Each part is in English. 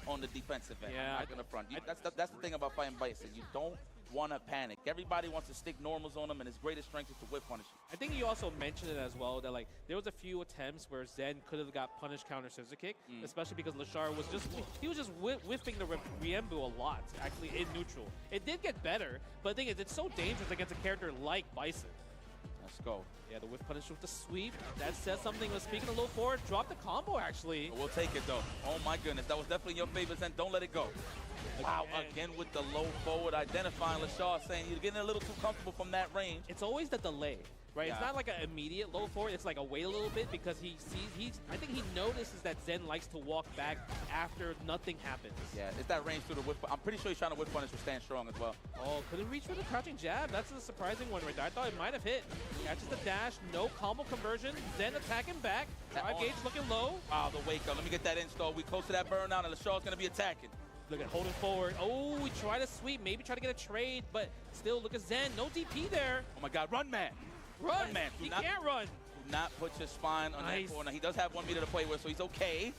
on the defensive end. Yeah, I'm not gonna front. That's the thing about fighting Bison. You don't want to panic. Everybody wants to stick normals on him, and his greatest strength is to whip punish. I think you also mentioned it as well that like there was a few attempts where Zen could have got punished counter scissor kick, especially because Lashar was just whiffing the Riembu a lot actually in neutral. It did get better, but the thing is it's so dangerous against a character like Bison. Let's go. Yeah, the whiff punish with the sweep. That says something. Was speaking a little forward, drop the combo actually. We'll take it though. Oh my goodness, that was definitely your favorite Zen. Don't let it go. Wow, again with the low forward, identifying Lashar, saying you're getting a little too comfortable from that range. It's always the delay, right? Yeah. It's not like an immediate low forward. It's like a wait a little bit because I think he notices that Zen likes to walk back after nothing happens. Yeah, it's that range through the whip. I'm pretty sure he's trying to whip punish with stand strong as well. Oh, couldn't reach for the crouching jab. That's a surprising one right there. I thought it might have hit. Catches the dash, no combo conversion. Zen attacking back. Drive gauge looking low. Wow, the wake up. Let me get that install. We close to that burnout, and Lashar's going to be attacking. Look at holding forward. Oh, we try to sweep, maybe try to get a trade, but still look at Zen. No DP there. Oh my God, run man. Run man. He can't run. Do not put your spine on that corner. He does have 1 meter to play with, so he's okay.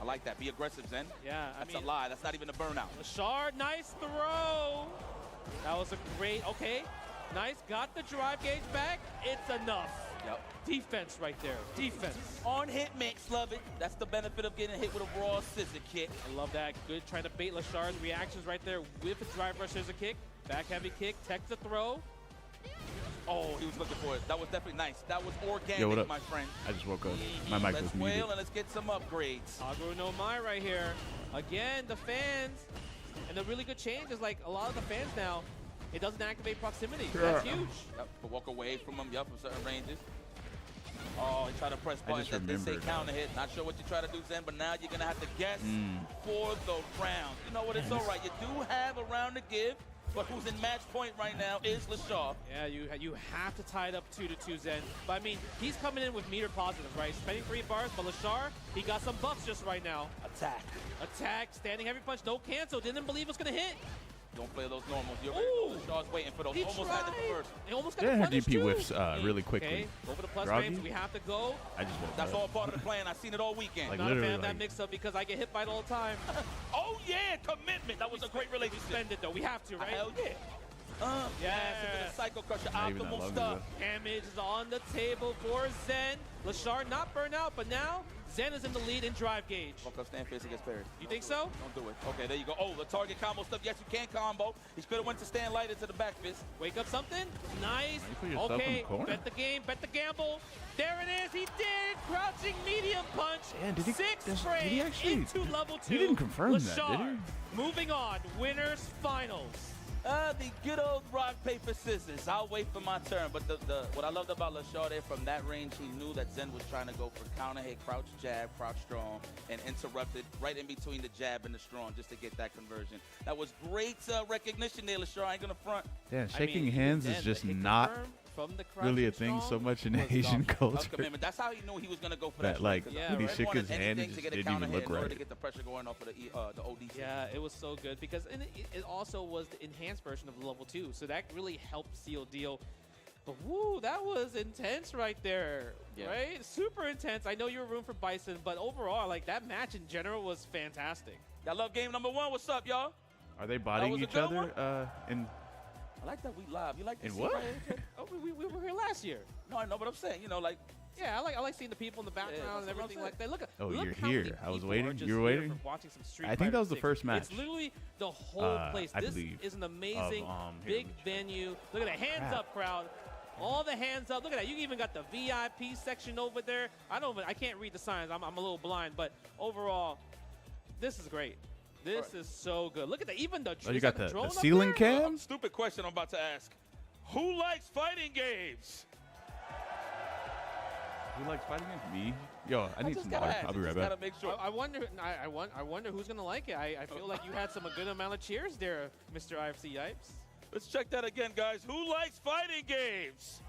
I like that. Be aggressive, Zen. Yeah, That's a lie. That's not even a burnout. Lashar, nice throw. That was a great, okay. Nice, got the drive gauge back. It's enough. Yep. Defense right there, defense. On hit mix, love it. That's the benefit of getting hit with a raw scissor kick. I love that. Good trying to bait Lashar's reactions right there with a drive rush scissor kick. Back heavy kick, tech the throw. Oh, he was looking for it. That was definitely nice. That was organic, my friend. I just woke up. My mic was muted. Let's wail and let's get some upgrades. Agro no Mai right here. Again, the fans. And the really good change is like a lot of the fans now, it doesn't activate proximity. That's huge. Yep, but walk away from him, from certain ranges. Oh, he tried to press buttons that did say counter hit. Not sure what you try to do, Zen, but now you're going to have to guess for the round. You know what? It's all right. You do have a round to give, but who's in match point right now is Lashar. Yeah, you have to tie it up 2-2, Zen. But I mean, he's coming in with meter positives, right? Spending 3 bars, but Lashar, he got some buffs just right now. Attack, standing heavy punch, no cancel. Didn't believe it was going to hit. Don't play those normals. You're Lashar's waiting for those. He almost had the first. He almost got the punish DP too. whiffs really quickly. Okay, go for the plus Groggy? frames. We have to go. I just woke That's up. all part of the plan. I've seen it all weekend. Like, Not a fan of that like- mix-up because I get hit by it all the time. Oh, yeah, commitment. That was a great relationship. Spend it, though. We have to, right? Hell yeah. Yes, into the Psycho Crusher, Not even that optimal long stuff. Damage is on the table for Zen. Lashar not burn out, but now Zen is in the lead in drive gauge. Walk up, stand face against Perry. You think so? Don't do it. Okay, there you go. Oh, the target combo stuff. Yes, you can combo. He could have went to stand light into the back fist. Wake up something. Nice. You put yourself in Okay, the corner. bet the game, bet the gamble. There it is. He did. Crouching medium punch. Man, did he- 6 did he frames actually- into level 2. He didn't confirm that, did Lashar, he? moving on. Winners finals. The good old rock, paper, scissors. I'll wait for my turn. But what I loved about Lashar there, from that range, he knew that Zen was trying to go for counter hit, crouch jab, crouch strong, and interrupted right in between the jab and the strong just to get that conversion. That was great recognition there, Lashar. I ain't going to front. Yeah, I shaking mean, hands Zen, is just the hit not confirm from the really a crouching thing so strong much in was Asian awesome. culture. Commitment. That's how he knew he was going to go for That, that. like, Yeah, when he right. shook his Wanted hand, it anything just to get a didn't counter even hit look in order right. to get the pressure going off of the OD. Yeah, it was so good because it also was the enhanced version of level 2, so that really helped seal deal. But woo, that was intense right there, right? Super intense. I know you were rooting for Bison, but overall, like that match in general was fantastic. Y'all love game number 1. What's up, y'all? Are they was bodying a each good other? I like that we live. You like to In see what? right here? Oh, we were here last year. No, I know, but I'm saying, you know, like, Yeah, I like seeing the people in the background and that's what I'm everything like that. Look, Oh, look you're how many here. I was people waiting. are just You were here waiting? for watching some Street I think Fighter that was the 6. first match. It's literally the whole place. I This believe, is an amazing here, big venue. Look at the hands up crowd. All the hands up. Look at that. You even got the VIP section over there. I can't read the signs. I'm a little blind, but overall, this is great. This is so good. Look at that. Even the Oh, you got the drone up ceiling there? cam? Stupid question I'm about to ask. Who likes fighting games? Who likes fighting games? Me? Yo, I need just some gotta water. ask. I'll be right Just back. gotta make sure. I wonder who's gonna like it. I feel like you had a good amount of cheers there, Mr. IFC Yipes. Let's check that again, guys. Who likes fighting games?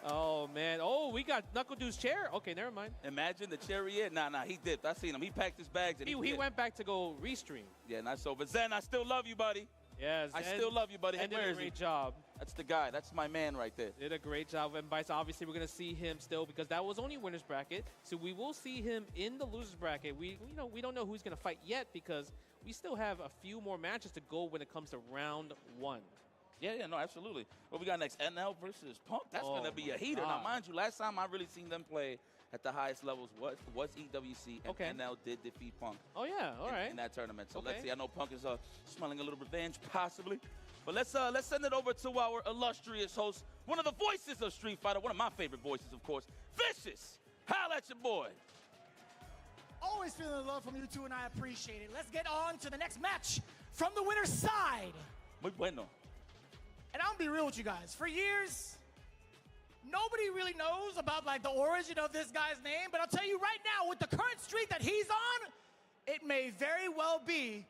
Oh man! Oh, we got Knuckle Dude's chair. Okay, never mind. Imagine the chariot. Nah, he dipped. I seen him. He packed his bags and He dipped. went back to go restream. Yeah, not so. But Zen, I still love you, buddy. Yeah, I Zen still love you, buddy. did Where a is he? great job. That's the guy. That's my man right there. Did a great job. And Bison, obviously, we're going to see him still because that was only winner's bracket. So we will see him in the loser's bracket. We don't know who's going to fight yet because we still have a few more matches to go when it comes to round 1. Yeah, no, absolutely. What we got next? NL versus Punk. That's Oh going to be a my heater. God. Now, mind you, last time I really seen them play at the highest levels was EWC, and Okay. NL did defeat Punk Oh, yeah. All right. in that tournament. So Okay. let's see. I know Punk is smelling a little revenge, possibly. But let's send it over to our illustrious host, one of the voices of Street Fighter, one of my favorite voices, of course, Vicious. Holla at your boy. Always feeling the love from you two, and I appreciate it. Let's get on to the next match from the winner's side. Muy bueno. And I'm gonna be real with you guys. For years, nobody really knows about like the origin of this guy's name, but I'll tell you right now, with the current streak that he's on, it may very well be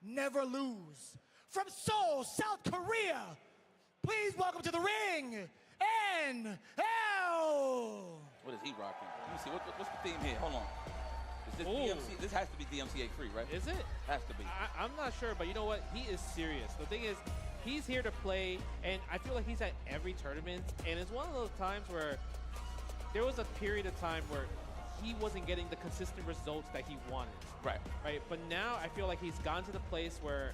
Never Lose. From Seoul, South Korea, please welcome to the ring, NL. What is he rocking? Let me see. What's the theme here? Hold on. Is this Ooh. DMC? This has to be DMCA free, right? Is it? Has to be. I'm not sure, but you know what? He is serious. The thing is, he's here to play, and I feel like he's at every tournament, and it's one of those times where there was a period of time where he wasn't getting the consistent results that he wanted. Right. Right? But now I feel like he's gotten to the place where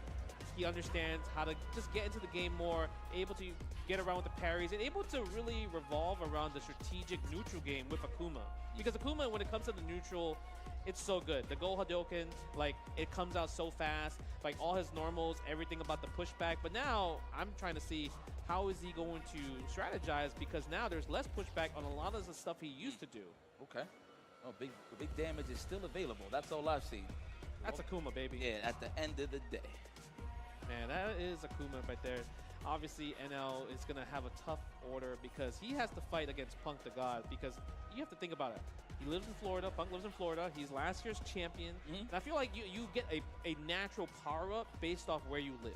he understands how to just get into the game more, able to get around with the parries, and able to really revolve around the strategic neutral game with Akuma. Because Akuma, when it comes to the neutral, it's so good. The Go Hadouken, like, it comes out so fast. Like, all his normals, everything about the pushback. But now, I'm trying to see how is he going to strategize, because now there's less pushback on a lot of the stuff he used to do. Okay. Oh, big damage is still available. That's all I've seen. That's Akuma, baby. Yeah, at the end of the day. Man, that is Akuma right there. Obviously, NL is going to have a tough order because he has to fight against Punk the God, because you have to think about it. He lives in Florida. Punk lives in Florida. He's last year's champion. And I feel like you get a natural power-up based off where you live.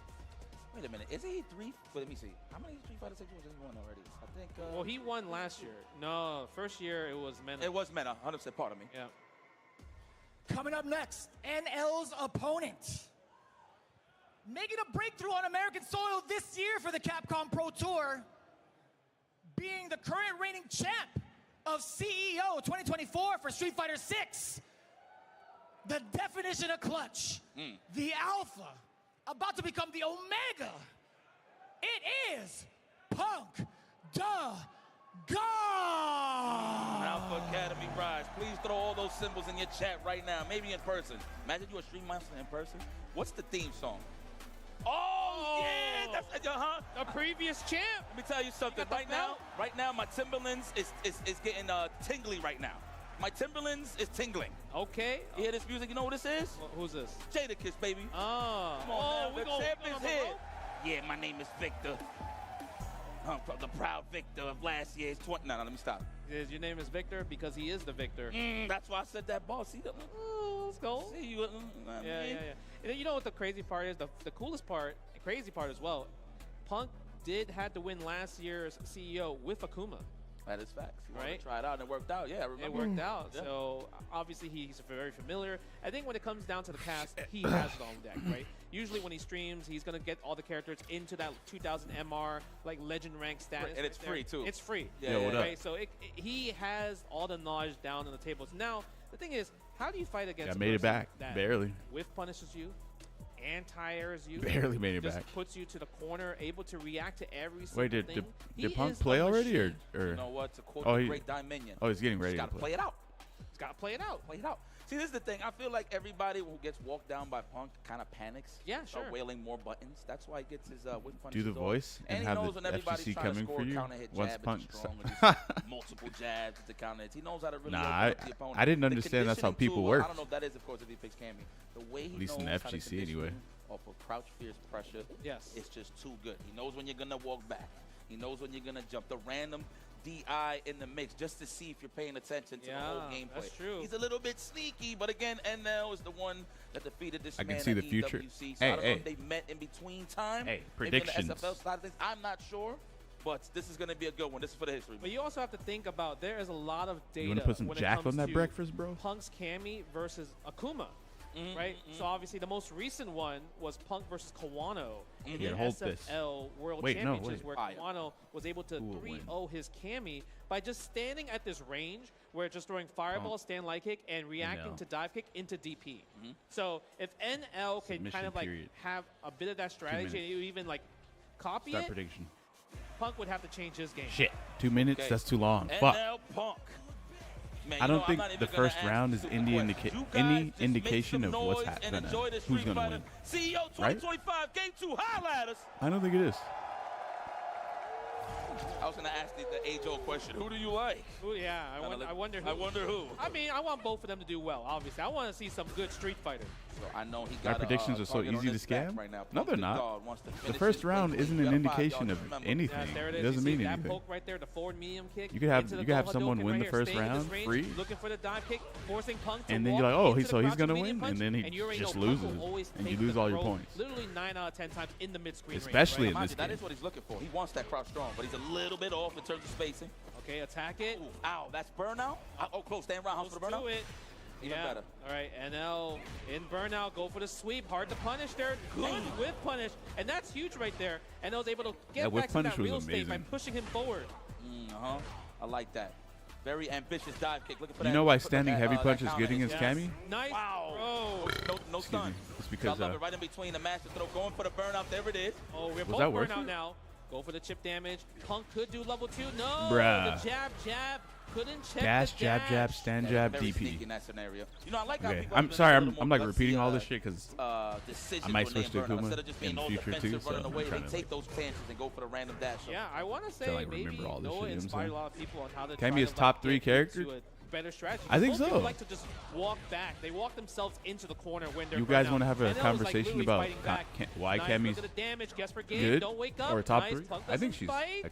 Wait a minute. Isn't he three? Wait, let me see. How many Street Fighter 6 has he won already? I think. Well, he won last year. No, first year it was Mena. It was Meta. 100%. Pardon me. Yeah. Coming up next, NL's opponent. Making a breakthrough on American soil this year for the Capcom Pro Tour, being the current reigning champ of CEO 2024 for Street Fighter 6. The definition of clutch, the alpha, about to become the omega. It is Punk the God. Alpha Academy Rise. Please throw all those symbols in your chat right now. Maybe in person. Imagine you a Stream Master in person. What's the theme song? Oh, yeah, that's A previous champ. Let me tell you something. You got the Right now, my Timberlands is getting tingly right now. My Timberlands is tingling. Okay. You hear this music? You know what this is? Well, who's this? Jadakiss, baby. Oh. Come on now, we the go champ on is the here. road? Yeah, my name is Victor. I'm the proud victor of last year's 20. No, let me stop. Your name is Victor because he is the victor. That's why I said that ball. See, Let's go. see you. Yeah. And then you know what the crazy part is? The coolest part, crazy part as well, Punk did have to win last year's CEO with Akuma. That is facts. You wanted Right? to try it out and it worked out. Yeah, I remember. It worked out. Yeah. So obviously he's very familiar. I think when it comes down to the cast, he has it on deck, right? Usually when he streams, he's going to get all the characters into that 2000 MR, like legend rank status. And it's right there. free, too. It's free. Yeah, what up? Right? So he has all the knowledge down on the tables. Now, the thing is, how do you fight against I a made it person back. that Barely. whiff punishes you, anti-airs you, Barely made it just back. puts you to the corner, able to react to every single Wait, did thing? did He Punk is play a already, or machine. You know what? To quote Oh, the he- great Dominion. oh, he's getting ready Just to gotta play. play it out. He's got to play it out. Play it out. See, this is the thing. I feel like everybody who gets walked down by Punk kind of panics. Yeah, Start sure. wailing more buttons. That's why he gets his whip punches. Do the off. voice and he have knows the when everybody's FGC trying to coming score for a you counter hit once jab Punk. into strong or just multiple jabs into counter hits. He knows how to really Nah, open up the opponent. I didn't The understand that's how conditioning people tool, work. I don't know if that is, of course, if he picks Cammy. The way he At least knows in how to FGC condition anyway. you off of crouch fierce pressure. Yes. It's just too good. He knows when you're gonna walk back. He knows when you're gonna jump. The random DI in the mix just to see if you're paying attention to the whole Yeah, gameplay. that's true. He's a little bit sneaky, but again, NL is the one that defeated this I man can see at the future. EWC. So Hey, I don't know hey. if they met in between time. Hey, Maybe in predictions. the SFL side of things. I'm not sure, but this is gonna be a good one. This is for the history. But you also have to think about there is a lot of data. You want to put some when it Jack comes on that to breakfast, bro? Punk's Cammy versus Akuma. right? So obviously the most recent one was Punk versus Kawano in the Yeah, hold this. SFL World Wait, no, Championships, wait. where Kawano was able to Who will 3-0 his Kami by just standing at this range where just throwing fireball, stand light kick, and reacting NL. to dive kick into DP. So if NL can Submission kind of like period. have a bit of that strategy and even like copy Start it, prediction. Punk would have to change his game. Shit. 2 minutes? Okay. That's too long. And Fuck. now Punk. Man, I you know, don't I'm think not the even gonna first ask round is you any questions. You guys any just indication make of some what's noise and gonna enjoy the who's Street gonna Fighter. win. CEO Right? 2025, Game 2, holla at us. I don't think it is. I was going to ask the age-old question. Who do you like? Ooh, yeah, I wonder who. I wonder who. I mean, I want both of them to do well, obviously. I want to see some good Street Fighter. So I know he My got predictions are so target on easy to his back scam. right now. No, they're Punk not. God wants to The finish first his round play isn't clean. an You got 5 indication yards, of remember. anything. Yeah, there it is. It doesn't You see mean that anything. poke right there, the forward medium kick. You could have- into the you could have Gohan someone Hadouken win right the here, first staying in this round range, free. looking for the dive kick, forcing Punk to And then walk you're like, oh, into the so he's crouching gonna medium win, punch, and then he and you already just know Punk will loses, always and you take lose the all your throw points. Literally 9 out of 10 times in the mid-screen range. Especially right? in this That game. is what he's looking for. He wants that crouch strong, but he's a little bit off in terms of spacing. Okay, attack it. Ooh, ow, that's burnout? Oh, close. Stand roundhouse for the Close burnout? to it. Even better. All right, NL in burnout, go for the sweep. Hard to punish there. Good whip punish, and that's huge right there. NL's able to get That whip back to punish that was real state by amazing. pushing him forward. Uh-huh. I like that. Very ambitious dive kick. Looking for You that. know why put standing that, heavy that punch is counter good hit. against Yes. Kami? Nice Wow. throw. No Excuse stun. me. It's I because love it. Right in between the master throw. Going for the burnout. There it is. Oh, we're Was both that worth burnout it? now. Go for the chip damage. Punk could do level 2. No, Bruh. the jab. Couldn't check Dash, the jab, dash. jab, stand Yeah, jab, very sneaky DP. in that scenario. You know, I like how Okay, people I'm have been sorry. a I'm little like more repeating gutsy, all this shit because decisions I might when switch they to burn out. Akuma Instead of just being in the all future, defensive, too, running so I'm away, they trying to, take those chances and go for the random dash. Yeah, I want to say like, maybe remember all this Noah shit, you know what I'm inspired saying? a lot of people on how to Kami try is to, top like, 3 get character? into a better strategy. I think Most people so. like to just walk back. They walk themselves into the corner when they're You guys want to have a conversation about why nice, Kami's look at the damage. Guess for game. good Don't wake up. or top nice. 3? Punk I think doesn't she's. fight.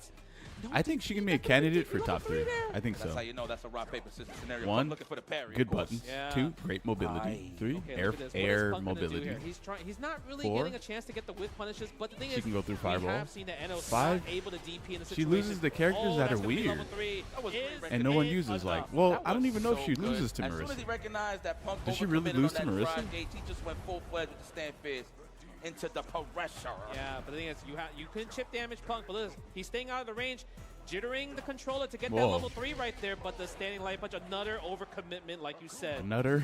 I think she can be a candidate for top 3. I think That's so. how you know that's a rock, paper, scissors scenario. 1, I'm looking for the parry. good of course. buttons. Yeah. 2, great mobility. Aye. 3, Okay, look at this. What is air Punk gonna do mobility. here? He's not really 4, getting a chance to get the whip punishes, but the thing she is, can go through we fireball. have seen that NO's 5, not able to DP in the she situation. loses the characters that that's are gonna be weird. level 3. That was Is great. And no one it uses like. enough? Well, That I don't was even know if so she good. loses to As soon as he Marissa. recognized that Punk Did she really overcommitted lose on to that Marissa? drive gate, he just went full-fledged with the stand fist into the pressure. Yeah, but the thing is, you couldn't chip damage Punk, but listen, he's staying out of the range, jittering the controller to get that Whoa. level 3 right there, but the standing light punch, another overcommitment, like you said. Another.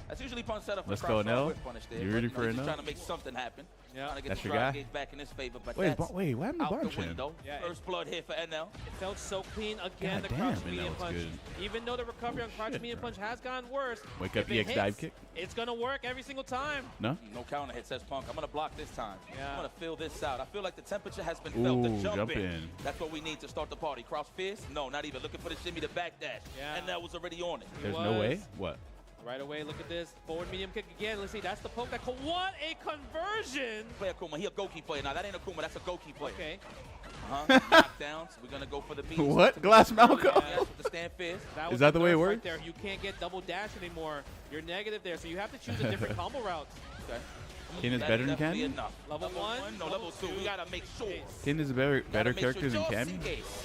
That's usually Punk's setup for Let's the go, crouch Nell. whip punish there. You but, ready know, for he's it, just Nell? trying to make something happen. Yeah. Trying to get That's the your drive guy? gauge back in his favor, but Wait, that's wait, what happened to out the Barb Chan? window. Yeah, First blood here for NL. It felt so clean again, the God crouch damn, medium that was punch. good. Even though the recovery on crouch shit, medium bro. punch has gotten worse, Wake up if it EX dive hits, kick? it's going to work every single time. No? No counter hit, says Punk. I'm going to block this time. Yeah. I'm going to fill this out. I feel like the temperature has been felt. The Ooh, jump, jump in. in. That's what we need to start the party. Cross fist? No, not even. Looking for the shimmy, the back dash. Yeah. And that was already on it. There's was. no way? What? Right away, look at this. Forward medium kick again. Let's see, that's the poke. What a conversion! Play Akuma. He a Goki player. Now, that ain't Akuma. That's a Goki player. Okay. Knockdowns. We're going to go for the beats. What? Glass Malcolm? Yes, with the stand fist. Was Is that the way it nerf works? Right there. You can't get double dash anymore. You're negative there, so you have to choose a different combo route. Okay. Kin is That better than definitely Kami? enough. Level 1? No, level 2. We got to make sure. Kin is a better Gotta make character sure than just Kami? in case.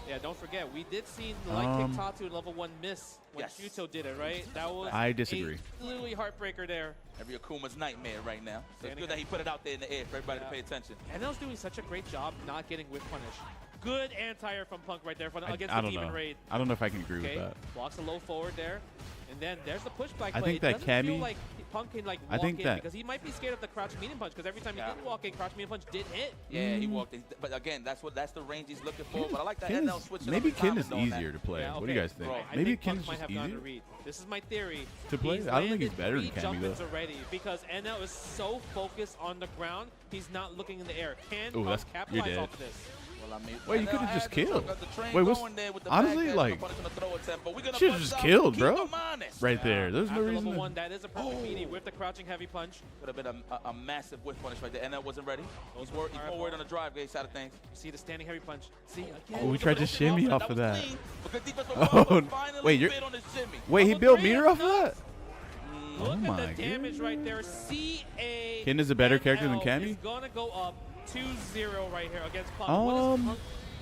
Yeah, don't forget, we did see light kick Tatu level 1 miss when Yes. Shuto did it, right? That was I disagree. a literally heartbreaker there. Every Akuma's nightmare right now. So it's Standing good that he put it out there in the air for everybody to Yeah. pay attention. NL's doing such a great job not getting whip punish. Good anti-air from Punk right there against I the don't Demon know. Raid. I don't know if I can agree Okay, with that. blocks a low forward there. And then there's the pushback I play. think It that doesn't Kami- feel like Punk can like I walk think in that- because he might be scared of the crouch medium punch because every time Yeah. he did walk in, crouch medium punch did hit. Yeah, he walked in. But again, that's the range he's looking for. But I like that Kin NL is- switching maybe up the Kin timing is on that. easier to play. Yeah, What do you guys think? Bro, I Maybe think Kin's Punk might just have gone to easier read. This is my theory. to play. He's I don't think he's landed better than 3 Kami jump-ins though. already because NL is so focused on the ground, he's not looking in the air. Can Ooh, Punk you're capitalize dead. off of this? Well, I mean, Wait, you NL could've has just the killed. truck, the train Wait, what's- going there with the honestly, back dash, like, no punish on the throw attempt, but we're gonna should've bust just out, killed, keep bro. him honest. Right there. There's no After reason. level to- 1, that is a perfect meaty with the crouching heavy punch. Could have been a massive whip punish right there. NL wasn't ready. He's more Fireball. worried on the drive gate side of things. See the standing heavy punch. See again. Oh, we tried to shimmy off of was that. clean, but good defense from Oh, Punk finally wait, you're- bit on his shimmy. Wait, he Level built 3 meter is off of that? nuts. Look Oh at my the damage God. right there. CA. Kin is a better character than NL Kami? is gonna go up 2-0 right here against Punk. What is Punk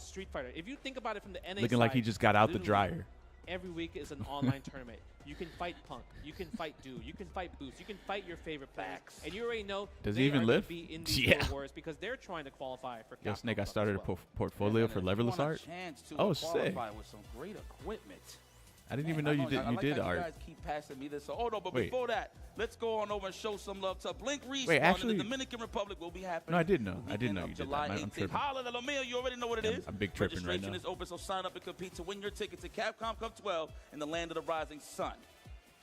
Street Fighter. If you think about it from the NA Looking like he side, just got out the literally, dryer. every week is an online tournament. You can fight Punk, you can fight Dude, you can fight Boost, you can fight your favorite players. Facts. And you already know Does they he even are gonna live? be in these Yeah. wars because they're trying to qualify for Yo, Capcom Snake, I Cup started as a well. portfolio And for if you Leverless want a art. chance to Oh, sick. qualify with some great equipment. I didn't Man, even know you I did. You like did how art. You guys keep passing me this. So, oh no, but Wait. before that, let's go on over and show some love to Blink Respawn Wait, actually- in the Dominican Republic. Will be happening. No, I did know. the I did know weekend you of did July that. I'm 18th. tripping. Holla at Lamille, you already know what it Yeah, is. I'm big tripping right Registration now. is open, so sign up and compete to win your ticket to Capcom Cup 12 in the land of the rising sun.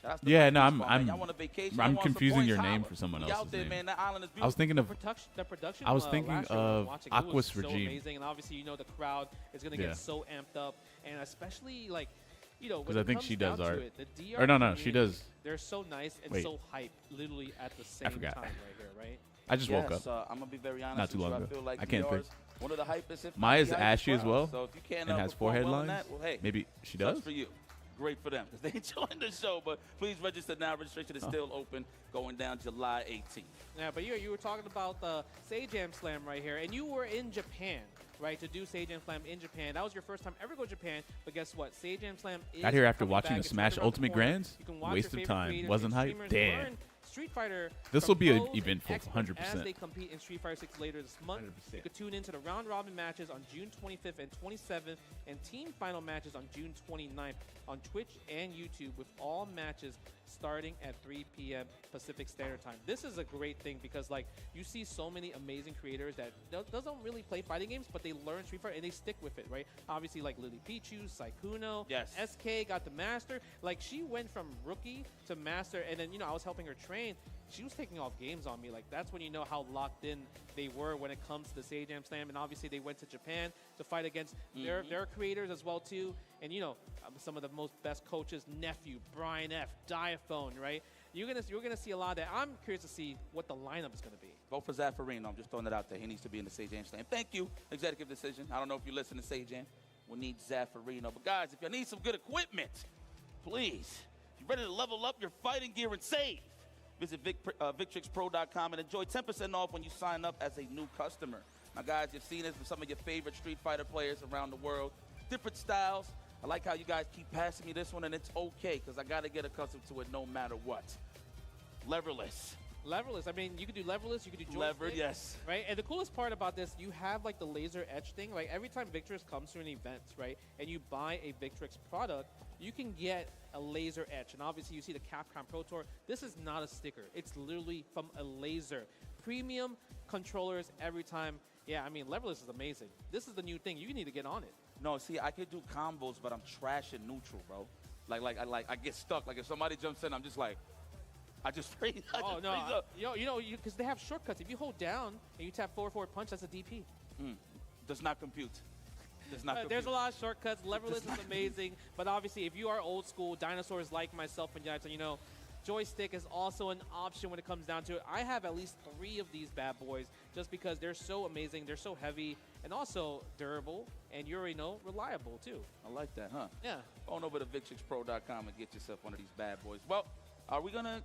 Shout out to Yeah, Blink no, Respawn, man. I'm Y'all want a vacation? I'm Y'all want some confusing points? your name Holla. for someone We else's out there, name. man. That island is beautiful. I was thinking of. The production I was thinking last year when I was of watching, it was Aqua's so Regime. amazing, and obviously the crowd is going to Yeah. get so amped up, and especially like when 'Cause I it think comes she does down to art. it, the DR Or no, she community, does. They're so nice and Wait. so hype, literally at the same time forgot. right here, right? I just woke up. I'm gonna be very honest. Not too with long you. ago. I feel like I can't DR's think. one of the hypest. if not Maya's the hypest ashy as crowd. well, So if you can't and has perform forehead well in lines. that, well, hey, Maybe she sucks does. for you. Great for them because they joined the show. But please register now. Registration is still open, going down July 18th. Yeah, but you were talking about the Seijam Slam right here, and you were in Japan, right, to do Seijam Slam in Japan. That was your first time ever go to Japan, but guess what? Seijam Slam is Got here after coming watching back. the It's Smash right around the Ultimate corner. Grands. You can watch Waste your of favorite time. creators Wasn't and hype. streamers Damn. learn Street Fighter. This from will be pros and eventful, experts 100%. As they compete in Street Fighter 6 later this month. 100%. You could tune into the round robin matches on June 25th and 27th, and team final matches on June 29th on Twitch and YouTube, with all matches starting at 3 p.m. Pacific Standard Time. This is a great thing because you see so many amazing creators that doesn't really play fighting games, but they learn Street Fighter and they stick with it, right? Obviously like Lily Pichu, Saikuno, Yes. SK got the master. Like she went from rookie to master, and then I was helping her train. She was taking off games on me. Like that's when you know how locked in they were when it comes to the Seijam Slam. And obviously they went to Japan to fight against their creators as well too. And some of the most best coaches, Nephew, Brian F, Diaphone, right? You're gonna see a lot of that. I'm curious to see what the lineup is gonna be. Vote for Zaffarino. I'm just throwing that out there. He needs to be in the Seijam Slam. Thank you, executive decision. I don't know if you listen to Seijam. We'll need Zaffarino. But guys, if you need some good equipment, please, if you're ready to level up your fighting gear and save, visit VictrixPro.com and enjoy 10% off when you sign up as a new customer. Now, guys, you've seen this with some of your favorite Street Fighter players around the world. Different styles. I like how you guys keep passing me this one, and it's okay because I got to get accustomed to it no matter what. Leverless. Leverless. I mean, you could do leverless. You could do joystick. Levered, yes. Right, and the coolest part about this, you have the laser etch thing. Like every time Victrix comes to an event, right, and you buy a Victrix product, you can get a laser etch. And obviously, you see the Capcom Pro Tour. This is not a sticker. It's literally from a laser. Premium controllers every time. Yeah, I mean, leverless is amazing. This is the new thing. You need to get on it. No, see, I could do combos, but I'm trash and neutral, bro. I get stuck. Like if somebody jumps in, I'm just like, I just freeze. Oh no, because they have shortcuts. If you hold down and you tap forward punch, that's a DP. Does not compute. Does not compute. There's a lot of shortcuts. Leverless is amazing, but obviously, if you are old school dinosaurs like myself and joystick is also an option when it comes down to it. I have at least 3 of these bad boys just because they're so amazing, they're so heavy, and also durable, and you already know, reliable too. I like that, huh? Yeah. Go on over to VictrixPro.com and get yourself one of these bad boys. Well, are we going to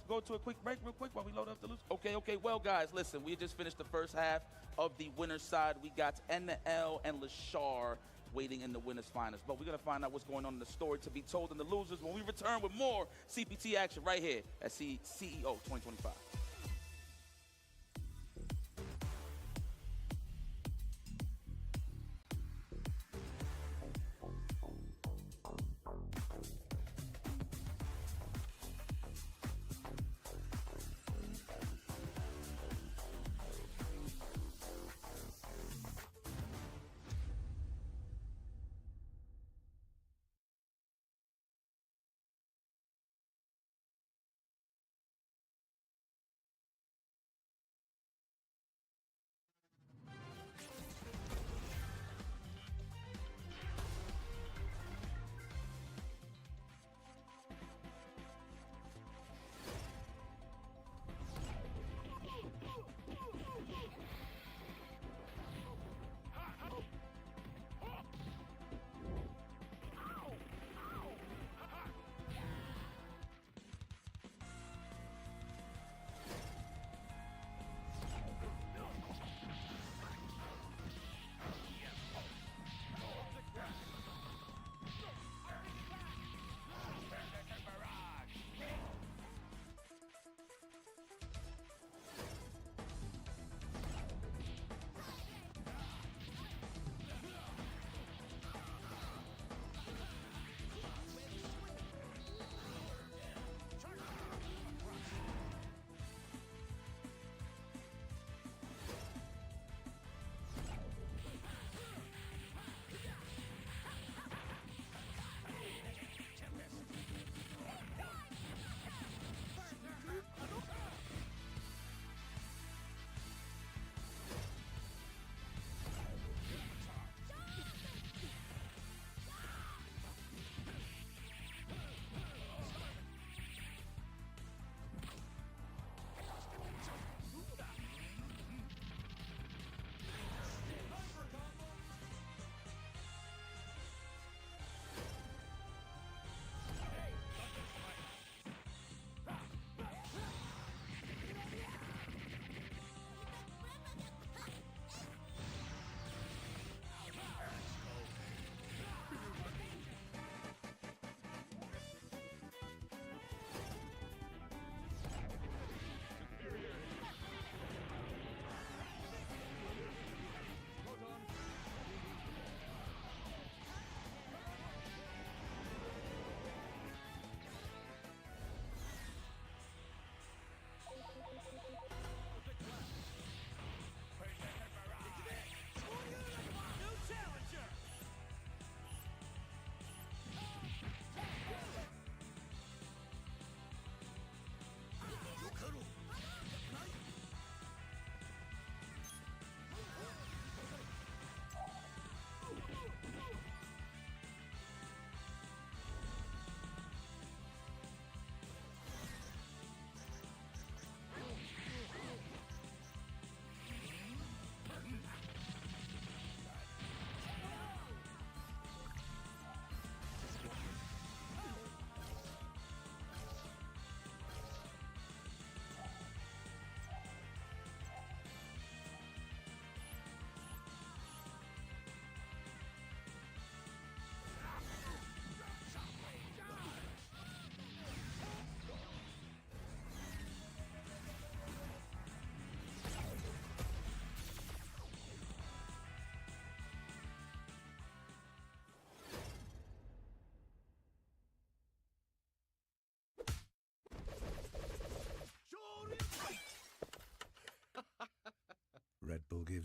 go to a quick break real quick while we load up the loot? Okay. Well, guys, listen, we just finished the first half of the winner's side. We got NL and Lashar waiting in the winners finals. But we're going to find out what's going on in the story to be told in the losers when we return with more CPT action right here at CEO 2025.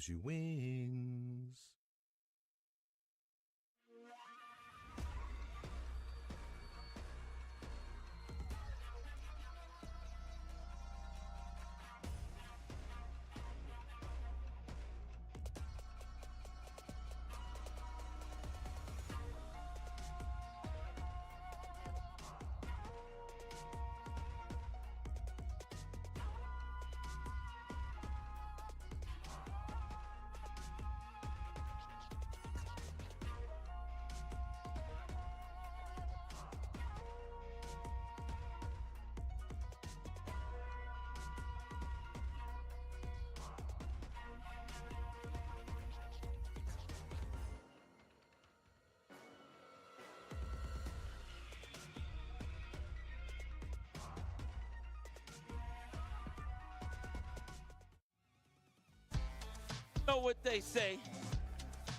gives you wings. Know what they say.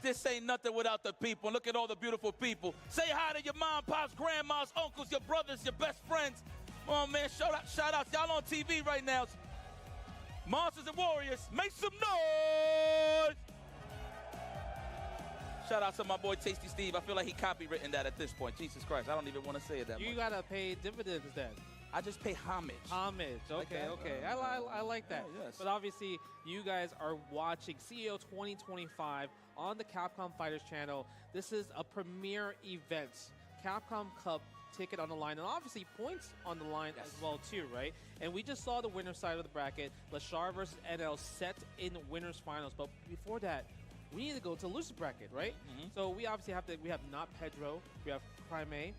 This ain't nothing without the people. Look at all the beautiful people. Say hi to your mom, pops, grandmas, uncles, your brothers, your best friends. Come on, man. Shout out. Y'all on TV right now. Monsters and Warriors, make some noise. Shout out to my boy Tasty Steve. I feel like he copywritten that at this point. Jesus Christ, I don't even want to say it that much. You gotta pay dividends then. I just pay homage. Homage. Okay, okay. I like that. Yeah, yes. But obviously, you guys are watching CEO 2025 on the Capcom Fighters channel. This is a premier event. Capcom Cup ticket on the line, and obviously points on the line as well too, right? And we just saw the winner's side of the bracket. Lashar versus NL set in winners finals. But before that, we need to go to the loser bracket, right? So we obviously have we have not Pedro, we have Crime,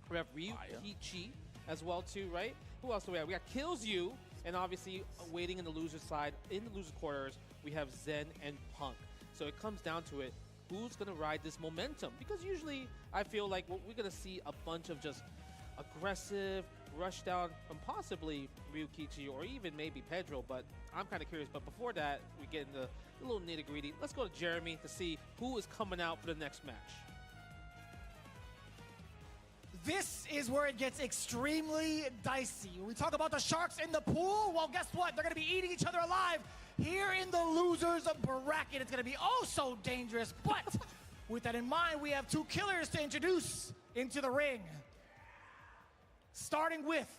we have Ryukichi as well too, right? Who else do we have? We got Killsyou, and obviously waiting in the loser side, in the loser quarters, we have Zen and Punk. So it comes down to it, who's gonna ride this momentum? Because usually I feel like we're gonna see a bunch of just aggressive, rush down from possibly Ryukichi or even maybe Pedro, but I'm kind of curious. But before that, we get into a little nitty gritty. Let's go to Jeremy to see who is coming out for the next match. This is where it gets extremely dicey. When we talk about the sharks in the pool, well, guess what? They're going to be eating each other alive here in the losers bracket. It's going to be oh so dangerous. But with that in mind, we have two killers to introduce into the ring. Starting with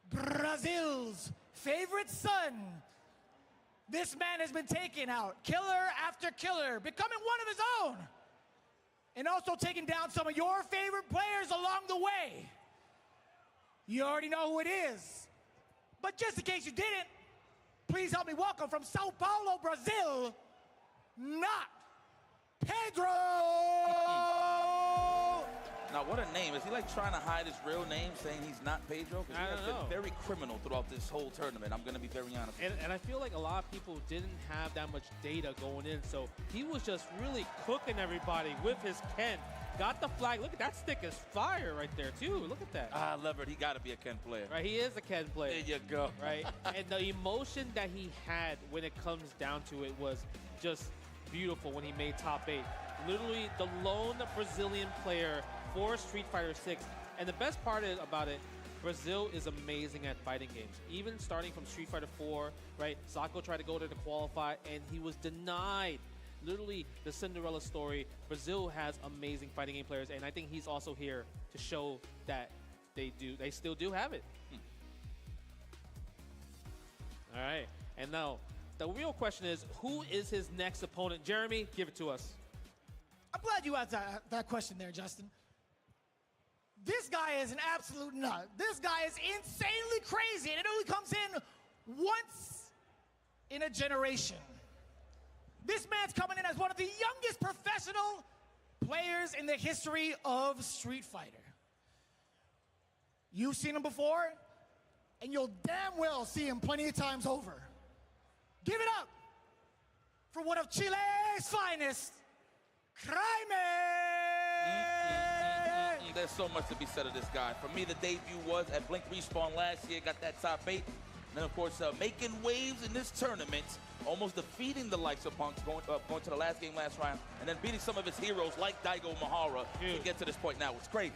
Brazil's favorite son. This man has been taking out killer after killer, becoming one of his own. And also taking down some of your favorite players along the way. You already know who it is. But just in case you didn't, please help me welcome from Sao Paulo, Brazil, not Pedro! Now, what a name. Is he like trying to hide his real name, saying he's not Pedro? Because he has been very criminal throughout this whole tournament. I'm going to be very honest. And I feel like a lot of people didn't have that much data going in, so he was just really cooking everybody with his Ken. Got the flag. Look at that stick is fire right there, too. Look at that. Ah, Leverett, he got to be a Ken player. Right, he is a Ken player. There you go. Right, and the emotion that he had when it comes down to it was just beautiful when he made top 8. Literally the lone Brazilian player for Street Fighter 6. And the best part about it, Brazil is amazing at fighting games. Even starting from Street Fighter 4, right? Sako tried to go there to qualify, and he was denied. Literally the Cinderella story. Brazil has amazing fighting game players, and I think he's also here to show that they still do have it. All right, and now the real question is, who is his next opponent? Jeremy, give it to us. I'm glad you asked that question there, Justin. This guy is an absolute nut. This guy is insanely crazy, and it only comes in once in a generation. This man's coming in as one of the youngest professional players in the history of Street Fighter. You've seen him before, and you'll damn well see him plenty of times over. Give it up for one of Chile's finest, Crime! There's so much to be said of this guy. For me, the debut was at Blink Respawn last year, got that top 8. And then, of course, making waves in this tournament, almost defeating the likes of Punk, going to the last game last round, and then beating some of his heroes like Daigo Mahara to get to this point now. It's crazy.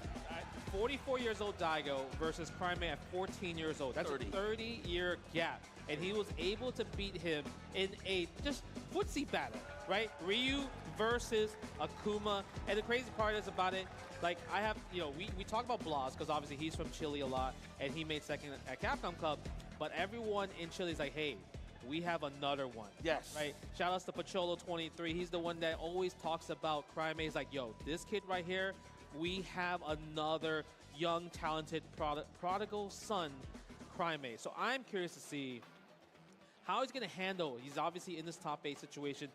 44 years old Daigo versus Crime at 14 years old. That's 30. a 30-year gap. And he was able to beat him in a just footsie battle, right? Ryu versus Akuma. And the crazy part is about it, like I have, we talk about Blas because obviously he's from Chile a lot and he made second at Capcom Cup. But everyone in Chile is like, hey, we have another one. Yes. Right? Shout outs to Pacholo23. He's the one that always talks about Crime. He's like, yo, this kid right here, we have another young, talented prodigal son, Crime. So I'm curious to see how he's going to handle. He's obviously in this top 8 situation.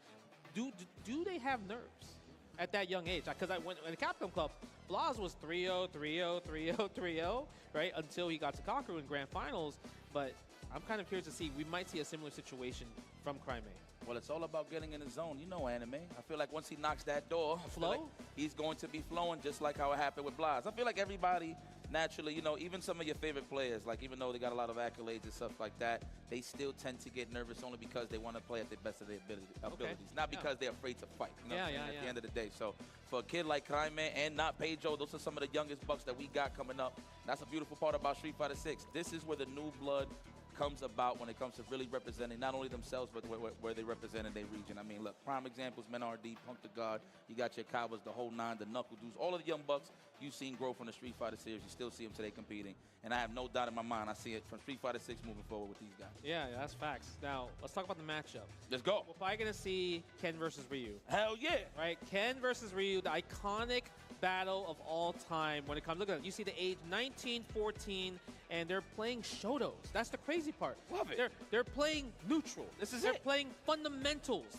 Do they have nerves at that young age? Because when the Capcom Cup, Blas was 3-0, 3-0, 3-0, 3-0, right? Until he got to Kakeru in Grand Finals. But I'm kind of curious to see. We might see a similar situation from Crime. Well, it's all about getting in the zone. You know anime. I feel like once he knocks that door, Flow? he's going to be flowing just like how it happened with Blas. I feel like everybody, naturally, even some of your favorite players, like even though they got a lot of accolades and stuff like that, they still tend to get nervous only because they want to play at the best of their abilities, not because they're afraid to fight. You know what I'm saying? At the end of the day. So for a kid like Crime and not Pedro, those are some of the youngest bucks that we got coming up. That's a beautiful part about Street Fighter 6. This is where the new blood comes about when it comes to really representing not only themselves, but where they represent in their region. I mean, look, prime examples, Men-RD, Punk the God, you got your Kawas, the whole nine, the Knuckle Dudes, all of the young bucks you've seen grow from the Street Fighter series. You still see them today competing. And I have no doubt in my mind, I see it from Street Fighter 6 moving forward with these guys. Yeah, that's facts. Now, let's talk about the matchup. Let's go. We're probably going to see Ken versus Ryu. Hell yeah. Right? Ken versus Ryu, the iconic battle of all time when it comes. Look at it. You see the age 19, 14, and they're playing Shotos. That's the crazy part. Love it. They're playing neutral. They're playing fundamentals.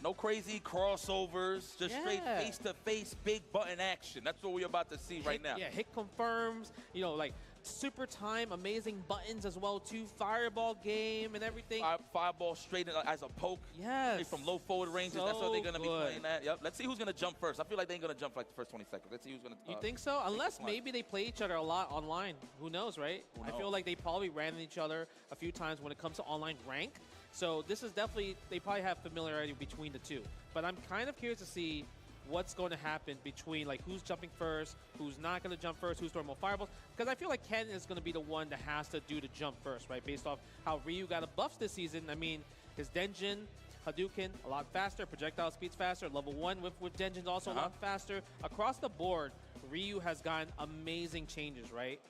No crazy crossovers, just straight face-to-face, big button action. That's what we're about to see right now. Yeah, hit confirms, like super time, amazing buttons as well too, fireball game and everything. Fireball straight in, as a poke. Yes. From low forward ranges. So that's what they're going to be good. playing at. Yep. Let's see who's going to jump first. I feel like they ain't going to jump for like the first 20 seconds. Let's see who's going to. You think so? Unless maybe they play each other a lot online. Who knows, right? Who I feel knows? like they probably ran into each other a few times when it comes to online rank. So this is definitely, they probably have familiarity between the two. But I'm kind of curious to see what's going to happen between like who's jumping first, who's not going to jump first, who's throwing more fireballs. Because I feel like Ken is going to be the one that has to do the jump first, right? Based off how Ryu got a buffs this season. I mean, his Denjin, Hadouken, a lot faster, projectile speed's faster, level 1 with Denjin's also a lot faster. Across the board, Ryu has gotten amazing changes, right?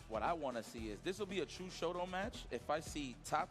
What I want to see is this will be a true Shoto match if I see OD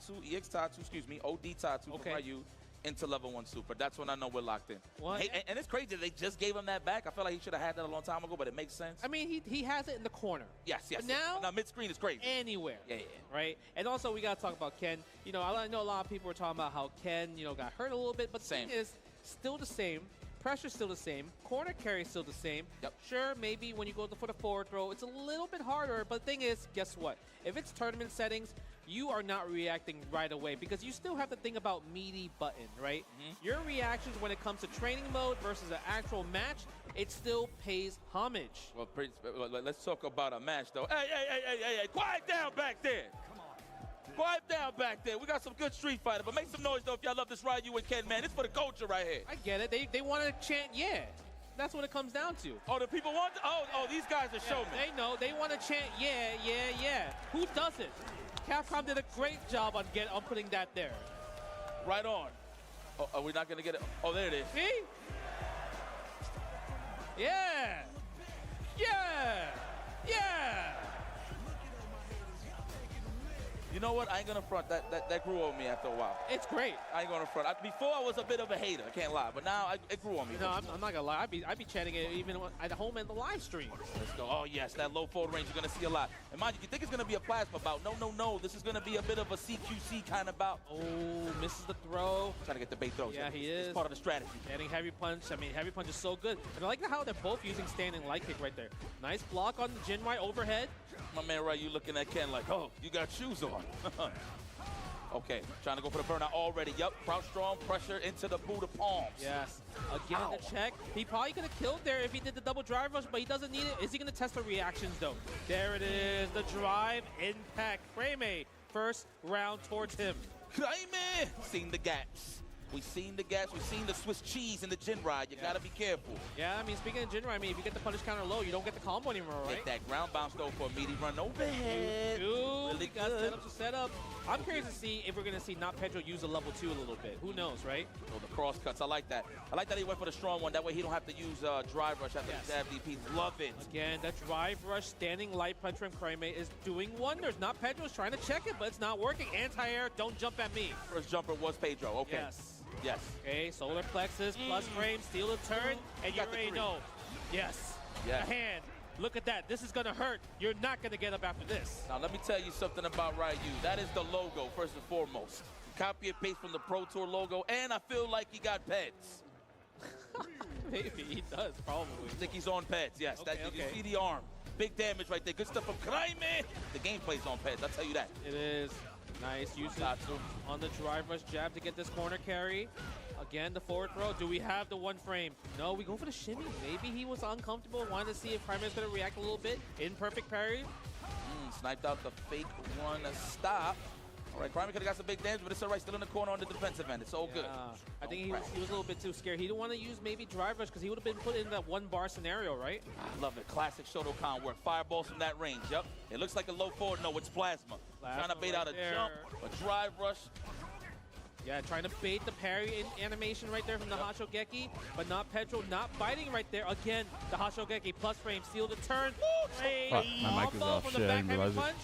Tatsu from Ryu into level 1 super. That's when I know we're locked in. Hey, and it's crazy. They just gave him that back. I feel like he should have had that a long time ago, but it makes sense. I mean, he has it in the corner. Yes. But now mid-screen is crazy. Anywhere. Yeah. Right? And also, we got to talk about Ken. I know a lot of people were talking about how Ken, got hurt a little bit, but the thing is, still the same. Pressure's still the same. Corner carry's still the same. Yep. Sure, maybe when you go for the forward throw, it's a little bit harder. But the thing is, guess what? If it's tournament settings, you are not reacting right away because you still have to think about meaty button, right? Your reactions when it comes to training mode versus an actual match, it still pays homage. Well, let's talk about a match, though. Hey, quiet down back there. Quiet down back there. We got some good Street Fighter, but make some noise, though, if y'all love this Ryu and Ken, man. It's for the culture right here. I get it. They want to chant, yeah. That's what it comes down to. Oh, the people want to? Oh, these guys are showmen. They know. They want to chant, yeah. Who doesn't? Capcom did a great job on putting that there. Right on. Oh, are we not going to get it? Oh, there it is. See? Yeah. You know what? I ain't gonna front. That grew on me after a while. It's great. I ain't gonna front. Before I was a bit of a hater. I can't lie. But now it grew on me. No, I'm not gonna lie. I'd be chanting it even at home in the live stream. Let's go. Oh yes, that low forward range. You're gonna see a lot. And mind you think it's gonna be a plasma bout? No. This is gonna be a bit of a CQC kind of bout. Oh, misses the throw. Trying to get the bait throws. Yeah, he is. It's part of the strategy. Getting heavy punch. I mean, heavy punch is so good. And I like how they're both using standing light kick right there. Nice block on the Jinrai overhead. My man Ryu looking at Ken like, oh, you got shoes on. Okay, trying to go for the burnout already. Yup, crouch strong, pressure into the Buddha palms. Yes. Again, the check. He probably could have killed there if he did the double drive rush, but he doesn't need it. Is he going to test the reactions, though? There it is, the drive impact. Frame first round towards him. Kraime! Seeing the gaps. We've seen the gas. We've seen the Swiss cheese in the Jin ride. You gotta be careful. Yeah, I mean, speaking of Jinra, I mean, if you get the punish counter low, you don't get the combo anymore, right? Get that ground bounce though for a meaty run overhead. Dude, Really we got good. setup to setup. I'm curious to see if we're going to see not Pedro use a level 2 a little bit. Who knows, right? Oh, the cross cuts. I like that. I like that he went for the strong one. That way he don't have to use drive rush after the jab DP. Love it. Again, that drive rush standing light punch from Kraime is doing wonders. Not Pedro's trying to check it, but it's not working. Anti-air, don't jump at me. First jumper was Pedro. Okay. Yes. Yes. Okay, solar plexus, plus frame, steal a turn, and you Got the already three. know. Yes. Yes. The hand. Look at that. This is going to hurt. You're not going to get up after this. Now let me tell you something about Ryu. That is the logo first and foremost. Copy and paste from the Pro Tour logo, and I feel like he got pets. Maybe he does, probably. I think he's on peds. Yes. Okay, You okay. see the arm. Big damage right there. Good stuff from Kraime. The gameplay's on peds. I'll tell you that. It is. Nice usage Tatsu. on the drive rush jab to get this corner carry. Again, the forward throw. Do we have the one frame? No, we go for the shimmy. Maybe he was uncomfortable, wanted to see if Kraime is going to react a little bit. Imperfect parry. Sniped out the fake one. Stop. All right, Kraime could have got some big damage, but it's all right. Still in the corner on the defensive end. It's all good. I think he was a little bit too scared. He didn't want to use maybe drive rush because he would have been put in that one bar scenario, right? I love it. Classic Shotokan work. Fireballs from that range. Yep. It looks like a low forward. No, it's plasma. Trying to bait right out a there. jump, a drive rush. Yeah, trying to bait the parry in animation right there from the Hashogeki, but not Pedro, not biting right there. Again, the Hashogeki plus frame, steal the turn. Fuck, my mic is Combo off. from the Shit, I back didn't heavy realize it. punch.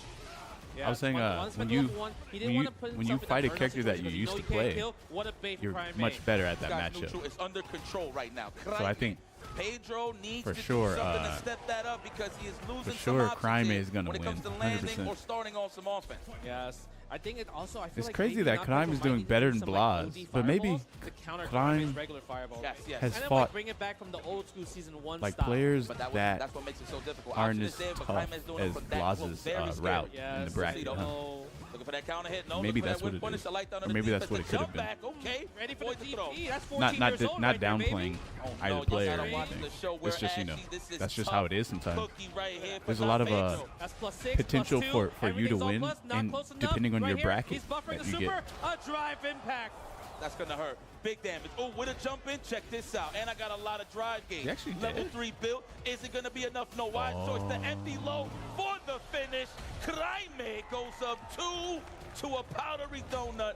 Yeah, I was saying, once when Pedro you level one, he didn't want to put when you himself in fight a burnout character that situation you 'cause used he to know he can't play, kill. What a bait you're for Kraime. much better at that Got matchup. neutral. It's under control right now. So I think Pedro needs for to sure, do something to step that up because he is losing for sure some Kraime options is gonna when it comes to win, landing 100%. or starting on some offense. Yes. I think it also, I feel It's like crazy maybe that not Kraime Pedro is might doing need to better do than some, like, Blaz, OD but maybe fireballs to counter Kraime Kraime's regular fireballs. Yes, yes. has Kind of fought like bring it back from the old school season 1 like style. players But that that's what makes it so difficult. aren't Option as is there, but tough Kraime's doing it as from that close. Blaz's Very scary. route Yes, in the bracket. Casino. Huh? No. Looking for that counter hit. No, Maybe looking for that's that what whip it punish. is. I like that on Or the maybe that's defense. what it The could have jump been. back. Okay. Ready for Avoid the the throw. DP. That's 14 Not years old not right there, baby. downplaying Oh, either no, player you or gotta watch anything. the show where It's just, you know, actually this is that's just tough how it is sometimes. cookie right here for There's a lot of Pedro. That's plus 6, potential plus 2. for you to Everything's all win, plus, not and close enough. depending on Right your here, bracket he's buffering that the you super. get. A drive impact. That's gonna hurt. Big damage. Oh, with a jump in, check this out. And I got a lot of drive games. He actually Level did. 3 build. Is it gonna be enough? No. Wide choice. The empty low for the finish. Kraime goes up 2 to a powdery donut.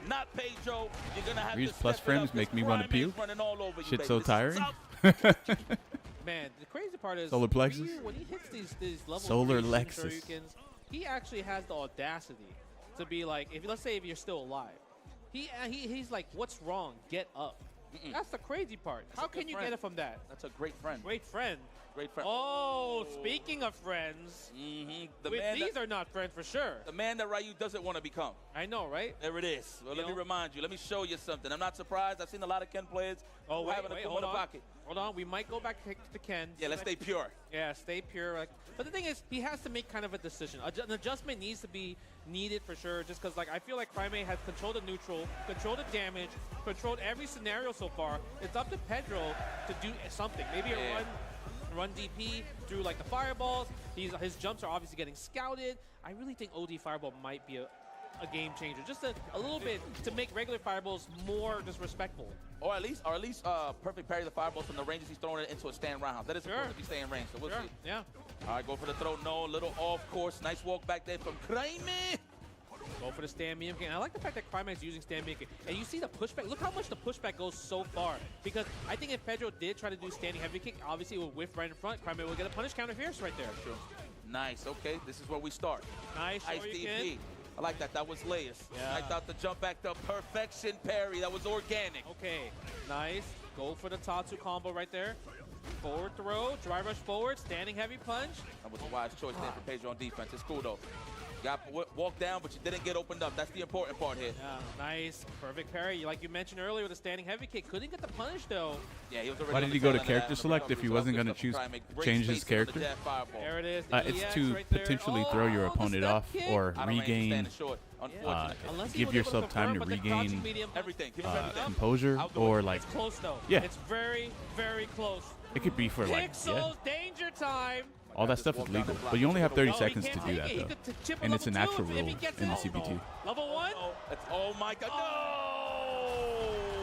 Not Pedro. You're gonna have Ryu's to plus step it frames up, make 'cause me wanna Kraime's puke. running all over you, Shit's baby. so This is tiring. tough. Man, the crazy part is Solar plexus? Ryu, when he hits these level Solar 3 Lexus. Shoryukens, he actually has the audacity to be like, if let's say if you're still alive, he's like, what's wrong? Get up. That's the crazy part. How a good can you friend. get it from that? That's a great friend. Great friend. Great friend. Oh, speaking of friends, The these are not friends for sure. the man that Ryu doesn't want to become. I know, right? There it is. Well, You let me know? remind you. Let me show you something. I'm not surprised. I've seen a lot of Ken players Oh, who wait, having a wait, Kuma hold in the on. pocket. Hold on. We might go back to Ken. Yeah, let's stay pure. Yeah, stay pure. Like, but the thing is, he has to make kind of a decision. An adjustment needs to be needed for sure, just because like I feel like Kraime has controlled the neutral, controlled the damage, controlled every scenario so far. It's up to Pedro to do something. Maybe Yeah. a run DP through like the fireballs. His jumps are obviously getting scouted. I really think OD fireball might be a game changer, just a little bit to make regular fireballs more disrespectful. Or at least perfect parry the fireballs from the ranges he's throwing it into a stand roundhouse. That is Sure. supposed to be staying range, so we'll Sure. see. Yeah. All right, go for the throw. No, a little off course. Nice walk back there from Kraime. Go for the stand medium kick. And I like the fact that Kraime is using stand medium kick. And you see the pushback. Look how much the pushback goes so far. Because I think if Pedro did try to do standing heavy kick, obviously it would whiff right in front. Kraime will get a punish counter fierce right there. True. Nice. Okay, this is where we start. Nice. Ice Shoryuken. DP. I like that. That was layers. Yeah. I thought the jump back to perfection parry. That was organic. Okay. Nice. Go for the Tatsu combo right there. Forward throw. Dry rush forward. Standing heavy punch. That was a wise choice there for Pedro on defense. It's cool, though. You got walk down, but you didn't get opened up. That's the important part here. Yeah. Nice. Perfect parry. Like you mentioned earlier with the standing heavy kick. Couldn't get the punish though. Yeah, he was already Why on did the he go tail to end of character that select if he recovery, wasn't so gonna good stuff from choose- Kraime. Great change his spacing on the character? jab fireball. There it is. The It's EX to right there. potentially Oh, throw your the opponent step off kick. or I don't regain understand the short, unfortunately. Unless he give was able yourself time to confirm, but the crouching regain medium- Everything. Give us everything. composure I'll do or it. like It's close though. Yeah. It's very, very close. it could be for like Pixels, danger time. all that stuff is legal, but you only have 30 No, he seconds can't to do take that it. He though, could chip a and it's level an two actual if he rule gets in the it. CPT. Level 1? Oh my God. No!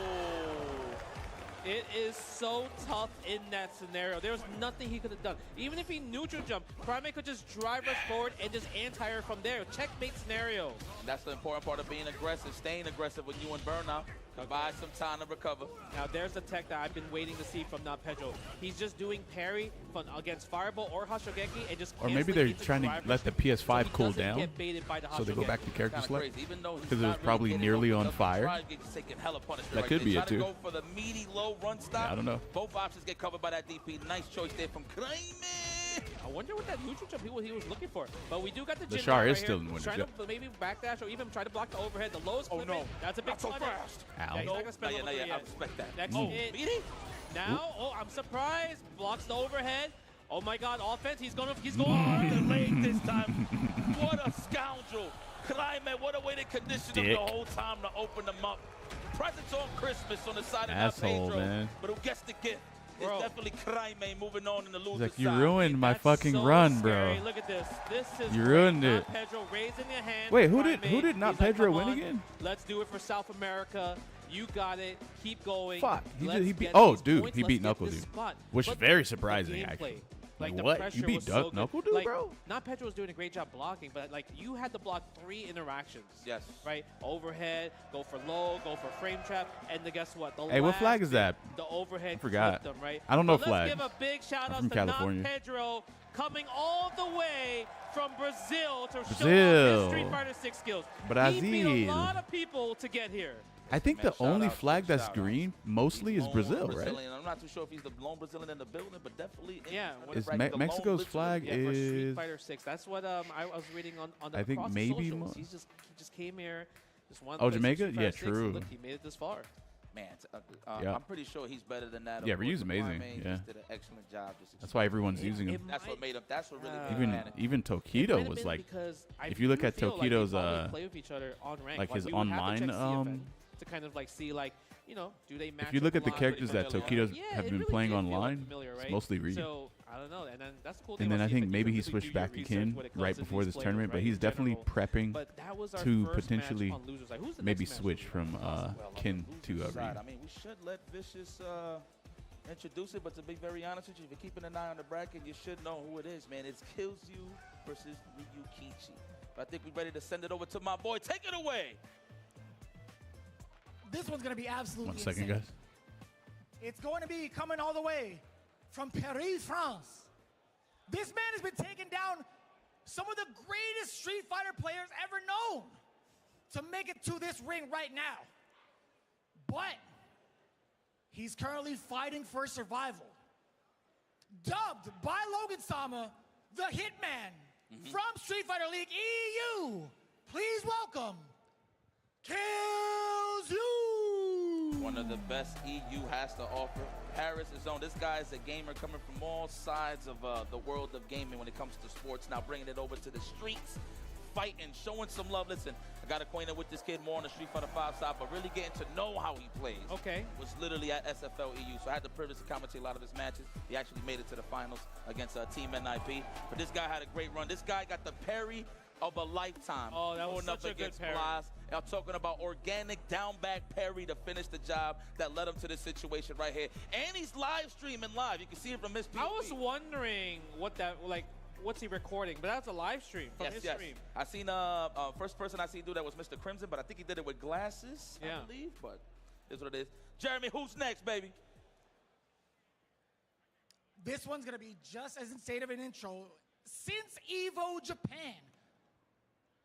It is so tough in that scenario. There was nothing he could have done. Even if he neutral jumped, Prime could just drive rush forward and just anti-air from there. Checkmate scenario. And that's the important part of being aggressive, staying aggressive when you in burnout. Buy some time to recover. Now there's the tech that I've been waiting to see from Pedro. He's just doing parry from against Fireball or Hashogeki and just Or maybe they're trying to let the PS5 cool down, so they go back to character select, because it was probably nearly on fire. That could be it too. Go for the meaty low run stop. Yeah, I don't know. Both options get covered by that DP. Nice choice there from Kramer. I wonder what that neutral jump he was looking for. But we do got the Lashar is right still here. in winter Trying jump. to maybe backdash or even try to block the overhead. The lowest clip in. That's a big Not so punish. fast. Ow. Yeah, he's not gonna spend Not level yet, three I yet. respect that. Next Oh. hit. Meaty? Now, oh, I'm surprised. Blocks the overhead. Oh my God, offense. He's going. Delayed this time. What a scoundrel. Kramer, what a way to condition him the whole time to open them up. Presents on Christmas on the side of Asshole, Pedro. man. But who gets the gift? Bro. It's definitely Kramer moving on in the loser's He's like, you side. ruined my That's fucking so run, scary. bro. Look at this. This is You great. ruined Not it. Pedro raising your hand. Wait, who Kramer. did not He's like, Pedro "Come win on, again?" Let's do it for South America. You got it. Keep going. Fuck. Let's He beat. get Oh, these dude, points. he Let's beat get Knuckle this Dude, spot. which is But very the surprising, gameplay, actually. Like What? the You pressure beat was so good. Knuckle Dude, like, bro? Not Pedro was doing a great job blocking, but like you had to block 3 interactions. Yes. Right? Overhead, go for low, go for frame trap, and the, guess what? The Hey, what last flag is that? The overhead I forgot. clipped them, right? I don't know But flags. Let's give a big shout I'm out from to California. Not Pedro coming all the way from Brazil to show off his Brazil. Street Fighter 6 skills. Brazil. He beat a lot of people to get here. I think Man, the shout only out, flag that's shout out. green mostly is Lone Brazil, right? Brazilian. I'm not too sure if he's the lone Brazilian in the building, but definitely. Yeah, in Is the lone Mexico's Brazilian. flag Yeah, for Street is Fighter 6. That's what I was reading on the I think across the maybe socials. mo- He just came here, just wanted Oh, to play some Jamaica? Street Yeah, Fighter 6, and true. Look, he made it this far. Man, Yeah. I'm pretty sure he's better than that. Yeah, Of course, Ryu's but amazing, Kwame yeah. just did an excellent job. That's why everyone's using him. That's what made him. That's what really made him Even panic. even It might Tokido have was been like, because I if you look do at feel like they Tokido's, probably play with each other on rank. like his we would have to online, check CFN to kind of like see like, you know, do they match if you up look a at the lot? characters that familiar. Tokido's Yeah, have it been really playing did feel, like, online, familiar, it's right? mostly Ryu. So I don't know, and then that's the cool thing. And then about I think CFN, maybe you he really switched do your back to research Kin when it comes right to before these this players, tournament, but right, he's in definitely general. prepping But that was our to first match potentially on Losers. Like, who's the maybe next match? switch from Kin to Loser's side. Ryu. I mean, we should let Vicious introduce it, but to be very honest with you, if you're keeping an eye on the bracket, you should know who it is, man. It's Killsyou versus Ryukichi. But I think we're ready to send it over to my boy. Take it away. This one's going to be absolutely 1 second, insane. guys. It's going to be coming all the way from Paris, France. This man has been taking down some of the greatest Street Fighter players ever known to make it to this ring right now. But he's currently fighting for survival. Dubbed by Logan Sama, the Hitman from Street Fighter League EU. Please welcome Killsyou. One of the best EU has to offer. Paris is on. This guy is a gamer coming from all sides of the world of gaming when it comes to sports. Now bringing it over to the streets, fighting, showing some love. Listen, I got acquainted with this kid more on the Street Fighter 5 side, but really getting to know how he plays. Okay. Was literally at SFL EU, so I had the privilege to commentate a lot of his matches. He actually made it to the finals against Team NIP. But this guy had a great run. This guy got the parry of a lifetime. Oh, that was going up such a good against parry. Blas. I'm talking about organic down back parry to finish the job that led him to this situation right here. And he's live streaming live. You can see it from his POV. I was wondering what that, like, what's he recording? But that's a live stream from his stream. I seen first person I seen do that was Mr. Crimson, but I think he did it with glasses, Yeah. I believe. But it's what it is. Jeremy, who's next, baby? This one's going to be just as insane of an intro. Since EVO Japan,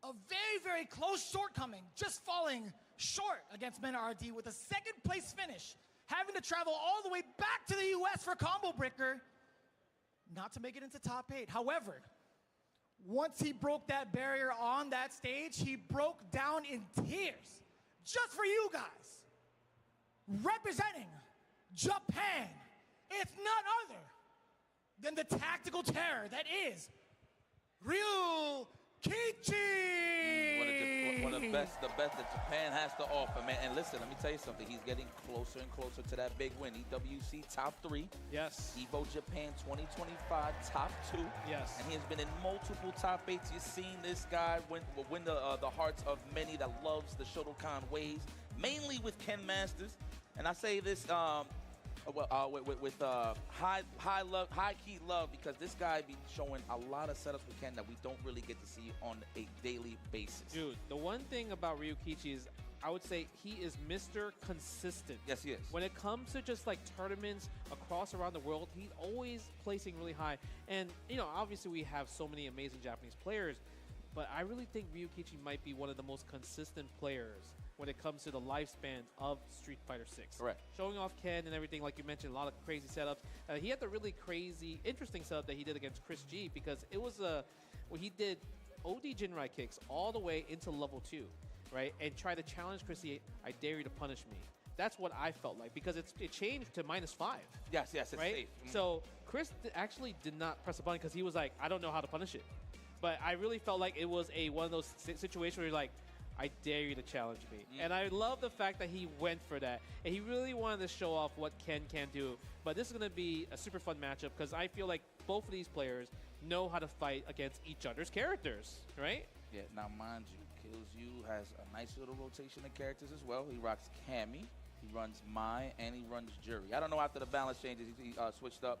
a very, very close shortcoming, just falling short against Mena RD with a second place finish, having to travel all the way back to the US for Combo Breaker, not to make it into top 8. However, once he broke that barrier on that stage, he broke down in tears. Just for you guys, representing Japan, it's none other than the tactical terror that is Ryukichi. One of the best that Japan has to offer, man. And listen, let me tell you something. He's getting closer and closer to that big win. EWC top 3. Yes. EVO Japan 2025 top 2. Yes. And he has been in multiple top 8s. You've seen this guy win the hearts of many that loves the Shotokan ways, mainly with Ken Masters. And I say this, with high key love, because this guy be showing a lot of setups with Ken that we don't really get to see on a daily basis. Dude, the one thing about Ryukichi is I would say he is Mr. Consistent. Yes, he is. When it comes to just like tournaments across around the world, he's always placing really high. And, you know, obviously we have so many amazing Japanese players, but I really think Ryukichi might be one of the most consistent players when it comes to the lifespan of Street Fighter 6. Correct. Showing off Ken and everything, like you mentioned, a lot of crazy setups. He had the really crazy, interesting setup that he did against Chris G, because it was where he did OD Jinrai kicks all the way into level 2, right? And try to challenge Chrissy, I dare you to punish me. That's what I felt like, because it changed to -5. Yes, it's right? safe. So Chris actually did not press a button because he was like, I don't know how to punish it. But I really felt like it was one of those situations where you're like, I dare you to challenge me. And I love the fact that he went for that. And he really wanted to show off what Ken can do. But this is going to be a super fun matchup, because I feel like both of these players know how to fight against each other's characters, right? Yeah, now mind you, Killsyou has a nice little rotation of characters as well. He rocks Cammy, he runs Mai, and he runs Jury. I don't know after the balance changes, he switched up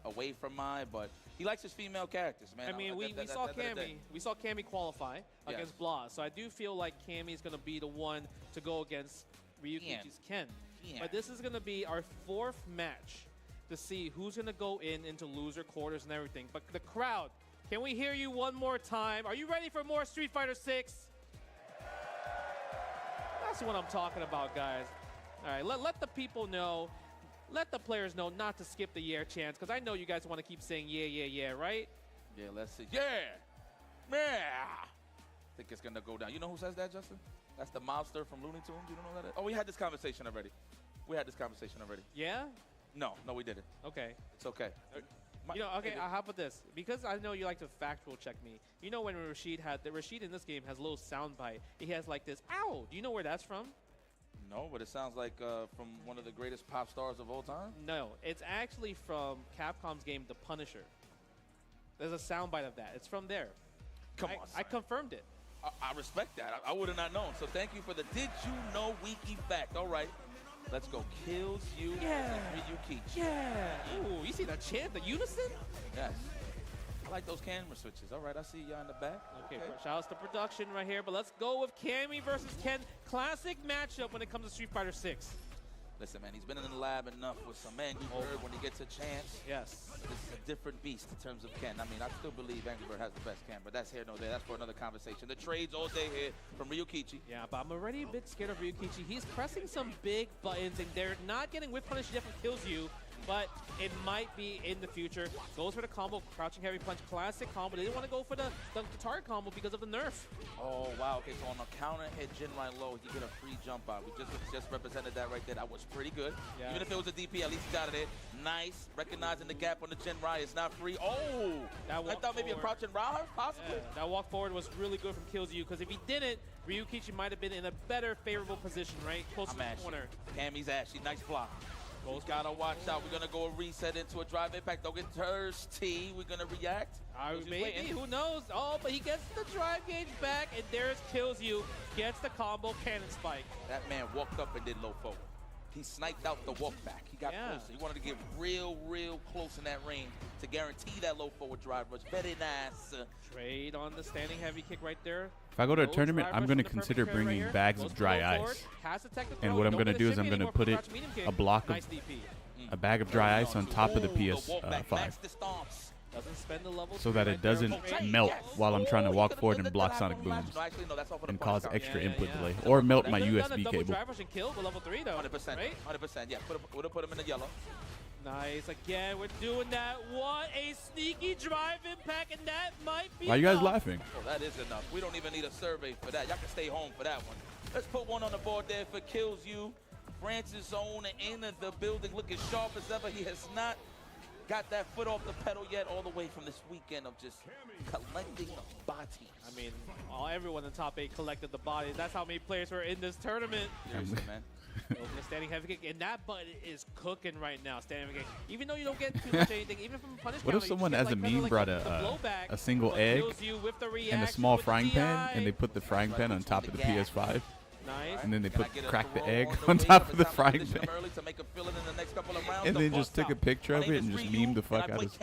away from Mai, but he likes his female characters, man. I mean, we saw Cammy. We saw Cammy qualify against Blas, so I do feel like Cammy is going to be the one to go against Ryukichi's Ken. But this is going to be our 4th match to see who's going to go into loser quarters and everything. But the crowd, can we hear you one more time? Are you ready for more Street Fighter 6? That's what I'm talking about, guys. All right, let the people know. Let the players know not to skip the yeah chants, because I know you guys want to keep saying yeah, right? Yeah, let's see. Yeah! I think it's going to go down. You know who says that, Justin? That's the mobster from Looney Tunes. You don't know who that is? Oh, we had this conversation already. Yeah? No, we didn't. Okay. It's okay. You know, okay, how about this? Because I know you like to factual check me. You know when Rashid in this game has a little sound bite. He has like this, ow! Do you know where that's from? No, but it sounds like from one of the greatest pop stars of all time. No, it's actually from Capcom's game, The Punisher. There's a soundbite of that. It's from there. Come on, I confirmed it. I respect that. I would have not known. So thank you for the Did You Know Wiki fact. All right, let's go. Killsyou versus Ryukichi. Yeah. Ooh, you see the chant, the unison? Yes. I like those camera switches. All right, I see y'all in the back. Okay, shout outs to production right here, but let's go with Cammy versus Ken. Classic matchup when it comes to Street Fighter 6. Listen, man, he's been in the lab enough with some Angry Bird when he gets a chance. Yes. This is a different beast in terms of Ken. I mean, I still believe Angry Bird has the best Ken, but that's here, no there. That's for another conversation. The trades all day here from Ryukichi. Yeah, but I'm already a bit scared of Ryukichi. He's pressing some big buttons, and they're not getting whip punish yet from Killsyou, but it might be in the future. Goes for the combo, crouching heavy punch, classic combo. They didn't want to go for the target combo because of the nerf. Oh, wow. Okay, so on the counter hit Jinrai low, he get a free jump out. We just represented that right there. That was pretty good. Yeah. Even if it was a DP, at least he got it in. Nice. Recognizing the gap on the Jinrai. It's not free. Oh! I thought maybe a crouching Raha, possibly. Yeah, that walk forward was really good from Killsyou, because if he didn't, Ryukichi might have been in a better, favorable position, right? Close to the corner. Cammy's ashy. Nice block. He's gotta watch out. We're gonna go a reset into a drive impact. Don't get thirsty. We're gonna react. Maybe, who knows? Oh, but he gets the drive gauge back, and there's Killsyou. Gets the combo cannon spike. That man walked up and did low forward. He sniped out the walk back. He got closer. He wanted to get real close in that range to guarantee that low forward drive rush. Very nice. Trade on the standing heavy kick right there. If I go to a tournament, I'm going to consider bringing bags of dry ice. And what I'm going to do is I'm going to put a block of a bag of dry ice on top of the PS5. So that it doesn't melt while I'm trying to walk forward and block sonic booms and cause extra input delay. Or melt my USB cable. 100%. 100%. Yeah, put him in the yellow. Nice. Again, we're doing that. What a sneaky drive impact, and that might be Why are you guys laughing? Oh, that is enough. We don't even need a survey for that. Y'all can stay home for that one. Let's put one on the board there for Killsyou. Francis Own in the building, looking sharp as ever. He has not got that foot off the pedal yet, all the way from this weekend of just collecting bodies. I mean, everyone in top 8 collected the bodies. That's how many players were in this tournament. Seriously, man. Standing heavy kick, and that button is cooking right now. Standing heavy kick. Even though you don't get too much anything, even from punish What if someone as a meme brought a single egg and a small frying pan, and they put the frying pan on top of the PS5? Nice. And then they crack the egg on top of the frying pan. And then just took a picture of it and just memed the fuck out of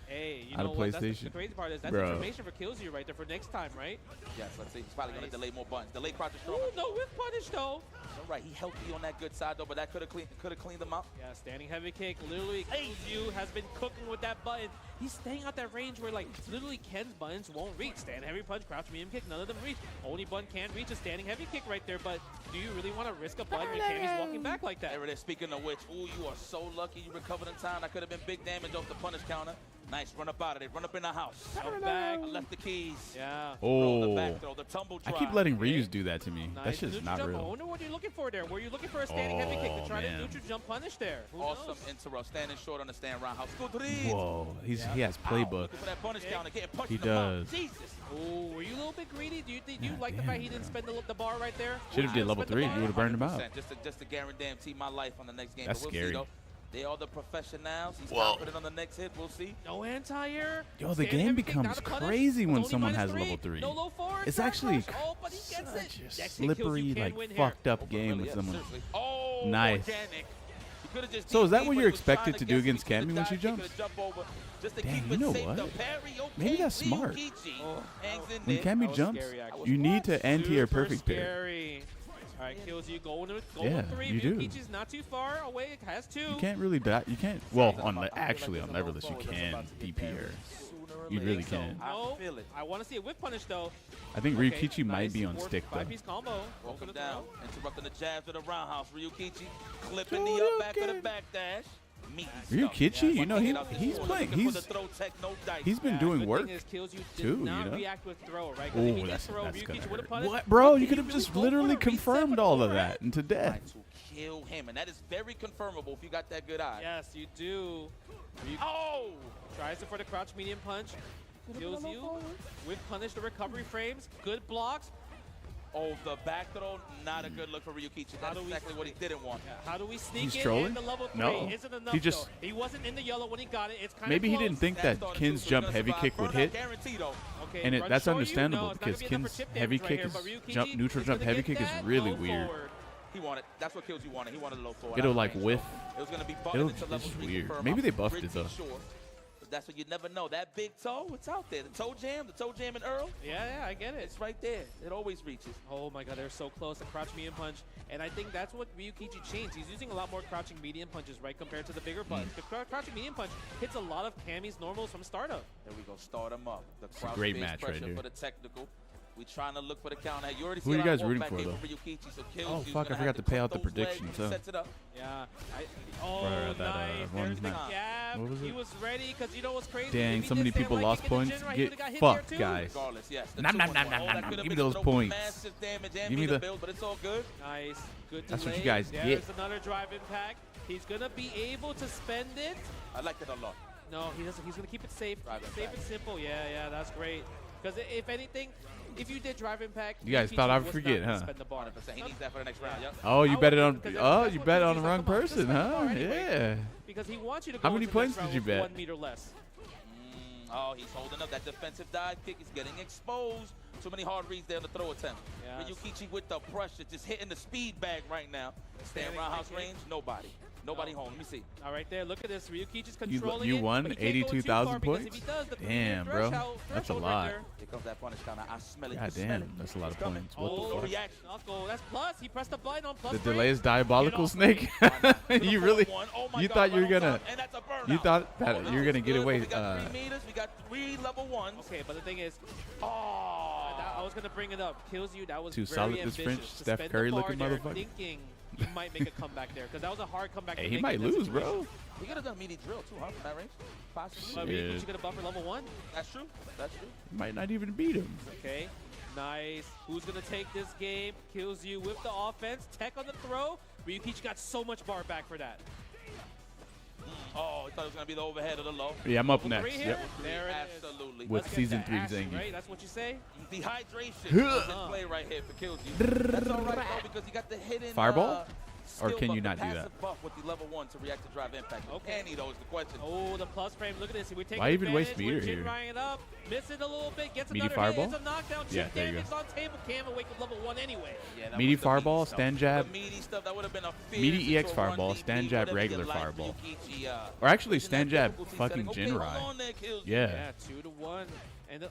Hey, you out know of what? PlayStation. The crazy part is that's Bro. information for Killsyou right there for next time, right? Yes, let's see. He's probably going to delay more buttons. Delay crouch is strong. Ooh, no whiff punish though. All right, he healthy on that good side though, but that could have cleaned him out. Yeah, standing heavy kick. Literally, Killsyou has been cooking with that button. He's staying out that range where like literally Ken's buttons won't reach. Stand heavy punch, crouch medium kick, none of them reach. Only button can reach a standing heavy kick right there. But do you really want to risk a button when Cammy's walking back like that? There it is. Speaking of which, ooh, you are so lucky you recovered in time. That could have been big damage off the punish counter. Nice, run up out of it. Run up in the house. Out back. I left the keys. Yeah. Oh. The back throw, the tumble drive. I keep letting Ryu's do that to me. Nice. That's just Neutral not jump. real. I wonder what you're looking for there. Were you looking for a standing heavy kick to try to neutral jump punish there? Who Awesome knows? interrupt. Standing short on the stand roundhouse. Whoa. He has playbook. Looking for that punish counter. Getting punched He in the mouth. does. Jesus. Oh, were you a little bit greedy? Do you like the fact he didn't spend the bar right there? Should have did level 3. You would have burned him out. Just to guarantee my life on the next game. That's but we'll scary. See, though. They are the professionals. He's confident on the next hit. We'll see. No anti-air. Yo, the game becomes crazy when someone has level 3. No low forward, It's actually oh, but he gets it. such a Next hit slippery, kills, you like, can win fucked here. up game with someone. Seriously. Oh, Nice. organic. He could've just So is that DP'd, what but you're he was trying expected to do guess. against He could've Cammy when she dived, he jumps? could've jumped over just to Damn, keep you it know safe. what? The parry, okay. Maybe that's smart. Ryukichi hangs in When there. Cammy was jumps, scary, actually. you need to anti-air Super perfect pair. scary. All right, Killsyou going Yeah, 3. you do. Ryukichi's not too far away. It has 2. You can't really die. You can't. Well, actually on Neverless you can DP her. You really can. No, I feel it. I want to see a whip punish though. I think Okay, Ryukichi might nice. be on stick though. 5-piece combo. Broke Go him for the down, throw. interrupting the jabs of the roundhouse. Ryukichi clipping the up back of the back dash. Ryukichi, you know he's been doing Good work thing is Killsyou did too, you not know. react with throw, right? 'Cause if he Oh, did that's throw, gonna Ryukichi hurt. would've punished. What, bro? Did You he could have really just go for literally the reset confirmed for all of the that into death. to kill him, and that is very confirmable if you got that good eye. Yes, you do. Oh! Tries it for the crouch medium punch. Killsyou with punish the recovery frames. Good blocks. Oh, the back throw, not a good look for Ryukichi. That's exactly what he didn't want. How do we sneak He's in trolling? into level 3? No. Isn't enough He just- though. He wasn't in the yellow when he got it. It's kind of Maybe he didn't think that Ken's jump heavy kick would hit, Okay, and run that's show you? understandable No, it's not gonna because be enough Ken's for chip heavy damage kick right is here, but jump Ryukichi neutral is jump gonna heavy get kick is that really low weird. forward. He wanted. That's what Killsyou wanted. He wanted a low forward. It'll like whiff. It was gonna be buttoned into level It's 3 weird. confirmed. Maybe they I'm buffed it pretty though. Sure. But that's what you never know. That big toe, it's out there. The toe jam and Earl, Yeah, I get it. it's right there. It always reaches. Oh my god, they're so close. The crouch medium punch. And I think that's what Ryukichi changed. He's using a lot more crouching medium punches, right, compared to the bigger buttons. The crouching medium punch hits a lot of Cammy's normals from startup. There we go. Start him up. The a great crouch-based match right pressure here. for the technical. We trying to look for the counter. You already Who see are a you lot guys of rooting walk for, back though? in Ryukichi, so Oh, Killsyou's fuck, I gonna forgot have to to pay cook out the those legs predictions, when he huh? sets it up. Yeah. Right, Oh, that, nice. one There's the match. jab. What was He it? was ready because you know what's crazy? Dang, If he so many did stand people like lost kicking the points. chin right, he Get would've got hit there, fucked, too. guys. Regardless, yes. The Nom, 2 nom, and nom, 1. nom, Oh, nom, that nom. could've Give me been those throw points. Massive damage and Give me be the the- build, but it's all good. Nice. Good That's what delay. you guys There's get. another drive impact. He's going to be able to spend it. I liked it a lot. No, he doesn't. He's going to keep it safe. Drive Safe impact. and simple. Yeah, that's great. Because if anything, if you did drive impact, You guys Ryukichi thought I would was forget, not gonna huh? spend the bar. 100%. He needs that for the next round. Yep. Oh, you I bet it would, on. because Oh, that's you what bet Killsyou's on the like, wrong come on, just person, spend the huh? bar anyway. Yeah. Because he wants you to How go many into the points next round did you with bet? 1 meter less. Oh, he's holding up. That defensive dive kick is getting exposed. Too many hard reads there on the throw attempt. Yes. Ryukichi with the pressure, just hitting the speed bag right now. Stand Standing roundhouse kick. range, nobody. Nobody home. Let me see. All right, there. Look at this. Ryukichi's controlling You it, won but he can't go too 82,000 far because points? if he does, the Damn, bro. threshold That's a right lot. there. Here comes that punish counter. I smell it. God You smell damn, it. that's a lot of It's coming. points. What No the fuck? reaction. Let's go. That's plus. He pressed the button on plus. The frame. delay is diabolical, Get off. Snake. You really? You thought you were gonna? And that's a burnout. You thought that you were gonna get Good, away? We got 3 meters. We got 3 level 1s. Okay, but the thing is, Oh. I was gonna bring it up. Killsyou, that was Too very solid, this ambitious. French to Steph spend Curry the bar looking there, motherfucker. Thinking he might make a comeback there, because that was a hard comeback. Hey, to he make might in that lose, situation. bro. He could have done meaty drill too, huh? From that range. Possibly. But Shit. Ryukichi gonna buffer level 1. That's true. That's true. Might not even beat him. Okay, nice. Who's gonna take this game? Killsyou with the offense. Tech on the throw. Ryukichi got so much bar back for that. Oh, he thought it was gonna be the overhead or the low. Yeah, I'm up Level 3 next. here? Yep. There it is. Absolutely. With Let's get season the 3 acid, Zangief. right? That's what you say? Dehydration is in play right here for Killsyou. That's all right though, because you got the hidden Fireball? Or skill can buff, you the not do passive that? buff with the level 1 to react to drive impact. Okay. Can he though is the question. Oh, the plus frame. Look at this. We're taking Why even waste advantage. We're meter here? chin-riding it up. Miss it a little bit, gets Meaty another fireball? hit, it's a knockdown, Yeah, chip there you damage on table, Cam will wake up level 1 anyway. Yeah, Meaty was the fireball, stuff. stand jab. The meaty stuff, that would have been a fierce Meaty EX into a fireball, 1v3, stand jab, whatever regular you like, fireball. Ryukichi, Or actually pushing stand that jab, difficulty fucking setting. Okay, Jinrai. hold on there, Killsyou. Yeah. 2-1. And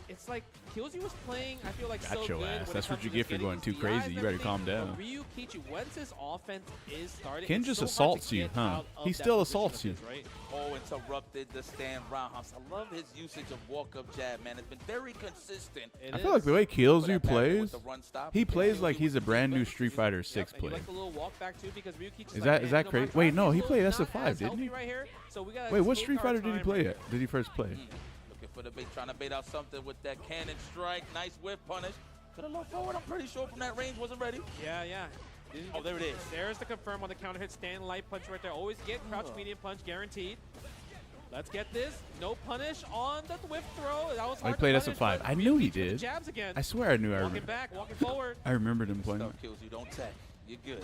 it's like Killsyou was playing, I feel like, Got so your good. ass. when That's it what comes you to get just for getting going too these crazy. DIs You and better calm everything. down. But Ryukichi, once his offense is starting, Ken it's just so hard to assaults you, get huh? out of He that still position assaults of you. his, right? Oh, interrupted the stand roundhouse. I love his usage of walk-up jab, man. It's been very consistent. I feel like the way For Killsyou that back with plays, the run stop. he plays Killsyou like he's a with the brand new defense. Street Fighter 6 And you player. like the little walk back too because Ryukichi's Is like, that man, crazy? my Wait, no, drive he is played not SF5, as didn't healthy he? Right here, so we gotta Wait, what take Street our Fighter did he time. play at? Did he first play? Looking for the bait, trying to bait out something with that cannon strike. Nice whip punish. Could have looked forward. I'm pretty sure from that range wasn't ready. Yeah, yeah. Oh, there it is. There's the confirm on the counter hit. Stand light punch right there. Always get crouch medium punch guaranteed. Let's get this. No punish on the whip throw. That was hard played to punish, SF5. but I knew he Ryukichi with the did. Jabs again. I swear I knew I Walking remember. back, walking forward. I remembered him playing. Stuff kills you. Don't tech. You're good.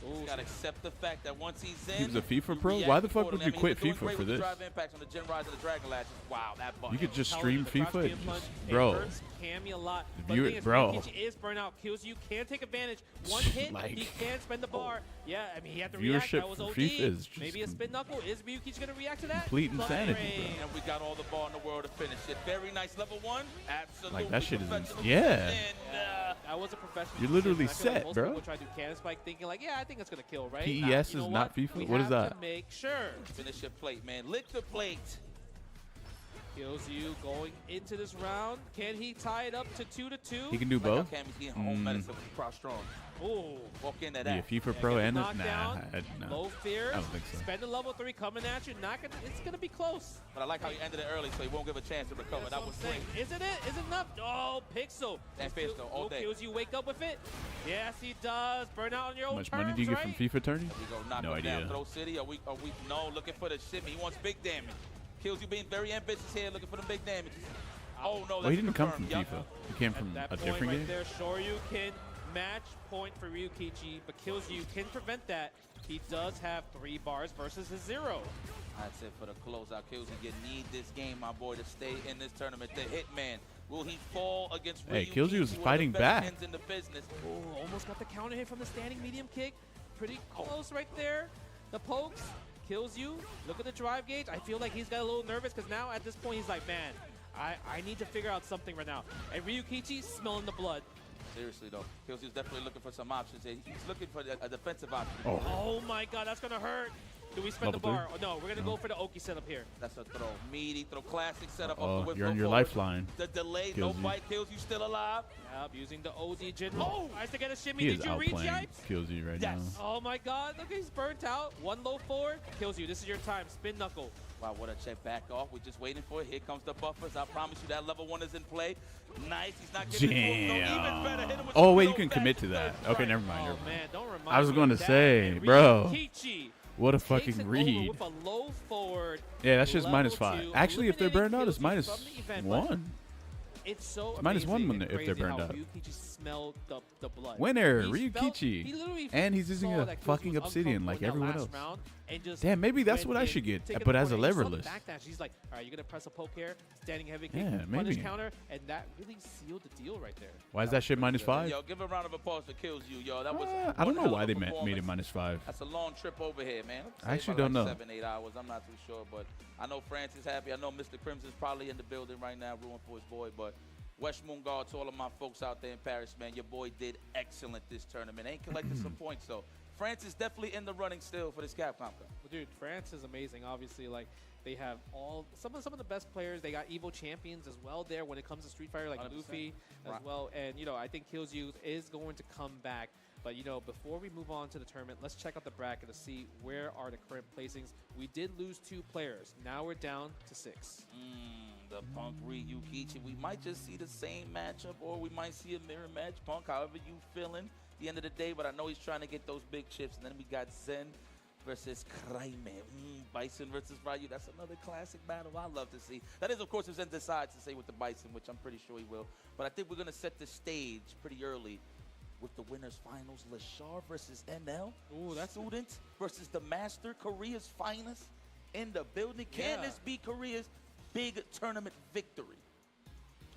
You gotta accept the fact that once he's in, He was a FIFA you pro? react Why the fuck accordingly. would you I mean, quit he's been FIFA doing great for with the this? drive impacts on the Gen Rise and the Dragon Lashes. Wow, that button. You could just Power stream with the crouch FIFA, medium punch. It bro. hurts Cammy a lot. But View the it, thing is, bro. Ryukichi is burnout. Killsyou can take advantage. One hit, Like- he can spend the bar. Yeah, I mean, he had to react. Viewership That was for OD. FIFA is just Maybe a spin knuckle. Is Ryukichi going to react to that? complete Plus insanity, range. And we got all the ball in the world to finish it. Very nice level 1. Absolutely. Like, that shit is professional. yeah. And, That was a professional. You're literally decision. I feel like set, most bro. people try to do cannon spike thinking like, yeah, I think it's going to kill, right? PES Nah, is you know not what? FIFA? We What is have that? to make sure. finish your plate, man. Lick the plate. Killsyou going into this round. Can he tie it up to 2-2? He can do Like how both. Cammy's getting her own medicine with the cross strong. Oh, Walk into Be a that. FIFA pro and a, knockdown, nah. low fears. I don't think so. Spend the level 3 coming at you. Not gonna, it's gonna be close. But I like how he ended it early, so he won't give a chance to recover. That's That what was I'm great. saying. Isn't it? Is it enough? Oh, Pixel. That fits though, all day. Kills you wake up with it? Yes, he does. Burn out on your How own much terms, money do you get right? from FIFA tourney? We go knock No him down. idea. Throw City. Are we no looking for the shimmy. He wants big damage. Killsyou being very ambitious here, looking for the big damages. Oh no, Well, he that's didn't come from confirmed. FIFA. He came from At a that point different right game. there, Shoryuken match point for Ryukichi, but Killsyou can prevent that. He does have 3 bars versus his 0. That's it for the closeout. Killsyou, you need this game, my boy, to stay in this tournament. The Hitman. Will he fall against Hey, Ryukichi, Killsyou was one of the fighting best back. hands in the business? Oh, almost got the counter hit from the standing medium kick. Pretty close right there. The pokes. Killsyou. Look at the drive gauge. I feel like he's got a little nervous because now at this point he's like, man, I need to figure out something right now. And Ryukichi smelling the blood. Seriously, though. Killsyou's definitely looking for some options here. He's looking for a defensive option. Oh my god, that's going to hurt. Do we spend the Level bar? Oh, no, we're going to go for the Oki setup here. That's a throw. Meaty throw. Classic setup. Oh, off the whip, you're on go your forward. lifeline. The delay, no Killsyou. bite. Killsyou still alive. Yep, using the OD general. Oh, tries to get a shimmy. He is Did you reach, outplaying Yipes? Killsyou right Yes. now. Oh my god, look, he's burnt out. 1 low forward. Killsyou, this is your time. Spin knuckle. Wow, what a check back off. We're just waiting for it. Here comes the buffers. I promise you that level 1 is in play. Nice. He's not giving it to him. No, even better. Hit him with Oh, the wait, you real can fast commit to that. third Okay, strike. never mind. Oh never mind. man, don't remind I was me going of to that. say, And bro. Ryukichi What a takes fucking it over read. with a low forward. Yeah, that's just level -5. 2, Actually, if they're burned out, it's eliminating Killsyou from the event, but -1. It's so It's -1 amazing when and if they're crazy burned how out. Ryukichi smelled the blood. Winner, He felt- Ryukichi. he literally And he's using saw a that Killsyou fucking was obsidian like uncomfortable in everyone that last else. round and just Damn, maybe that's went what I in, should get, taking but the as a corner. He saw the leverless. backdash. He's like, all right, you're going to press a poke here, standing heavy kick, Yeah, punish maybe. counter, and that really sealed the deal right there. Why is that shit -5? Yo, give a round of applause for Killsyou, yo. That was I don't know one hell why of they a made it performance. -5. That's a long trip over here, man. I actually Say don't about know. 7, 8 hours. I'm not too sure, but I know France is happy. I know Mr. Crimson's probably in the building right now, rooting for his boy. But Wesh Moongar, to all of my folks out there in Paris, man, your boy did excellent this tournament. Ain't collected some points, so France is definitely in the running still for this Capcom Cup. Well, dude, France is amazing. Obviously, like they have some of the best players. They got Evo champions as well there when it comes to Street Fighter, like 100%. Luffy as Right. well. And you know, I think Killsyou is going to come back. But you know, before we move on to the tournament, let's check out the bracket to see where are the current placings. We did lose 2 players. Now we're down to 6. The Punk Ryukichi. We might just see the same matchup, or we might see a mirror match. Punk, however you feeling at the end of the day, but I know he's trying to get those big chips. And then we got Zen versus Kraime. Bison versus Ryu. That's another classic battle I love to see. That is, of course, if Zen decides to stay with the Bison, which I'm pretty sure he will. But I think we're going to set the stage pretty early with the winners finals. Lashar versus NL. Ooh, that's Student versus the Master, Korea's finest in the building. Can Yeah. this be Korea's big tournament victory?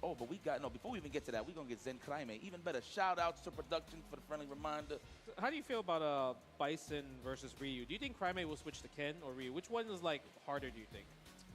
Oh, but we got, no, before we even get to that, we're going to get Zen Crime. Even better. Shout-outs to production for the friendly reminder. How do you feel about Bison versus Ryu? Do you think Crime will switch to Ken or Ryu? Which one is, like, harder, do you think?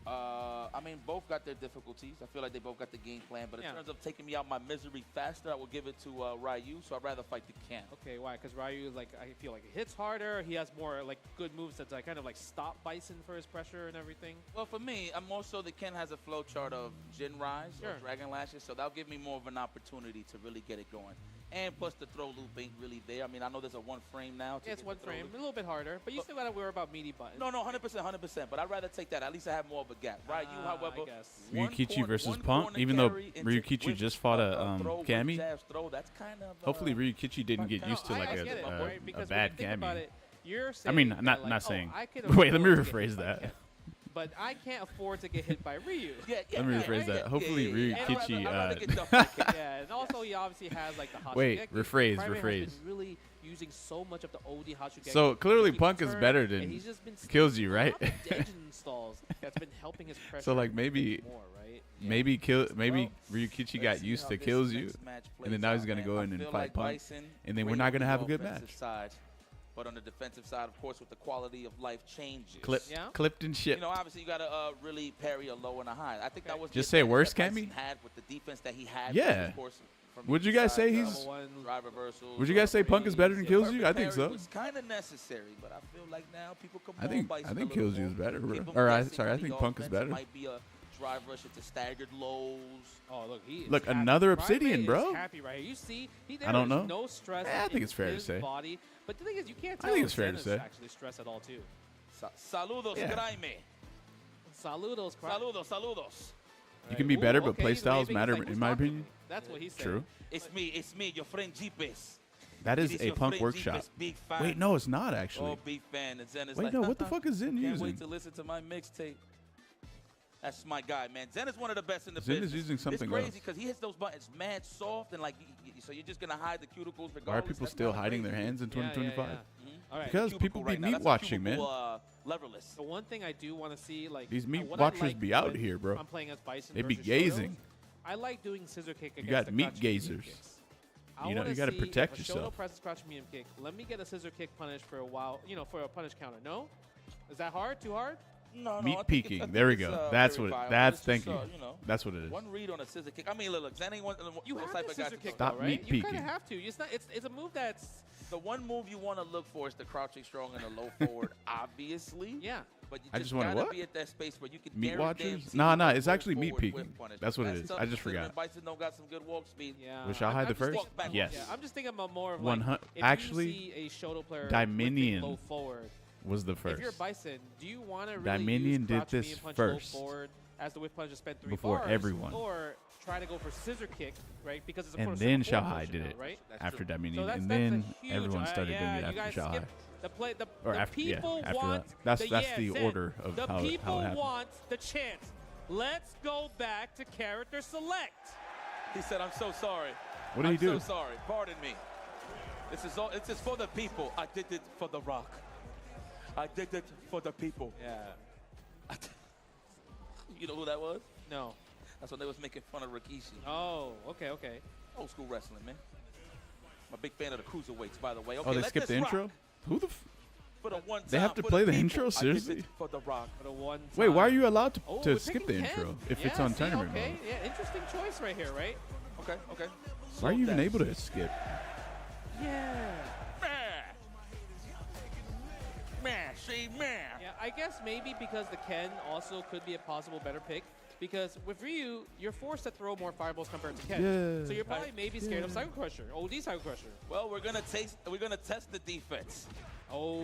I mean, both got their difficulties. I feel like they both got the game plan. But in terms of taking me out my misery faster, I will give it to Ryu. So I'd rather fight the Ken. Okay, why? Because Ryu, like, I feel like he hits harder. He has more, like, good moves that like, kind of, like, stop Bison for his pressure and everything. Well, for me, I'm more so the Ken has a flow chart of Jin Rise or Dragon Lashes. So that'll give me more of an opportunity to really get it going. And plus, the throw loop ain't really there. I mean, I know there's a one frame now. Yeah, it's one frame. A little bit harder. But you still got to worry about meaty buttons. No, 100%, 100%. But I'd rather take that. At least I have more of a gap. Ryu, however, Ryukichi versus Punk, even though Ryukichi just fought a Kami. Hopefully Ryukichi didn't get used to like a bad Kami. I mean, not saying. Wait, let me rephrase that. But I can't afford to get hit by Ryu. Let me rephrase that. Hopefully Ryukichi. Yeah, and also he obviously has like the Hashigeki. Wait, rephrase. Really using so much of the OD Hashigeki. So clearly Punk is better than Killsyou, right? Installs that's been helping his pressure. So like maybe more, right? maybe Ryukichi got used to Killsyou, and then now he's gonna go in and fight Punk, and then we're not gonna have a good match. But on the defensive side, of course, with the quality of life changes. Clipped and shit. You know, obviously, you got to really parry a low and a high. I think that was just say worse, Kami. Had with the defense that he had. Yeah. Of course, would you guys say Would you guys say Punk is better than Killsyou? I think so. It's kind of necessary, but I feel like now people come. I think Killsyou is better. Or I think Punk is better. Might be a drive rush into staggered lows. Oh, look, another Obsidian, bro. Happy right here. You see, I don't know. No stress. I think it's fair to say. Body. But the thing is, you can't tell. I think it's fair to say. Actually, stress at all too. Saludos, Crime. Saludos, Crime. Saludos. You can be better, but play styles matter, in my opinion. That's what he said. True. It's me, your friend Jeepes. That is a Punk workshop. Wait, no, it's not actually. Oh, big fan. Zen is Wait, no, what the fuck is Zen using? Can't wait to listen to my mixtape. That's my guy, man. Zen is one of the best in the Zen business. is using something else. It's crazy because he hits those buttons mad soft and like, so you're just gonna hide the cuticles regardless. Why are people still hiding their hands in 2025? All right. Because people be meat watching, man. Leverless. The one thing I do want to see, like these meat watchers be out here, bro. I'm playing as Bison. They be gazing. I like doing scissor kick against you got meat gazers. You know, you got to protect yourself. Presses crouch medium kick. Let me get a scissor kick punish for a while, for a punish counter. No? Is that hard? Too hard? No, meat peeking. There we go. That's what. That's thank you. That's what it is. One read on a scissor kick. I mean, look, Zen ain't one. You have type the of scissor kick, Stop right? meat peeking. You kind of have to. It's not. It's a move that's. The one move you want to look for is the crouching strong and the low forward, obviously. Yeah. But you just gotta be at that space where you can meat watchers. Nah, it's actually meat peeking. That's what it is. I just forgot. Bison don't got some good walk speed. Yeah. Wish I hide the first. Yes. Yeah, I'm just thinking about more of like actually, you see a Shoto player Dominion low forward. Was the first. If you're Bison, do you want to really Dominion use did this first forward as the whip punch spent 3 before bars, everyone, or try to go for scissor kick, right? Because it's a and then Xiaohai did it right? after Dominion, and then everyone started doing it after Xiaohai. Or after that. That's the order of how it happened. The people want the chance. Let's go back to character select. He said, "I'm so sorry." What did he do? I'm so sorry. Pardon me. This is all. This is for the people. I did it for The Rock. I did it for the people. Yeah. You know who that was? No. That's when they was making fun of Ryukichi. Oh, okay. Old school wrestling, man. I'm a big fan of the cruiserweights, by the way. Okay, they skipped the intro? Who the for the one they have to play the intro? Seriously? For The Rock. For the one time. Wait, why are you allowed to skip the intro if it's on tournament mode? Yeah, interesting choice right here, right? Okay. Why are you even able to skip? Yeah. Man. Yeah, I guess maybe because the Ken also could be a possible better pick. Because with Ryu, you're forced to throw more fireballs compared to Ken. Yeah. So you're probably maybe scared of Cycle Crusher, OD Cycle Crusher. Well, we're gonna test the defense. Oh,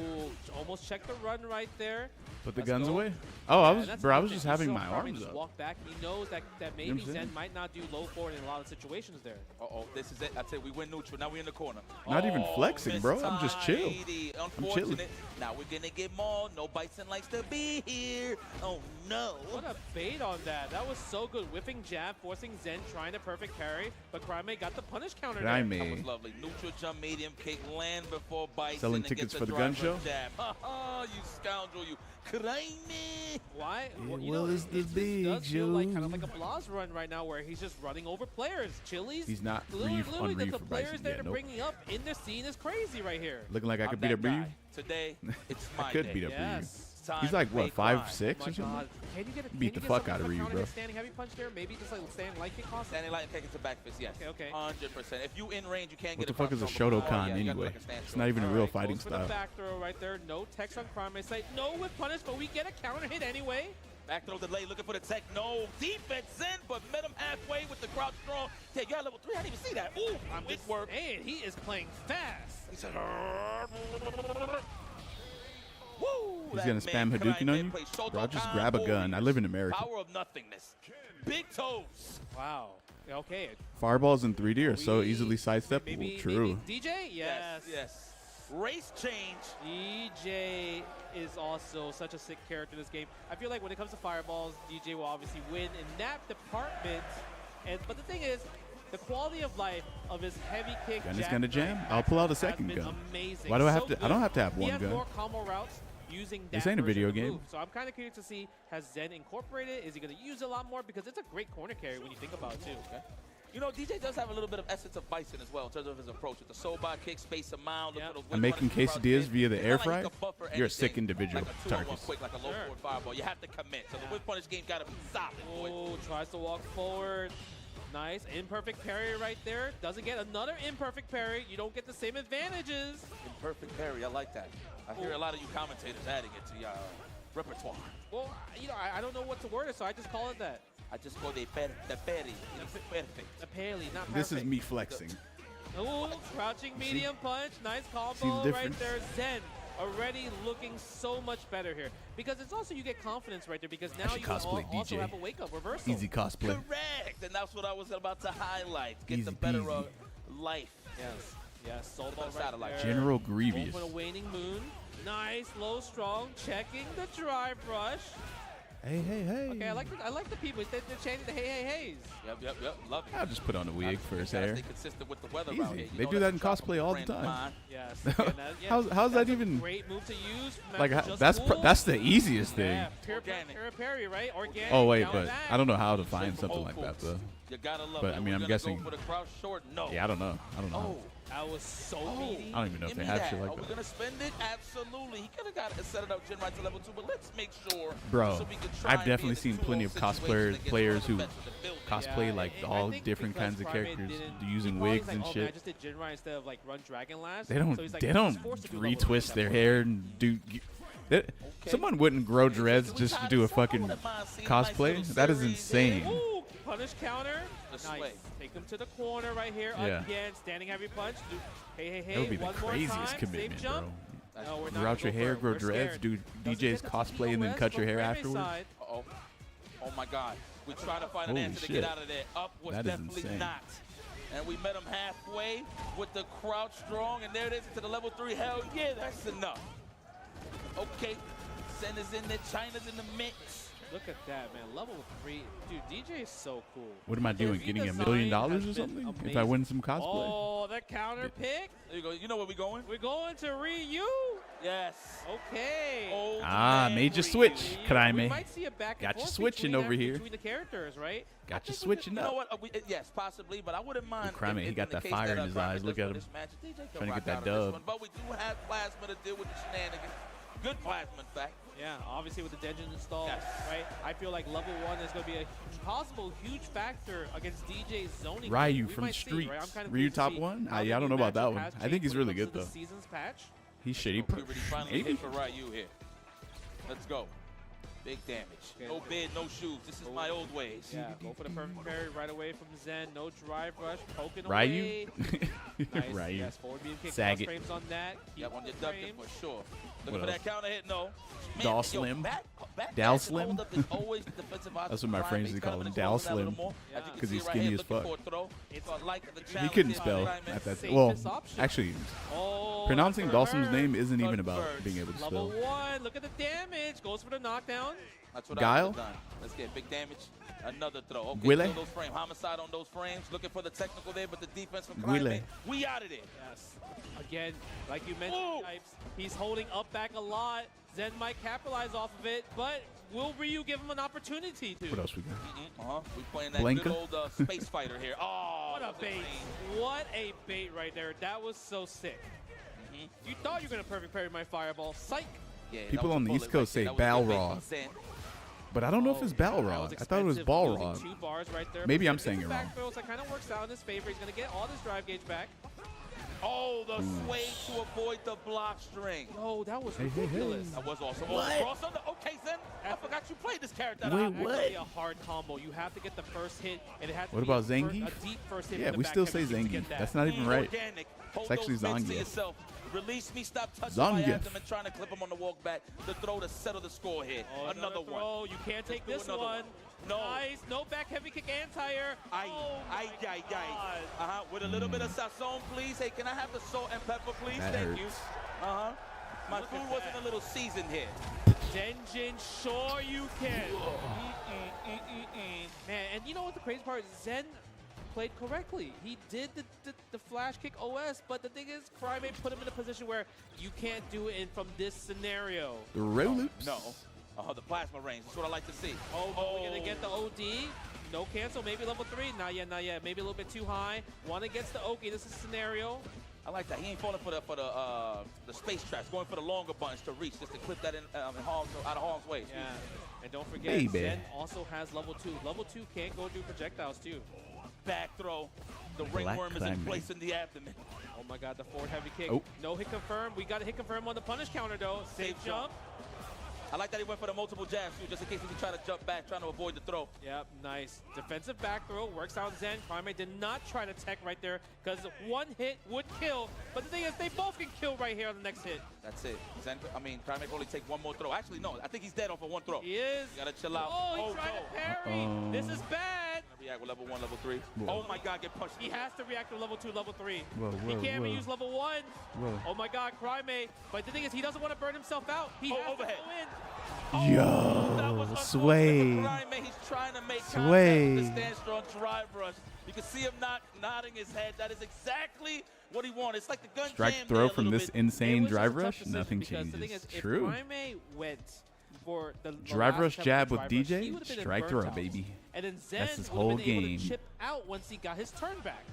almost checked the run right there. Put the guns away? Oh, I was just having my arms up. Walk back. He knows that maybe Zen might not do low forward in a lot of situations there. Uh-oh, this is it. I said we went neutral. Now we're in the corner. Not even flexing, bro. I'm just chill. I'm chilling. Now we're gonna get mauled. No Bison likes to be here. Oh no. What a bait on that. That was so good. Whipping jab, forcing Zen, trying to perfect parry, but Crime got the punish counter there. That was lovely. Neutral jump, medium kick, land before Bison. Selling tickets for the gun show? Jab. You scoundrel, you crimey. Why? Well, It was the big does feel like kind of Joe. like a Blaz run right now where he's just running over players. Chili's. He's not literally on Ryu the for players Bison that yet. they're Nope. bringing up in the scene is crazy right here. Looking like I I'm could beat up that Ryu. guy. Today, it's my I could day. beat up Ryu. Yes. Time He's like to what, pay crime. 5'6" Oh or my something? God. Can you get a, Beat can the you get fuck out of some Ryu, counter bro. hit standing heavy punch there? Maybe just like standing light kick cost? Standing light and take it to back fist, yes. Okay. 100%. If you in range, you can't What get the a fuck is a cross-throw before. Shotokan Yeah, you gotta do anyway? like a stand It's throw. not even a All real right, fighting goes for the style. back throw right there. No text on Crime Sight. No with punish, but we get a counter hit anyway. Back throw delay, looking for the tech. No defense in, but met him halfway with the crouch strong. Yeah, you got level 3. I didn't even see that. Ooh, it worked. And he is playing fast. He said, woo! He's That gonna spam man Hadouken on you? plays Bro, I'll just Shotokan grab a gun. I live in America. Power of nothingness. Big toes. Wow. Okay. Fireballs in 3D are so We- easily sidesteppable. Maybe True. DJ? Yes. Yes. Race change. DJ is also such a sick character in this game. I feel like when it comes to fireballs, DJ will obviously win in that department. But the thing is, the quality of life of his heavy kick Gun is jab gonna knife jam. I'll has pull out a been second gun. Amazing. Why do I have So to? I good. don't have to have He one has gun. more combo routes using that This ain't a version video of the game. move. So I'm kind of curious to see, has Zen incorporated it? Is he going to use it a lot more? Because it's a great corner carry when you think about it too. Okay. You know, DJ does have a little bit of essence of Bison as well in terms of his approach with the soul bar kick, space a mound. Yep. I'm making quesadillas via the air fryer. You're a sick anything, individual, like a 2-on-1 Tarkus. quick, like a low forward fireball. You have to commit. So the whip punish game got to be solid. Boy. Oh, tries to walk forward. Nice. Imperfect parry right there. Doesn't get another imperfect parry. You don't get the same advantages. Imperfect parry. I like that. I hear a lot of you commentators adding it to your repertoire. Well, you know, I don't know what to word it, so I just call it that. I just call the parry. It's perfect. Apparently, not perfect. This is me flexing. Ooh, crouching medium punch. Nice See combo the right difference? there. Zen already looking so much better here. Because it's also, you get confidence right there, because now should you cosplay also DJ. have a wake-up reversal. Easy cosplay. Correct. And that's what I was about to highlight. Get Easy the better peasy. life. Yes. Yes. Sold Both right satellites. there. General Going Grievous. for the waning moon. Nice, low, strong, checking the dry brush. Hey, hey, hey. Okay, I like the people. They're chanting the hey, hey, heys. Yep. Love it. I'll just put on a wig for his Gotta hair. stay consistent with the weather Easy. out here. You They know do that in that's a cosplay all the friend of time. mine. Yes. And How's that that's a even- great move to use. Like Just that's cool. that's the easiest thing. Yeah, pure Organic. parry, right? Organic. Oh wait, down but back. I don't know how to find Straight from something old like that folks. though. You gotta love But, it. I mean, We're I'm gonna guessing- go for the crouch short. No. Yeah, I don't know. Oh. That was so Oh. meaty. I don't even know if Give they me have that. shit Are like we that. gonna spend it? Absolutely. He could have got it set it up gen right to level 2, but let's make sure. Bro, so we can try I've and be definitely in a seen 2-0 plenty of situation against players one of who the vets of the building. cosplay like I all think different because kinds of Primate characters didn't- using he probably wigs was and like, oh, man, I shit. just did Jin Rai instead of like run Dragon Last. They don't So he's like, they he's don't forced to do level 2 retwist at their that hair and do. Someone wouldn't grow dreads Can we just tie to do a this up? I fucking wouldn't mind seeing a nice cosplay. little That is series insane. here. Ooh, punish counter. The Nice. sway. Take him to the corner right here. Yeah. Again, standing heavy punch. Hey. That would be the One more craziest time. commitment, Safe jump. bro. No, we're not Grow out gonna your go hair, for it. grow We're dreads, scared. do Doesn't DJ's get the cosplay, and then POS cut your from hair Prairie afterwards. side. Uh-oh. Oh my God. We trying to find an Holy answer to shit. get out of there. Up was That is definitely insane. not. And we met him halfway with the crouch strong, and there it is to the level 3. Hell yeah, that's enough. Okay. Zen is in there. China's in the mix. Look at that, man. Level 3. Dude, DJ is so cool. What am I doing? His Getting $1 design million or has been something if I amazing. win some cosplay? Oh, the counter pick. There you go. You know where we going? We're going to Ryu. Yes. Okay. Old Ah, man made you Ryu. switch. We Kraime. might see a back and Got you forth switching between over here. between the characters, right? Got you think we could- switching You know up. what? Yes, possibly, but I wouldn't mind. Kraime, he got in the that case fire in that his Kraime eyes. does Look win at this him. match, DJ can Trying to rock get that out of this dub. one, but we do have Plasma to deal with the shenanigans. Good Plasma, in fact. Yeah, obviously with the Denjin installed, Yes. right? I feel like level 1 is going to be a possible huge factor against DJ's zoning. Ryu We from might see, right? I'm Streets. kind of Ryu curious to top see 1? how Yeah, I the don't know new about that matchup one. has I think changed he's when really it good comes to though. the season's patch. He's shitty. Puberty finally Maybe. hit for Ryu here. Let's go. Big damage. Okay. No bid, no shoes. This is my old ways. Yeah, go for the perfect parry right away from Zen. No drive rush, poking Ryu? away. Nice. Ryu. Yes, forward beam kick, Sag cross it. frames on that. Yep, Keep on your the ducking frames. for sure. What Looking for else? that counter hit, no. Dal yo, Slim? back Dal dash and Slim? hold up is always the defensive option. That's what my Prime friends base they kind call of him, exposed Dal that a little Slim. more. Yeah. As you can 'Cause see he's right skinny here, as looking fuck. for a throw. It's So I like the He challenge couldn't here, spell Prime. at that. Safest Well, option. actually, Oh, pronouncing that's for Dawson's her. name isn't even about Converts. being able to Level spell. 1, look at the damage. Goes for the knockdown. That's what Guile? I would have done. Let's get big damage. Another throw. Okay, Guile. kill those frames. Homicide on those frames. Looking for the technical there, but the defense from Guile. We out of there. Yes. Again, like you mentioned, Types, he's holding up back a lot. Zen might capitalize off of it, but will Ryu give him an opportunity to? What else we got? We playing that Blanca. good old space fighter here. Oh, what a bait. What a bait right there. That was so sick. You thought you were going to perfect parry my fireball. Psych. Yeah, people on the East Coast say Balrog. But I don't know if it's Balrog. I thought it was Balrog. 2 bars right there. Maybe I'm saying it wrong. Throws, that kind of works out in his favor. He's going to get all this drive gauge back. Oh, the sway to avoid the block string. Oh, that was ridiculous. That was awesome. Okay, Zen. I forgot you played this character. Wait, what? Actually a hard combo. You have to get the first hit, and it has to What be about Zangief? a deep first hit. Yeah, we still say Zangief. That's not even right. It's actually Zangief. Release me, stop touching my abdomen, trying to clip him on the walk back. The throw to settle the score here. Oh, another one. Throw. You can't take this one. No. Nice. No back heavy kick anti-air. With a little bit of sazon, please. Hey, can I have the salt and pepper, please? That Thank hurts. you. My food wasn't a little seasoned here. Zenjin, sure you can. Man, and you know what the crazy part is? Zen played correctly. He did the flash kick OS, but the thing is, Crymate put him in a position where you can't do it from this scenario. The roll loops? No. The plasma range. That's what I like to see. We're going to get the OD. No cancel. Maybe level 3. Not yet, not yet. Maybe a little bit too high. One against the Oki. This is scenario. I like that. He ain't falling for the space traps. Going for the longer buttons to reach, just to clip that out of harm's way. Yeah. And don't forget, Zen also has level 2. Level 2 can't go do projectiles, too. Back throw. The ringworm is in place in the abdomen. Oh my God, the forward heavy kick. Oh. No hit confirm. We got a hit confirm on the punish counter though. Safe jump. I like that he went for the multiple jabs too, just in case he can try to jump back, trying to avoid the throw. Yep, nice. Defensive back throw, works out Zen. Crymate did not try to tech right there because one hit would kill. But the thing is, they both can kill right here on the next hit. That's it. Crymate can only take one more throw. Actually, no, I think he's dead off of one throw. He is. You gotta chill out. Oh, he tried to parry. This is bad. React with level 1, level 3. Whoa. Oh my God, get punched. He has to react to level 2, level 3. Whoa, he can't reuse level 1. Whoa. Oh my God, Crymate. But the thing is, he doesn't want to burn himself out. He has overhead. to go in. Yo, sway. He's trying to make Sway. contact with the stand strong drive rush. You can see him nodding his head. That is exactly what he wanted. It's like the gun Strike jam throw there from this insane drive rush, nothing because the thing changes. is, True. If Crymate went for the Drive last rush couple jab of with drive rush, DJ, he would've been in strike burnt throw, out. baby. And then Zen That's his would've whole been able game. to chip out once he got his turn back.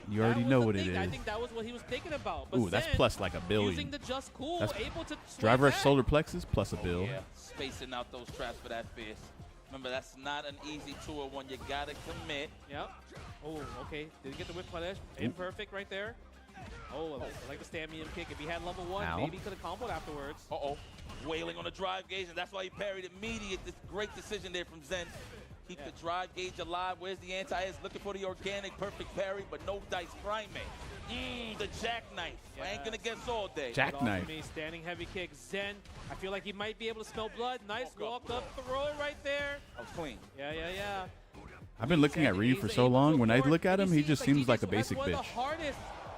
You already know what it thing. is. I think that was what he was thinking about. But Ooh, that's Zen, plus like a billion. using the just cool, That's able to drive rush back. solar plexus plus a bill. Yeah, spacing out those traps for that fierce. Remember, that's not an easy 2-1. You gotta commit. Yep. Oh, okay. Didn't get the whip punish. Imperfect right there. Oh, I like the stand medium kick. If he had level 1, Ow. maybe he could have comboed afterwards. Wailing on the drive gauge, and that's why he parried immediate. This great decision there from Zen. Keep the drive gauge alive. Where's the anti-air? Looking for the organic perfect parry, but no dice. Crymate. The jackknife. I ain't gonna guess all day. Jackknife. Standing heavy kick. Zen. I feel like he might be able to smell blood. Nice walk up throw right there. That was clean. Yeah. I've been looking at Ryu for so long. When I look at him, he just seems like a basic bitch.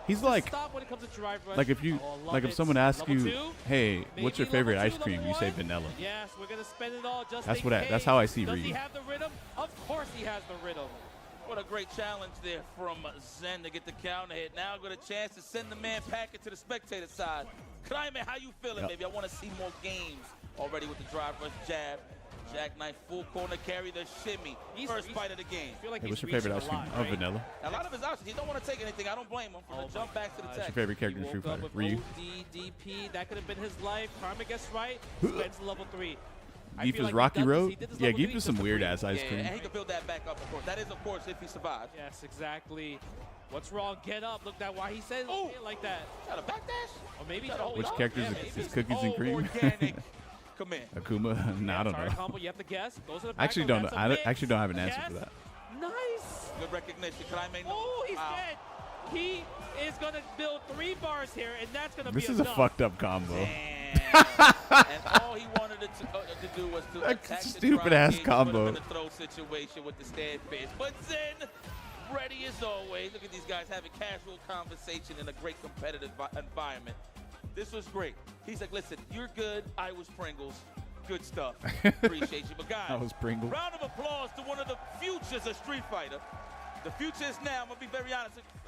He's like, if someone asks you, hey, what's your favorite ice cream? You say vanilla. Yes, we're gonna spend it all just That's how I see Ryu. Does he have the rhythm? Of course he has the rhythm. What a great challenge there from Zen to get the counter hit. Now got a chance to send the man packing to the spectator side. Crymate, how you feeling, baby? I want to see more games already with the drive rush jab. Jackknife, full corner carry, the shimmy. First fight of the game. I feel like Hey, what's your favorite ice cream? Oh, vanilla. A lot of his options, he don't want to take anything. I don't blame him. From the jump back to the What's your tech. favorite character in Street Fighter? Ryu. DP, that could have been his life. Crymate gets right, spends level 3. Geef is Rocky Road? Yeah, Geef is some weird-ass ice cream. And he can build that back up, of course. That is, of course, if he survives. Yes, exactly. What's wrong? Get up. Look, that why he says it like that. Got a backdash? Or maybe Which character is cookies and cream? Organic. Come in. Akuma? No, I don't know. Combo, you have to guess. Goes to the I actually back don't know. row. I That's a actually don't have an mix. answer for that. Nice. Good recognition. Crymate. Oh, he's dead. He is going to build 3 bars here, and that's going to be This is a fucked up combo. And all he wanted to do was to That attack the stupid-ass drive gauge, combo. put him in a throw situation with the stand fist. But Zen, ready as always. Look at these guys having casual conversation in a great competitive environment. This was great. He's like, listen, you're good. I was Pringles. Good stuff. Appreciate you. But guys, that was Pringle. Round of applause to one of the futures of Street Fighter. The future is now. I'm going to be very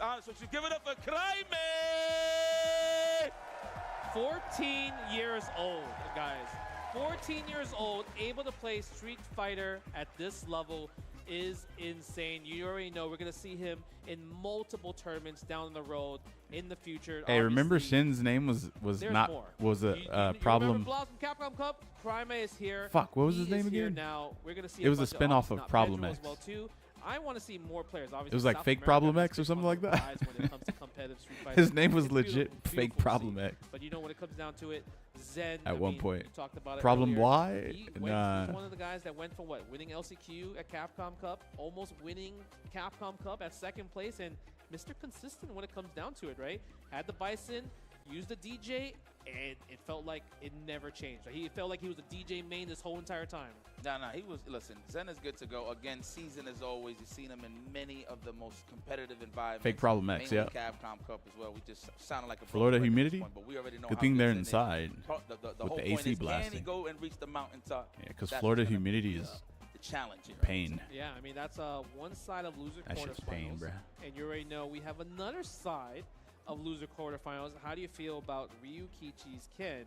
honest with you. Give it up for Kraime! 14 years old, guys. 14 years old, able to play Street Fighter at this level is insane. You already know we're going to see him in multiple tournaments down the road in the future. Hey, remember Shin's name was not more. Was a problem. You remember Capcom Cup? Kraime is here. Fuck, what was his name again? Now we're going to see. It was a spinoff of Problem Pedro X. As well too. I want to see more players. Obviously, it was like South Fake America Problem X or something like that. When it comes to competitive Street Fighter. His name was It's legit beautiful Fake to Problem see. X. But you know, when it comes down to it, Zen. At one point. You talked about it Problem earlier. Y? He Nah. was one of the guys that went from what, winning LCQ at Capcom Cup, almost winning Capcom Cup at second place, and Mr. Consistent when it comes down to it, right? Had the Bison, used the DJ, and it felt like it never changed. He felt like he was a DJ main this whole entire time. No, he was, listen, Zen is good to go. Again, seasoned as always. You've seen him in many of the most competitive environments. Fake Problem X, mainly yeah. Capcom Cup as well. We just sounded like a Florida broken record at this humidity? point, but we already know Good how thing good they're Zen is. inside The with whole the point AC is, can he blasting. go and reach the mountaintop? Yeah, because That's Florida gonna humidity be, is the challenge here. pain. Yeah, I mean, that's one side of loser That shit's pain, quarterfinals. bruh. And you already know we have another side of loser quarterfinals. How do you feel about Ryukichi's Ken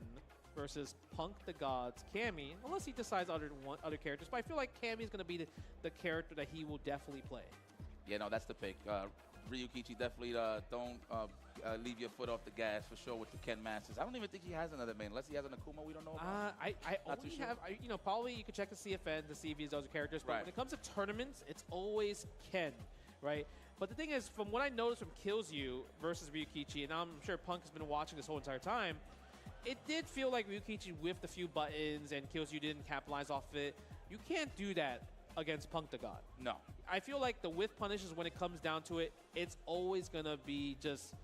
versus Punk the God's Cammy? Unless he decides other characters. But I feel like Cammy is going to be the character that he will definitely play. Yeah, no, that's the pick. Ryukichi definitely don't leave your foot off the gas for sure with the Ken Masters. I don't even think he has another main, unless he has an Akuma we don't know about. I Not only too sure. have, you know, probably you could check the CFN to see if he has other characters. But Right. when it comes to tournaments, it's always Ken, right? But the thing is, from what I noticed from Killsyou versus Ryukichi, and I'm sure Punk has been watching this whole entire time, it did feel like Ryukichi whiffed a few buttons and Killsyou didn't capitalize off it. You can't do that against Punk the God. No. I feel like the whiff punishes, when it comes down to it, it's always going to be just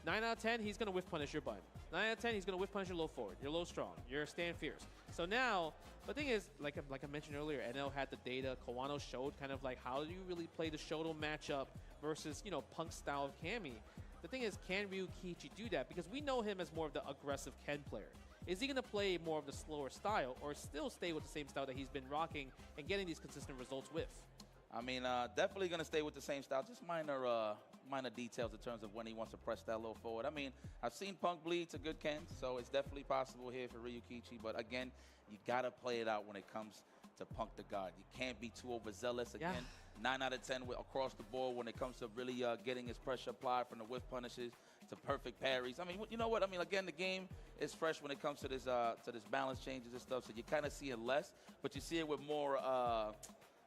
9 out of 10, he's going to whiff punish your button. 9 out of 10, he's going to whiff punish your low forward, your low strong, your stand fierce. So now, the thing is, like I mentioned earlier, NL had the data. Kawano showed kind of like how do you really play the Shoto matchup versus, you know, Punk's style of Cammy. The thing is, can Ryukichi do that? Because we know him as more of the aggressive Ken player. Is he going to play more of the slower style or still stay with the same style that he's been rocking and getting these consistent results with? I mean, definitely going to stay with the same style. Just minor details in terms of when he wants to press that low forward. I mean, I've seen Punk bleed to good Ken, so it's definitely possible here for Ryukichi. But again, you got to play it out when it comes to Punk the God. You can't be too overzealous. Again, 9 out of 10 across the board when it comes to really getting his pressure applied from the whiff punishes to perfect parries. I mean, you know what? I mean, again, the game is fresh when it comes to this balance changes and stuff. So you kind of see it less, but you see it with more.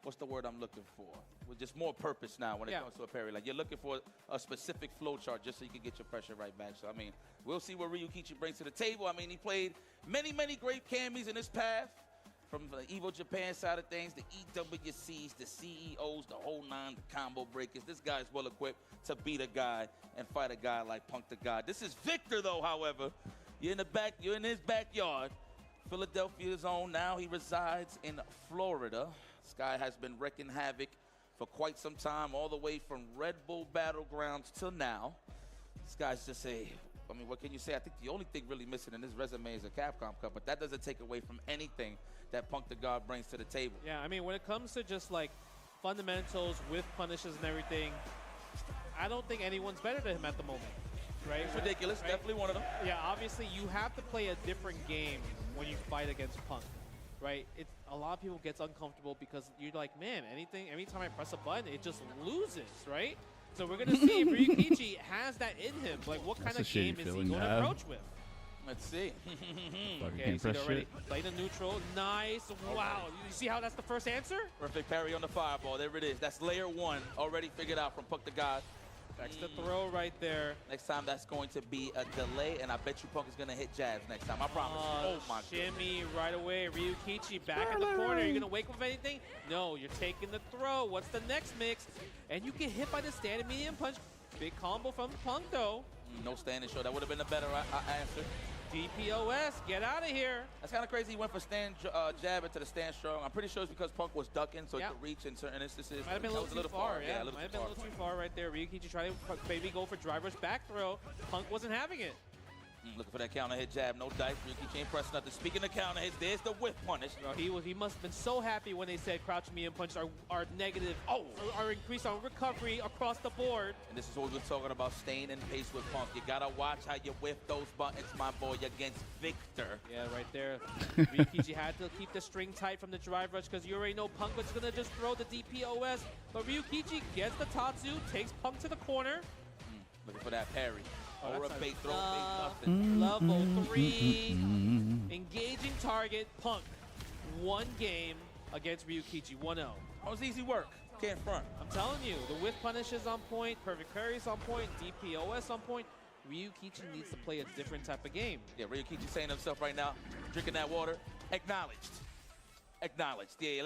What's the word I'm looking for? With just more purpose now when it comes to a parry. Like, you're looking for a specific flow chart just so you can get your pressure right back. So, I mean, we'll see what Ryukichi brings to the table. I mean, he played many, many great Cammies in his path. From the Evo Japan side of things, the EWCs, the CEOs, the whole nine, the combo breakers. This guy's well equipped to beat a guy and fight a guy like Punk the God. This is Victor, though, however. You're in his backyard. Philadelphia's own. Now he resides in Florida. This guy has been wreaking havoc for quite some time, all the way from Red Bull Battlegrounds till now. This guy's just I mean, what can you say? I think the only thing really missing in his resume is a Capcom Cup, but that doesn't take away from anything that Punk the God brings to the table. Yeah, I mean, when it comes to just like fundamentals with punishes and everything, I don't think anyone's better than him at the moment, right? It's ridiculous. Right? Definitely one of them. Yeah, obviously you have to play a different game when you fight against Punk, right? A lot of people gets uncomfortable because you're like, man, anytime I press a button, it just loses, right? So we're gonna see if Ryukichi has that in him. Like, what kind of game is he going to approach with? Let's see. Okay, you see it already. Play the neutral. Nice. Wow. You see how that's the first answer? Perfect parry on the fireball. There it is. That's layer one already figured out from Punk the God. That's the throw right there. Next time that's going to be a delay, and I bet you Punk is going to hit jabs next time. I promise you. Oh, my shimmy right away. Ryukichi back in the corner. Are you going to wake up with anything? No, you're taking the throw. What's the next mix? And you get hit by the standing medium punch. Big combo from Punk, though. No standing shot. That would have been a better answer. DPOS, get out of here. That's kind of crazy. He went for stand jab into the stand strong. I'm pretty sure it's because Punk was ducking, so he could reach in certain instances. Might have been a little too far. Yeah, might have been a little too far right there. Ryukichi tried to maybe go for driver's back throw. Punk wasn't having it. Looking for that counter hit jab, no dice. Ryukichi ain't pressing nothing. Speaking of counter hits, there's the whiff punish. He must have been so happy when they said crouch medium punches are negative, are increased on recovery across the board. And this is what we're talking about, staying in pace with Punk. You gotta watch how you whiff those buttons, my boy, against Victor. Yeah, right there. Ryukichi had to keep the string tight from the drive rush because you already know Punk was gonna just throw the DPOS. But Ryukichi gets the Tatsu, takes Punk to the corner. Looking for that parry. Or a fake throw, fake nothing. Level 3. Engaging target, Punk. 1 game against Ryukichi, 1-0. That was easy work. Can't front. I'm telling you, the whiff punish is on point, perfect parries on point, DPOS on point. Ryukichi needs to play a different type of game. Yeah, Ryukichi saying himself right now, drinking that water, acknowledged. Acknowledged. Yeah,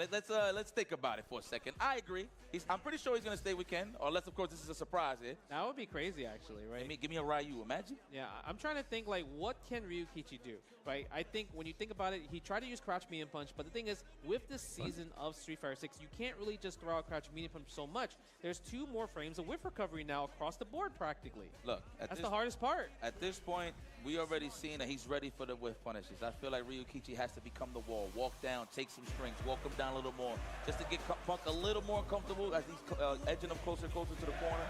let's think about it for a second. I agree. I'm pretty sure he's gonna stay with Ken, unless of course this is a surprise here. That would be crazy, actually, right? Give me a Ryu. Imagine. Yeah, I'm trying to think like what can Ryukichi do, right? I think when you think about it, he tried to use crouch medium punch, but the thing is, with this season of Street Fighter 6, you can't really just throw out crouch medium punch so much. There's 2 more frames of whiff recovery now across the board, practically. Look, that's the hardest part. At this point, we already seen that he's ready for the whiff punishes. I feel like Ryukichi has to become the wall, walk down, take some strings, walk him down a little more, just to get Punk a little more comfortable as he's edging him closer and closer to the corner.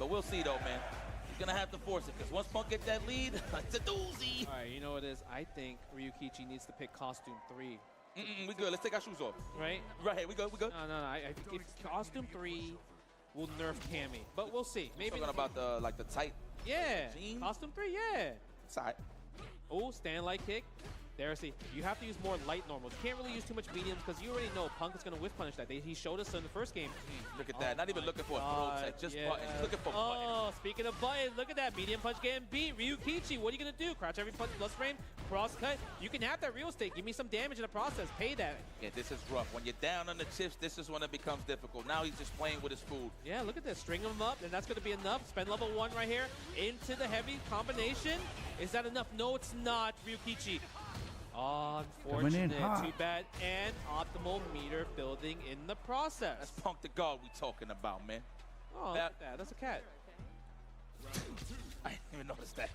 But we'll see though, man. He's gonna have to force it, because once Punk gets that lead, it's a doozy. All right, you know what it is? I think Ryukichi needs to pick costume 3. We good. Let's take our shoes off. Right? Right here. We good. We good. No. I think costume 3 will nerf Cammy, but we'll see. Maybe talking about the tight. Yeah. Jean? Costume 3. Yeah. Side. Oh, stand light kick. There, see, you have to use more light normals. You can't really use too much mediums because you already know Punk is going to whiff punish that. He showed us in the first game. Look at that. Not even looking for a throw tech. Just buttons. Looking for buttons. Oh, speaking of buttons, look at that. Medium punch getting beat. Ryukichi, what are you going to do? Crouch every punch plus frame, cross cut. You can have that real estate. Give me some damage in the process. Pay that. Yeah, this is rough. When you're down on the chips, this is when it becomes difficult. Now he's just playing with his food. Yeah, look at this. String him up, and that's going to be enough. Spend level 1 right here into the heavy combination. Is that enough? No, it's not, Ryukichi. Oh, unfortunate. Too bad. And optimal meter building in the process. That's Punk the God we talking about, man. Oh, look at that. That's a cat. I didn't even notice that.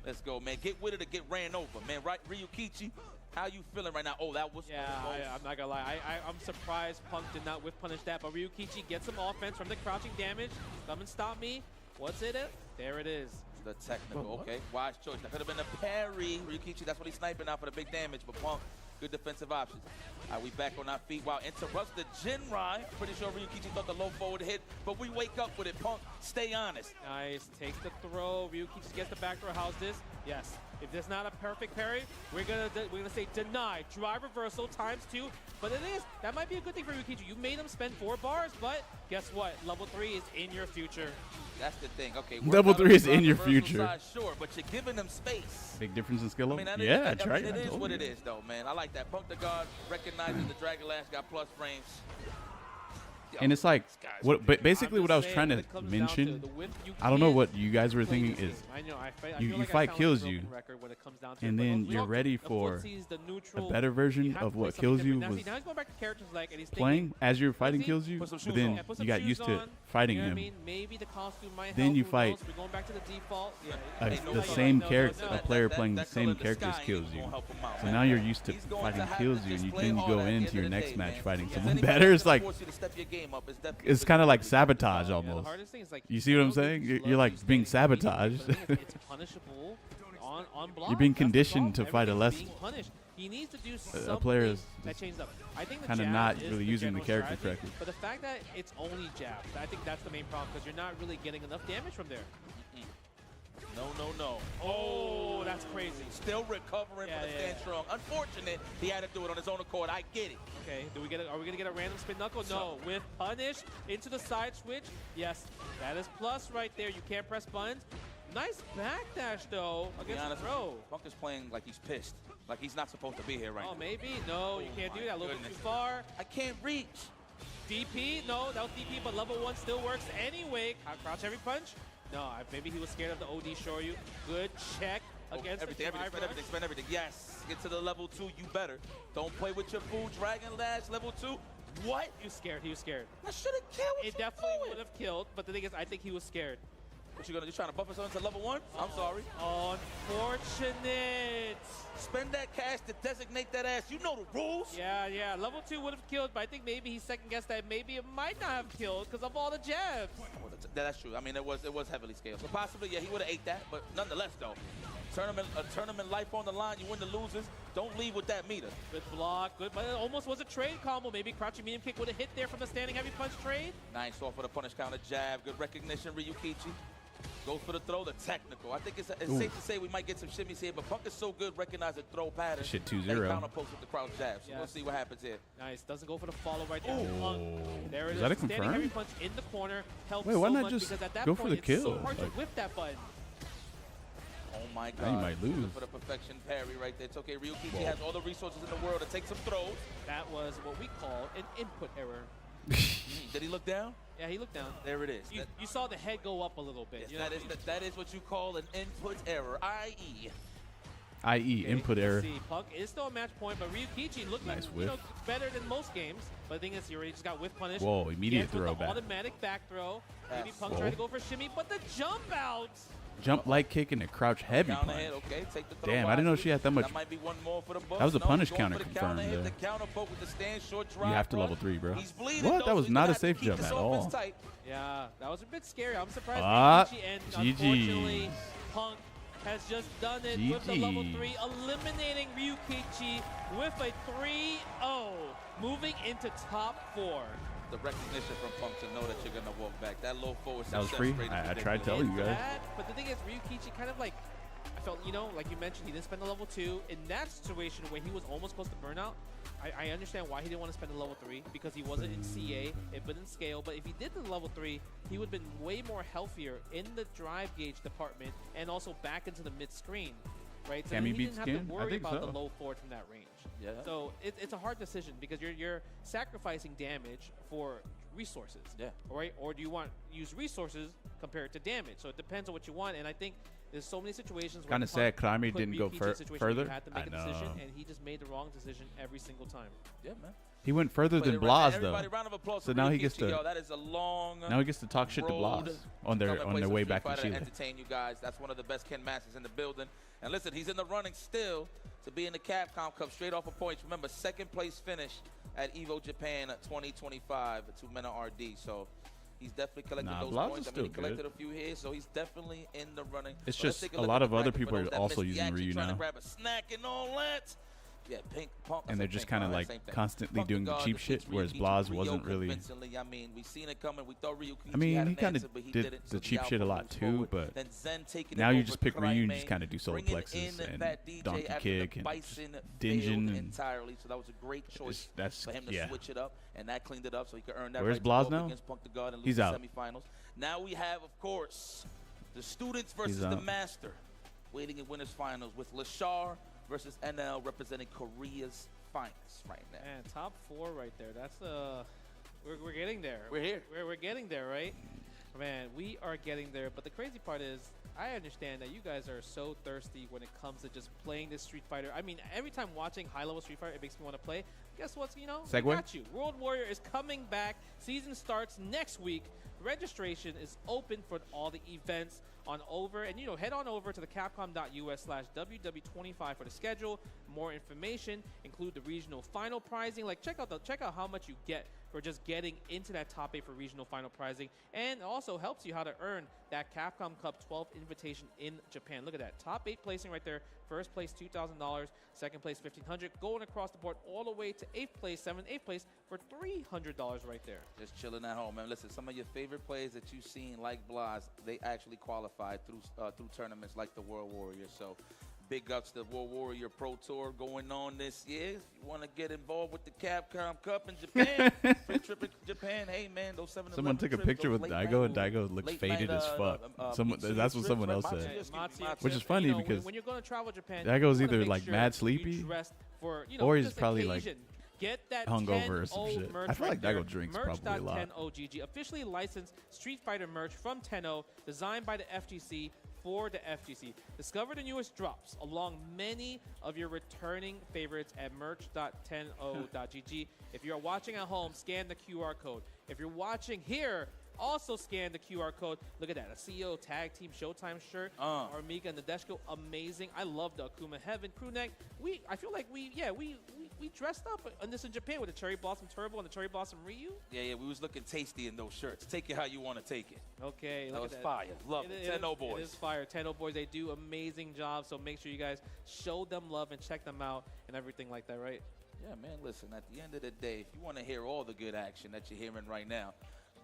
Let's go, man. Get with it or get ran over, man. Right, Ryukichi? How you feeling right now? Oh, that was I'm not gonna lie. I'm surprised Punk did not whiff punish that, but Ryukichi gets some offense from the crouching damage. Come and stop me. What's it? There it is. The technical, okay. Wise choice. That could have been a parry. Ryukichi, that's what he's sniping out for the big damage, but Punk, good defensive options. All right, we back on our feet. Wow, interrupts the Jinrai. Pretty sure Ryukichi thought the low forward hit, but we wake up with it. Punk, stay honest. Nice. Takes the throw. Ryukichi gets the back throw. How's this? Yes. If there's not a perfect parry, we're gonna say deny. Drive reversal ×2. But it is. That might be a good thing for Ryukichi. You made him spend 4 bars, but guess what? Level 3 is in your future. That's the thing. Okay. Level 3 is in your future. Side, sure, but you're giving them space. Big difference in skill level? Yeah, that's right. It is what it is, though, man. I like that. Punk the God recognizing the Dragon Lash got plus frames. And it's like, basically what I was trying to mention, I don't know what you guys were thinking is, you fight Killsyou, and then you're ready for a better version of what Killsyou was playing as you're fighting Killsyou, but then you got used to fighting him. Then you fight the same character, a player playing the same character as Killsyou. So now you're used to fighting Killsyou, and then you go into your next match fighting someone better. It's like, it's kind of like sabotage almost. You see what I'm saying? You're like being sabotaged. It's punishable on block. You're being conditioned to fight a less. He needs to do a player is that changes up. I think kind of not really using the character correctly. But the fact that it's only jab, I think that's the main problem, because you're not really getting enough damage from there. No. Oh, that's crazy. Still recovering from the stand strong. Unfortunate, he had to do it on his own accord. I get it. Okay, are we gonna get a random spin knuckle? No. With punish into the side switch. Yes, that is plus right there. You can't press buttons. Nice backdash though against the throw. Punk is playing like he's pissed, like he's not supposed to be here right now. Oh, maybe. No, you can't do that. A little bit too far. I can't reach. DP? No, that was DP, but level 1 still works anyway. Crouch every punch. No, maybe he was scared of the OD Shoryu. Good check against everything. Spend everything. Yes, get to the level 2. You better. Don't play with your food. Dragon Lash level 2. What? He was scared. I should have killed. It definitely would have killed, but the thing is, I think he was scared. What you gonna do? Trying to buffer something to level 1? I'm sorry. Unfortunate. Spend that cash to designate that ass. You know the rules. Yeah. Level 2 would have killed, but I think maybe he second-guessed that maybe it might not have killed because of all the jabs. That's true. I mean, it was heavily scaled. So possibly, yeah, he would have ate that. But nonetheless, though, a tournament life on the line. You win the losers. Don't leave with that meter. Good block. Good, but it almost was a trade combo. Maybe crouching medium kick would have hit there from the standing heavy punch trade. Nice off of the punish counter jab. Good recognition, Ryukichi. Goes for the throw, the technical. I think it's safe to say we might get some shimmies here, but Punk is so good recognizing throw pattern. Shit 2-0. Counter post with the crouch jab. So we'll see what happens here. Nice. Doesn't go for the follow right there. There it is. Is that a Standing confirm? heavy punch in the corner helps Wait, why so not much just because at that go point for the kill? it's so hard to whip that button. Oh my God. Now you might lose. For the perfection parry right there. It's okay. Ryukichi has all the resources in the world to take some throws. That was what we call an input error. Did he look down? Yeah, he looked down. There it is. You saw the head go up a little bit. Yes, You know, that is what you call an input error, i.e. Input error. See, Punk is still a match point, but Ryukichi looking better than most games. But the thing is, he already just got whiff punished. Whoa, immediate throw back. Automatic back throw. Maybe Punk trying to go for shimmy, but the jump out. Jump light kick and a crouch heavy punch. Okay, take the throw. Damn, I didn't know she had that much. That might be one more for the book. That was a punish counter the confirmed there. The counter poke with the stand short drop. You have to level 3, bro. He's bleeding, What? That was not a safe jump at all. Yeah, that was a bit scary. I'm surprised Ryukichi, and unfortunately, Punk has just done it with the level 3, eliminating Ryukichi with a 3-0, moving into top 4. The recognition from Punk to know that you're going to walk back. That low forward that was free. I tried to tell you guys. But the thing is, Ryukichi kind of like, I felt, like you mentioned, he didn't spend the level 2. In that situation where he was almost close to burnout, I understand why he didn't want to spend the level 3 because he wasn't in CA, it wouldn't scale. But if he did the level 3, he would have been way more healthier in the drive gauge department and also back into the mid screen, right? So Can he he beat didn't have to Skin? worry about the low forward from that range. Yeah. So it's a hard decision because you're sacrificing damage for resources. Yeah. Right? Or do you want to use resources compared to damage? So it depends on what you want. And I think there's so many situations where Kind of sad Klami didn't go further. You had to make a decision, and he just made the wrong decision every single time. Yeah, man. He went further than Blas though. Round of applause So for now he Ryukichi, gets to. that is a long Now he gets to talk shit to Blas on their way back to Chile. Entertain you guys. That's one of the best Ken Masters in the building. And listen, he's in the running still to be in the Capcom Cup straight off of points. Remember, second place finish at Evo Japan 2025 to Mena RD. So he's definitely collected those Blas points. is I mean, he still collected a few here, so he's definitely in the running. It's But just let's take a look lot at of the other bracket for people those are that also missed the using action, Ryu trying to now. grab a snack and all that. Yeah, Punk. And they're just kind of like same thing. constantly Punk doing the guard cheap defeats shit, whereas Ryukichi Blas Rio wasn't really. convincingly. I mean, we seen it coming. We thought Ryukichi I mean, had he an kind of answer, but he did didn't, the so cheap shit a lot moves too, forward. but Then Zen taking now it you over just pick Ryu and Cryme, just kind of do solar bringing plexes in and Fat DJ donkey after kick the and Bison Dingen failed and entirely. So that was a great choice that's for him to switch it up, and that cleaned it up so he could earn that. Where's right Blas to go now? Against Punk the guard and lose He's the out. semifinals. Now we have, of course, the students versus the master, waiting in winners finals with Lashar versus NL representing Korea's finest right now. Man, top 4 right there. That's we're getting there. We're here. We're getting there, right? Man, we are getting there. But the crazy part is, I understand that you guys are so thirsty when it comes to just playing this Street Fighter. I mean, every time watching high-level Street Fighter, it makes me want to play. Guess what? We got you. World Warrior is coming back. Season starts next week. Registration is open for all the events on over, and head on over to the capcom.us/WW25 for the schedule. More information, include the regional final pricing. Check out how much you get for just getting into that top 8 for regional final pricing, and also helps you how to earn that Capcom Cup 12 invitation in Japan. Look at that, top 8 placing right there. First place $2,000, second place $1,500, going across the board all the way to 8th place, 8th place for $300 right there. Just chilling at home, man. Listen, some of your favorite players that you've seen, like Blas, they actually qualified through tournaments like the World Warrior. So big ups to the World Warrior Pro Tour going on this year. If you want to get involved with the Capcom Cup in Japan, free trip to Japan, hey, man, those 7-Eleven Someone took a picture with Daigo, and Daigo looks faded as fuck. That's what someone else said. Which is funny because when you're going to travel Japan, Daigo's either like mad sleepy, or he's probably like get that hungover or some shit. I feel like Daigo drinks probably a lot. Merch.10OGG, officially licensed Street Fighter merch from Tenno, designed by the FGC for the FGC. Discover the newest drops along many of your returning favorites at merch.10o.gg. If you're watching at home, scan the QR code. If you're watching here, Also scan the QR code. Look at that, a CEO Tag Team Showtime shirt. Armika and Nadeshko, amazing. I love the Akuma Heaven crew neck. I feel like we dressed up on this in Japan with the Cherry Blossom Turbo and the Cherry Blossom Ryu. Yeah, we was looking tasty in those shirts. Take it how you want to take it. Okay, that was fire. Love it. 10-0 boys. It is fire. 10-0 boys. They do amazing jobs. So make sure you guys show them love and check them out and everything like that, right? Yeah, man. Listen, at the end of the day, if you want to hear all the good action that you're hearing right now,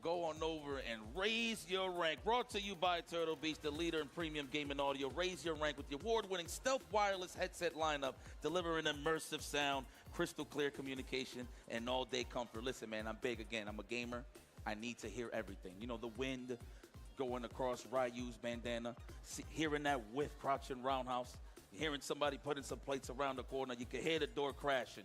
go on over and raise your rank. Brought to you by Turtle Beach, the leader in premium gaming audio. Raise your rank with the award-winning stealth wireless headset lineup, delivering immersive sound, crystal clear communication, and all-day comfort. Listen, man, I'm big again. I'm a gamer. I need to hear everything. You know, the wind going across Ryu's bandana, hearing that whiff crouching roundhouse, hearing somebody putting some plates around the corner. You can hear the door crashing.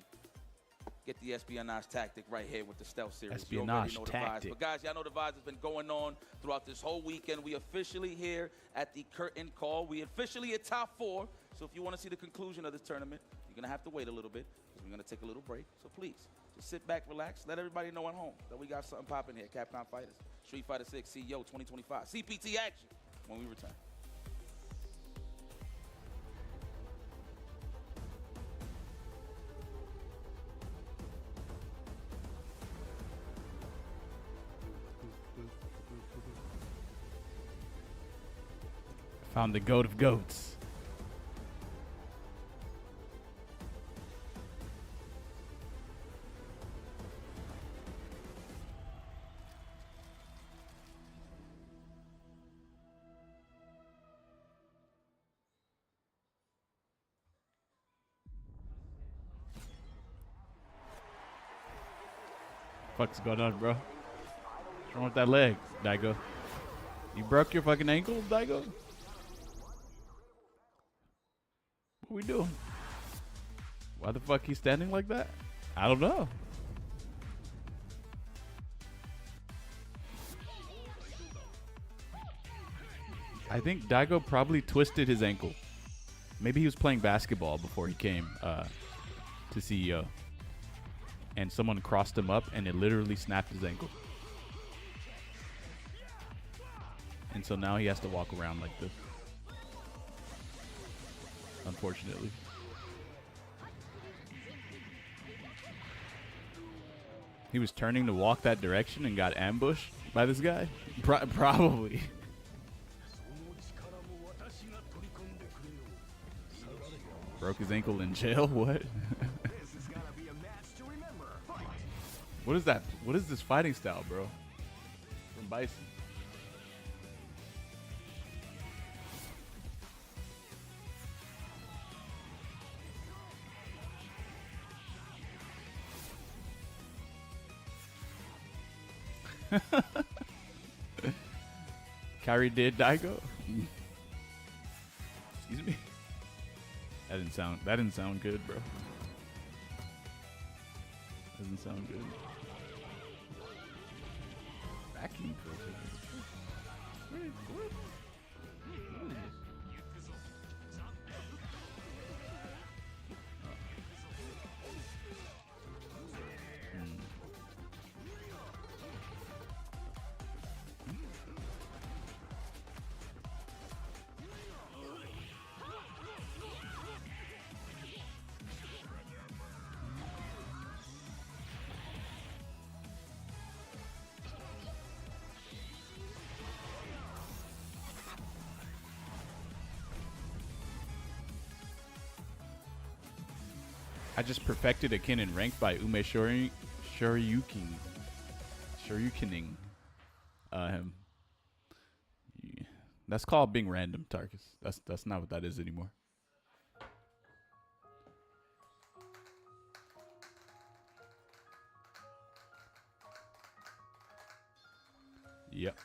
Get the espionage tactic right here with the stealth series. Espionage tactic. But guys, y'all know the vibes has been going on throughout this whole weekend. We officially here at the curtain call. We officially at top 4. So if you want to see the conclusion of this tournament, you're going to have to wait a little bit because we're going to take a little break. So please, just sit back, relax. Let everybody know at home that we got something popping here. Capcom Fighters, Street Fighter 6, CEO 2025. CPT action when we return. Found the goat of goats. What's going on, bro? What's wrong with that leg, Daigo? You broke your fucking ankle, Daigo? What we doing? Why the fuck he's standing like that? I don't know. I think Daigo probably twisted his ankle. Maybe he was playing basketball before he came to CEO. And someone crossed him up and it literally snapped his ankle. And so now he has to walk around like this. Unfortunately. He was turning to walk that direction and got ambushed by this guy? Probably. Broke his ankle in jail? What? What is that? What is this fighting style, bro? From Bison. Kyrie did Daigo? Excuse me? That didn't sound good, bro. Doesn't sound good. Vacuum filter. What? I just perfected a kin in rank by Ume Shoryukening him. Yeah. That's called being random, Tarkus. That's not what that is anymore. Yep.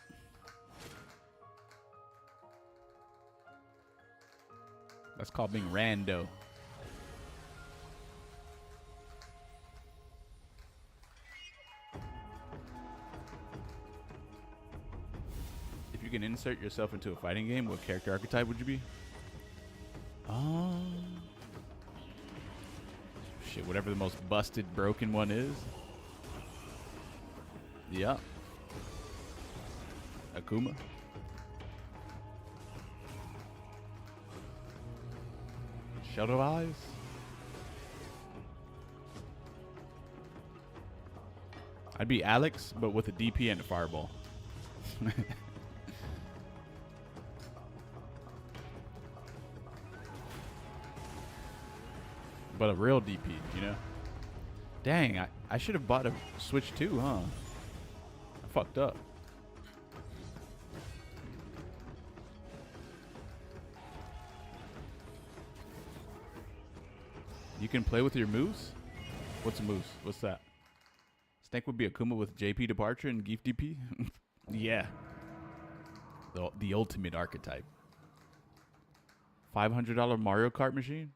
That's called being rando. If you can insert yourself into a fighting game, what character archetype would you be? Shit, whatever the most busted, broken one is. Yeah. Akuma. Shadow Eyes. I'd be Alex, but with a DP and a fireball. But a real DP, you know? Dang, I should have bought a Switch too, huh? I fucked up. You can play with your moves? What's a moves? What's that? Snake would be Akuma with JP Departure and Geef DP? Yeah. The ultimate archetype. $500 Mario Kart machine?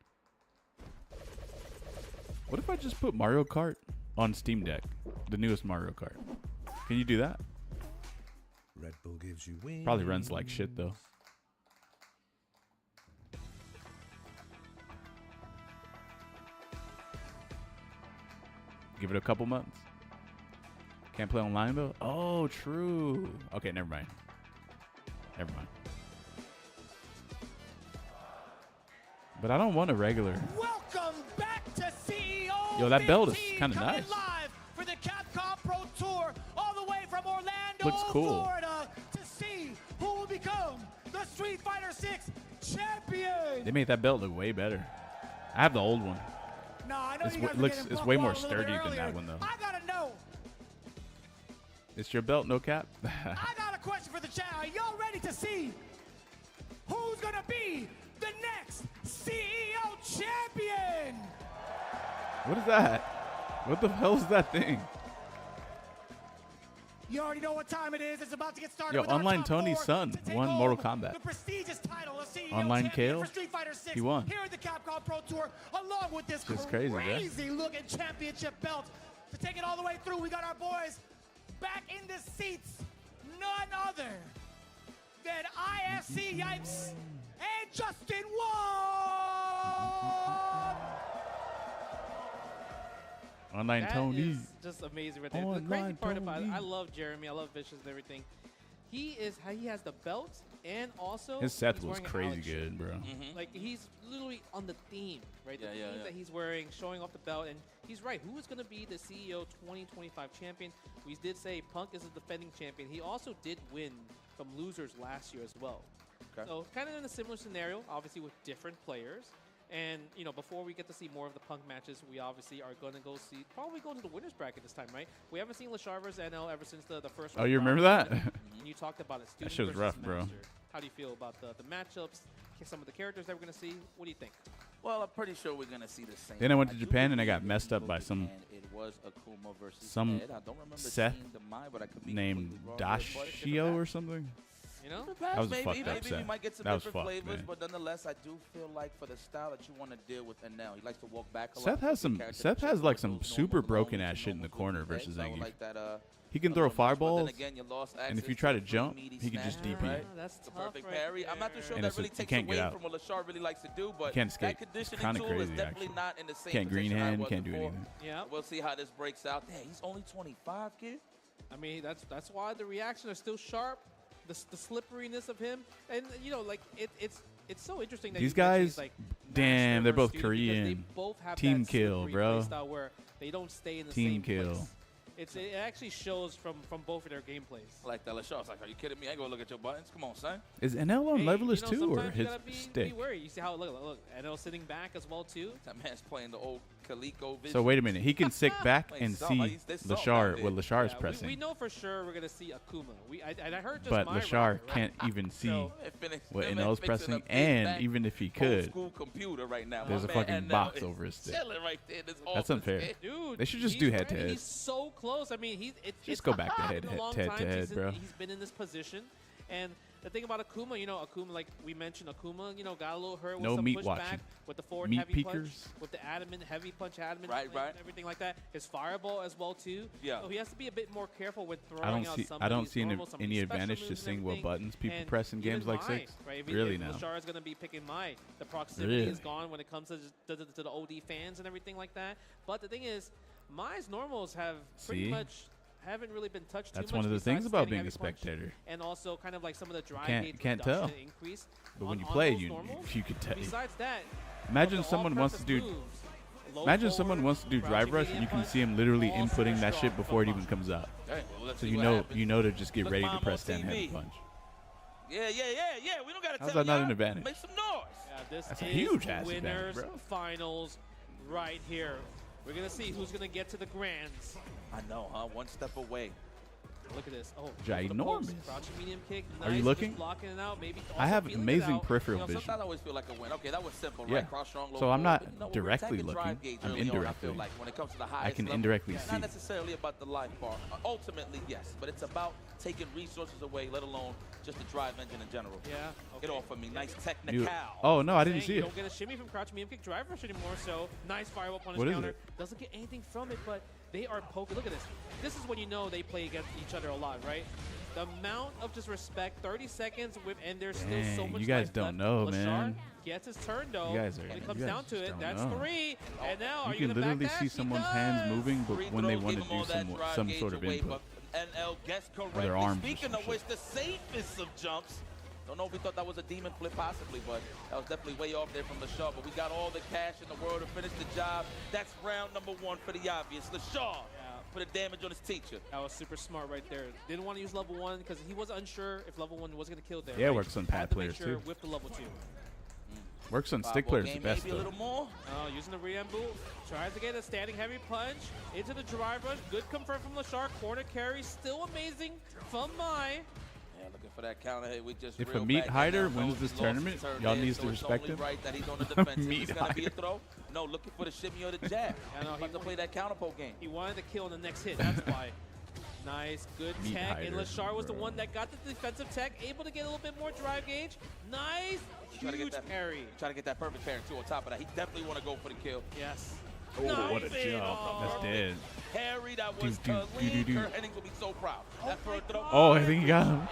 What if I just put Mario Kart on Steam Deck? The newest Mario Kart. Can you do that? Red Bull gives you wings. Probably runs like shit though. Give it a couple months. Can't play online though? Oh, true. Okay, never mind. Never mind. But I don't want a regular. Welcome back to CEO. Yo, that belt is kind of coming nice. Live for the Capcom Pro Tour, all the way from Orlando, Looks cool. Florida, to see who will become the Street Fighter 6 champion. They made that belt look way better. I have the old one. No, I know It's you guys w- are looks- getting it's buck way more wild a little bit sturdy than earlier. that one, though. I gotta know. It's your belt, no cap? I got a question for the chat. Are y'all ready to see who's gonna be the next CEO champion? What is that? What the hell is that thing? You already know what time it is. It's about to get started. Yo, with our Online top Tony's four son to take won home Mortal Kombat. The prestigious title of CEO Online champion Kale, for Street Fighter 6 he won. here at the Capcom Pro Tour, along with this Just crazy, man. crazy-looking championship belt. To take it all the way through, we got our boys back in the seats. None other than ISC Yipes and Justin Wong. Online That Tony. is just amazing right there. The crazy Online part about it, Tony. I love Jeremy. I love Vicious and everything. He has the belt and also His Seth he's was wearing an crazy Alex shirt. good, bro. Like he's literally on the theme, right? The Yeah, yeah, theme yeah. that he's wearing, showing off the belt, and he's right. Who is going to be the CEO 2025 champion? We did say Punk is a defending champion. He also did win from losers last year as well. Okay. So kind of in a similar scenario, obviously with different players. And, you know, before we get to see more of the Punk matches, we obviously are going to probably go to the winner's bracket this time, right? We haven't seen Lashar versus NL ever since the first Oh, you remember that? And you talked about it. Student shit was versus rough, bro. master. How do you feel about the matchups, some of the characters that we're going to see? What do you think? Well, I'm pretty sure we're gonna see the same. Then I went to do Japan and I believe got messed up by looking some- and it was Akuma versus some Ed. I don't remember Seth seeing the mine, but I could be named completely wrong there, but it could Dashio have or happened. something. You know? That was a maybe, fucked up maybe we Seth. might get some That was different fucked, flavors, man. but nonetheless, I do feel like for the style that you want to deal with NL, he likes to walk back a lot. Seth has He's a some. character Seth that has shifts like with some those super normal broken moments, ass shit in the normal corner good legs. versus I would Zangief. like that, He can a throw little niche, but fireballs, then again, you lost and if access you to try the to free jump, meaty he can just snatch, DP. right? That's The tough perfect right parry. I'm not too sure And that it's really you takes can't away get out. from what Lashar really likes to do, but can't escape. that It's conditioning kinda tool is crazy, definitely actually. not in the same Can't green position I hand, was can't do before. anything. Yeah. We'll see how this breaks out. Damn, he's only 25, kid. I mean, that's why the reactions are still sharp. The slipperiness of him, and you know, like it's so interesting that These you mentioned guys, he's, like, damn, master they're versus both student because They Korean. both have Team that kill, slippery bro. playstyle where they don't stay in the Team same kill. place. It actually shows from both of their gameplays. I like that Lashar. I was like, are you kidding me? I ain't gonna look at your buttons. Come on, son. Is NL on Hey, levelers you know, too, or sometimes you his gotta be stick? worried. You see how look, NL sitting back as well too. That man's playing the old Coleco vision. So wait a minute, he can sit back Like and something, see there's something Lashar out what there. Lashar is Yeah, pressing, we know for sure we're gonna see Akuma. And I heard just but my Lashar right? can't even see So, what Him NL's fixing pressing, a big and back even if he old could, school computer right now. there's My a man fucking NL box is over his stick. chilling right there in his That's office, unfair. kid. Dude, They should just he's do ready. head-to-head. He's so close. I mean, Just go back to been a long time head-to-head, bro. He's been in this position, and the thing about Akuma, you know, Akuma, like we mentioned, Akuma, you know, got a little hurt with No some meat pushback watching. with the forward Meat heavy punch, peekers. with the adamant heavy punch, adamant Right, and right. everything like that. His fireball as well too. Yeah. So he has to be a bit more careful with throwing I don't out see. some I of don't these see normal, some of any these special advantage to moves and seeing what everything. buttons people And press in even games like Mai, 6. right? Really if now. Lashar is going to be picking Mai. The proximity Really? is gone when it comes to the OD fans and everything like that. But the thing is, Mai's normals have pretty See? much haven't really been touched too much. That's one of the things about being a spectator. And also kind of like some of the dry can't tell. Increase but when you play, you could tell. Besides that, imagine someone wants to do. Imagine someone wants to do drive rush, and you can see him literally inputting that shit before it even comes out. So you know to just get ready to press that heavy punch. Yeah. We don't gotta How's tell that not an advantage? Make some noise. Yeah, That's a huge ass winners advantage, bro. finals right here. We're gonna see who's gonna get to the grands. I know, huh? One step away. Look at this. Oh, ginormous. Crouching medium kick. Nice. Are you looking? Just blocking it out. Maybe I have amazing peripheral vision. Sometimes I always feel like a win. Okay, that was simple, yeah. right? Cross strong, low so I'm not but, directly looking. I'm indirectly. Like when it comes to the I can level, indirectly it's see. not necessarily about the life bar. Ultimately, yes, but it's about taking resources away, let alone just the drive engine in general. Yeah. Okay. Get off of me. Nice technical. Oh, no, I didn't see it. You don't get a shimmy from crouch medium kick drive rush anymore, so nice fireball punish counter. Doesn't get anything from it, but they are poking. Look at this. This is when you know they play against each other a lot, right? The amount of just respect, 30 seconds, and there's still so much. You guys don't know, Lashar man. Gets his turn though. You guys are. When it comes down to it, that's 3. And now you can literally see someone's hands moving, but when they want to do some sort of input, NL gets correct. their arms. Speaking of which, the safest of jumps. Don't know if we thought that was a demon flip possibly, but that was definitely way off there from Lashar. But we got all the cash in the world to finish the job. That's round number 1 for the obvious. Lashar put a damage on his teacher. That was super smart right there. Didn't want to use level 1 because he was unsure if level 1 was going to kill there. Yeah, right? works on pad players too. Whip the level 2. Works on stick players the best maybe a though. Oh, using the Ryambu. Tries to get a standing heavy punch into the drive rush. Good confirm from Lashar. Corner carry still amazing from Mai. Yeah, looking for that counter hit. We just if a meat hider wins this tournament, y'all needs to respect him. Right that he's on the defensive. Meat It's gonna be a hider. throw. No, looking for the shimmy or the jab. He wanted to play that counterpoke game. He wanted to kill on the next hit. That's why. Nice, good Meat tech, hider, and Lashar was the bro. one that got the defensive tech, able to get a little bit more drive gauge. Nice, huge parry. Trying to get that perfect parry too. On top of that, he definitely want to go for the kill. Yes. Oh, what a jump! That's dead. Harry, that was clean. Kurt Hennings will be so proud. That for a throw. Oh, I think he got him.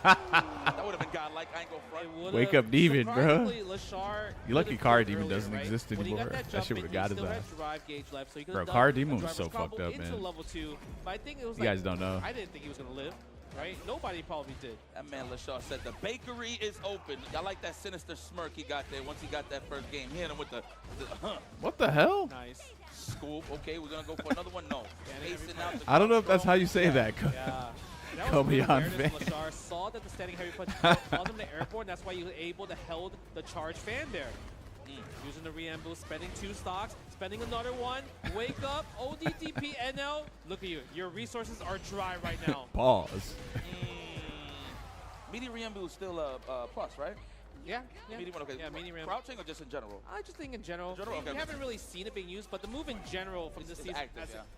That would have been godlike. I ain't go front. Wake up demon, bro. Lashar You lucky Car Demon doesn't exist anymore. That shit would have got his ass. Bro, Car Demon was so fucked up, man. Level 2, but I think it was you guys don't know. I didn't think he was gonna live. Right? Nobody probably did. That man Lashar said the bakery is open. I like that sinister smirk he got there once he got that first game. He hit him with the What the hell? Nice. Scoop. Okay, we're gonna go for another one. No. I don't know if that's how you say that. Yeah. That Go was really beyond awareness. fan. Lashar saw that the standing heavy punch caused him to airborne. That's why he was able to held the charge fan there. Using the Ryambu, spending 2 stocks, spending another 1. Wake up, ODDP NL. Look at you. Your resources are dry right now. Pause. Meaty Ryambu is still a plus, right? Yeah. Meaty one, okay. Yeah, Meaty Ryambu. Crouching or just in general? I just think in general. Okay. We haven't really seen it being used, but the move in general from this season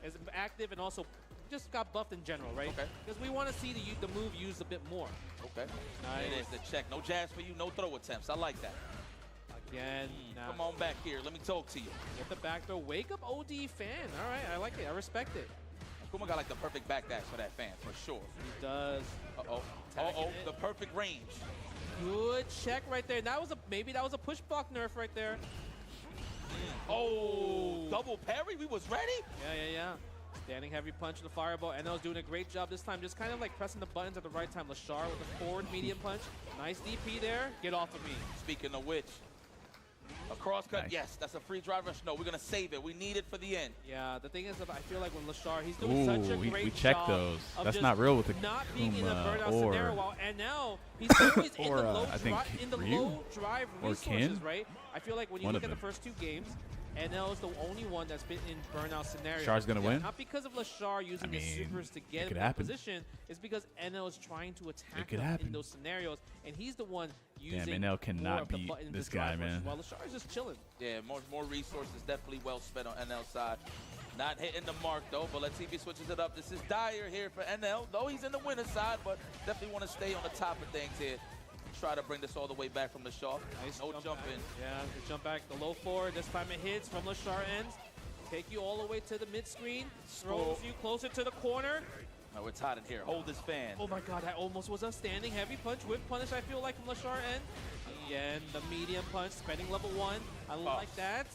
is active and also just got buffed in general, right? Okay. Because we want to see the move used a bit more. Okay. Nice. It is the check. No jabs for you, no throw attempts. I like that. Again. Now Come on back here. Let me talk to you. Get the back throw. Wake up OD fan. All right, I like it. I respect it. Kuma got like the perfect back dash for that fan, for sure. He does. The perfect range. Good check right there. Maybe that was a push block nerf right there. Oh, double parry. We was ready. Yeah. Standing heavy punch in the fireball. NL's doing a great job this time, just kind of like pressing the buttons at the right time. Lashar with a forward medium punch. Nice DP there. Get off of me. Speaking of which, a cross cut, Nice. yes, that's a free drive rush. No, we're gonna save it. We need it for the end. Yeah, the thing is, I feel like when Lashar, he's doing such a great we checked job those. of That's just not real with the not being in a burnout or scenario. While NL, he's always in the low I think low drive or resources, Kin? right? I feel like when you One look of at the them. first 2 games, NL is the only one that's been in burnout scenarios. Lashar's gonna win? Not because of Lashar using his supers to get in that position. It's because NL is trying to attack him in those scenarios, and he's the one using Damn, NL cannot more of the beat button this to drive guy, rush, man. While Lashar is just chilling. Yeah, more resources definitely well spent on NL side. Not hitting the mark though, but let's see if he switches it up. This is Dyer here for NL, though he's in the winner's side, but definitely want to stay on the top of things here. Try to bring this all the way back from Lashar. Nice no jumping. Yeah, the jump back, the low forward. This time it hits from Lashar ends. Take you all the way to the mid screen. Throws you closer to the corner. Now we're tied in here. Hold this fan. Oh my god, that almost was a standing heavy punch. Whip punish, I feel like, from Lashar end. Again, the medium punch, spending level 1. I like that.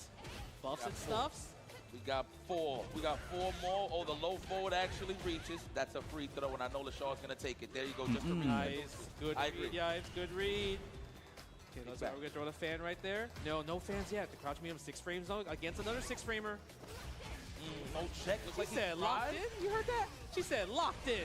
Buffs and stuffs. We got 4. We got 4 more. Oh, the low forward actually reaches. That's a free throw, and I know Lashar's going to take it. There you go. Just a read. Nice. Good read, guys. Good read. Okay, we're going to throw the fan right there. No fans yet. The crouch medium 6 frames though, against another 6-framer. No check. She said locked in. You heard that? She said locked in.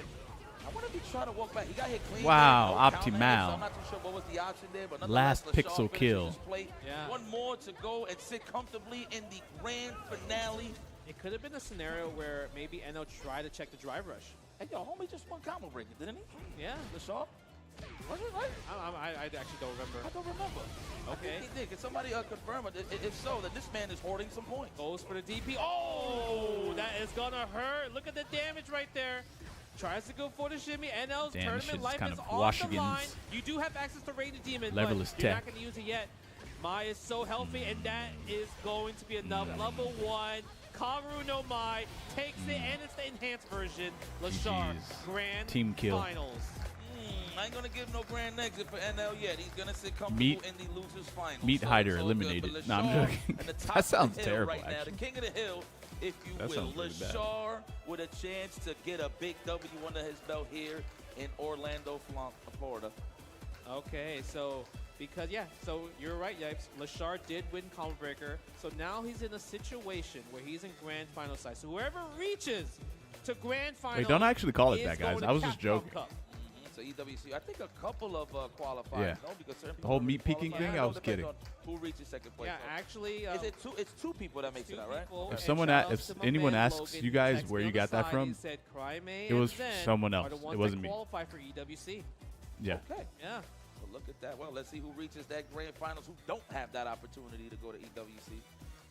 I want to be trying to walk back. He got hit clean. Wow, no optimal. So I'm not too sure what was the option there, but last pixel kill. Yeah. 1 more to go and sit comfortably in the grand finale. It could have been a scenario where maybe NO tried to check the drive rush. Hey, yo, homie just won combo breaker, didn't he? Yeah. Lashar? Was it right? I actually don't remember. I don't remember. Okay. I think he did. Can somebody confirm it? If so, then this man is hoarding some points. Goes for the DP. Oh, that is going to hurt. Look at the damage right there. Tries to go for the shimmy. NL's tournament life is on the line. You do have access to Rated Demon, but you're not going to use it yet. Mai is so healthy, and that is going to be enough. Level 1. Karu no Mai takes it, and it's the enhanced version. Lashar, grand team kill. finals. I ain't going to give no grand exit for NL yet. He's going to sit comfortable in the losers finals. Meat Hider eliminated. No, I'm joking. That sounds terrible, right now, the king of the hill, if you will. Lashar with a chance to get a big W under his belt here in Orlando, Florida. Okay, so because so you're right, Yipes. Lashar did win Combo Breaker, so now he's in a situation where he's in grand final side. So whoever reaches to grand final, wait, don't actually call it that, guys. I was just joking. So EWC, I think a couple of qualifiers. No, because the whole meat peeking thing, I was kidding. Who reaches second place? Yeah, actually, is it two? It's 2 people that makes it out, right? If someone, if anyone asks you guys where you got that from, it was someone else. It wasn't me. Qualify for EWC. Yeah. Okay. Yeah. So look at that. Well, let's see who reaches that grand finals. Who don't have that opportunity to go to EWC.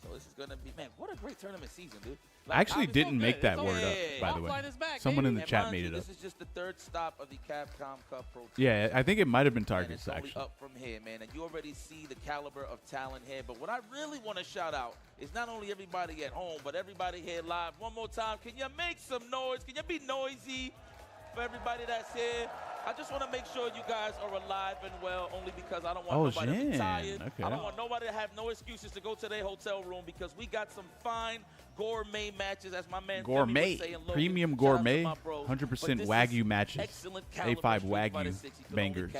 So this is gonna be, man, what a great tournament season, dude. I actually didn't make that word up, by the way. Someone in the chat made it up. This is just the 3rd stop of the Capcom Cup Pro Tour. Yeah, I think it might have been Targets, actually. actually. Up from here, man, and you already see the caliber of talent here. But what I really want to shout out is not only everybody at home, but everybody here live. One more time, can you make some noise? Can you be noisy for everybody that's here? I just want to make sure you guys are alive and well, only because I don't want nobody to be tired. Okay. I don't want nobody to have no excuses to go to their hotel room, because we got some fine gourmet matches, as my man gourmet was saying, Logan. Premium gourmet 100% Wagyu matches, A5 Wagyu bangers.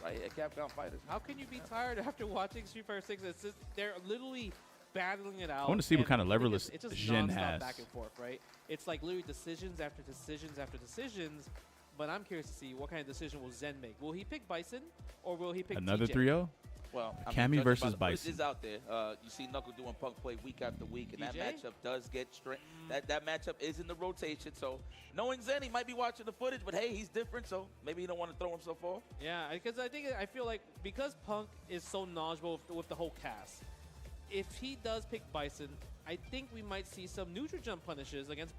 Right here, Capcom Fighters. How can you be tired after watching Street Fighter 6? It's just, they're literally battling it out. I want to see what kind of leverless Jin has. Back and forth, right? It's like literally decisions after decisions after decisions. But I'm curious to see what kind of decision will Zen make. Will he pick Bison, or will he pick another DJ? 3-0? Well, Cammy versus Bison is out there. You see Knuckle doing Punk play week after week, and DJ? that matchup does get straight. That matchup is in the rotation. So knowing Zen, he might be watching the footage, but hey, he's different, so maybe he don't want to throw himself off. Yeah, because I feel like because Punk is so knowledgeable with the whole cast, if he does pick Bison, I think we might see some neutral jump punishes against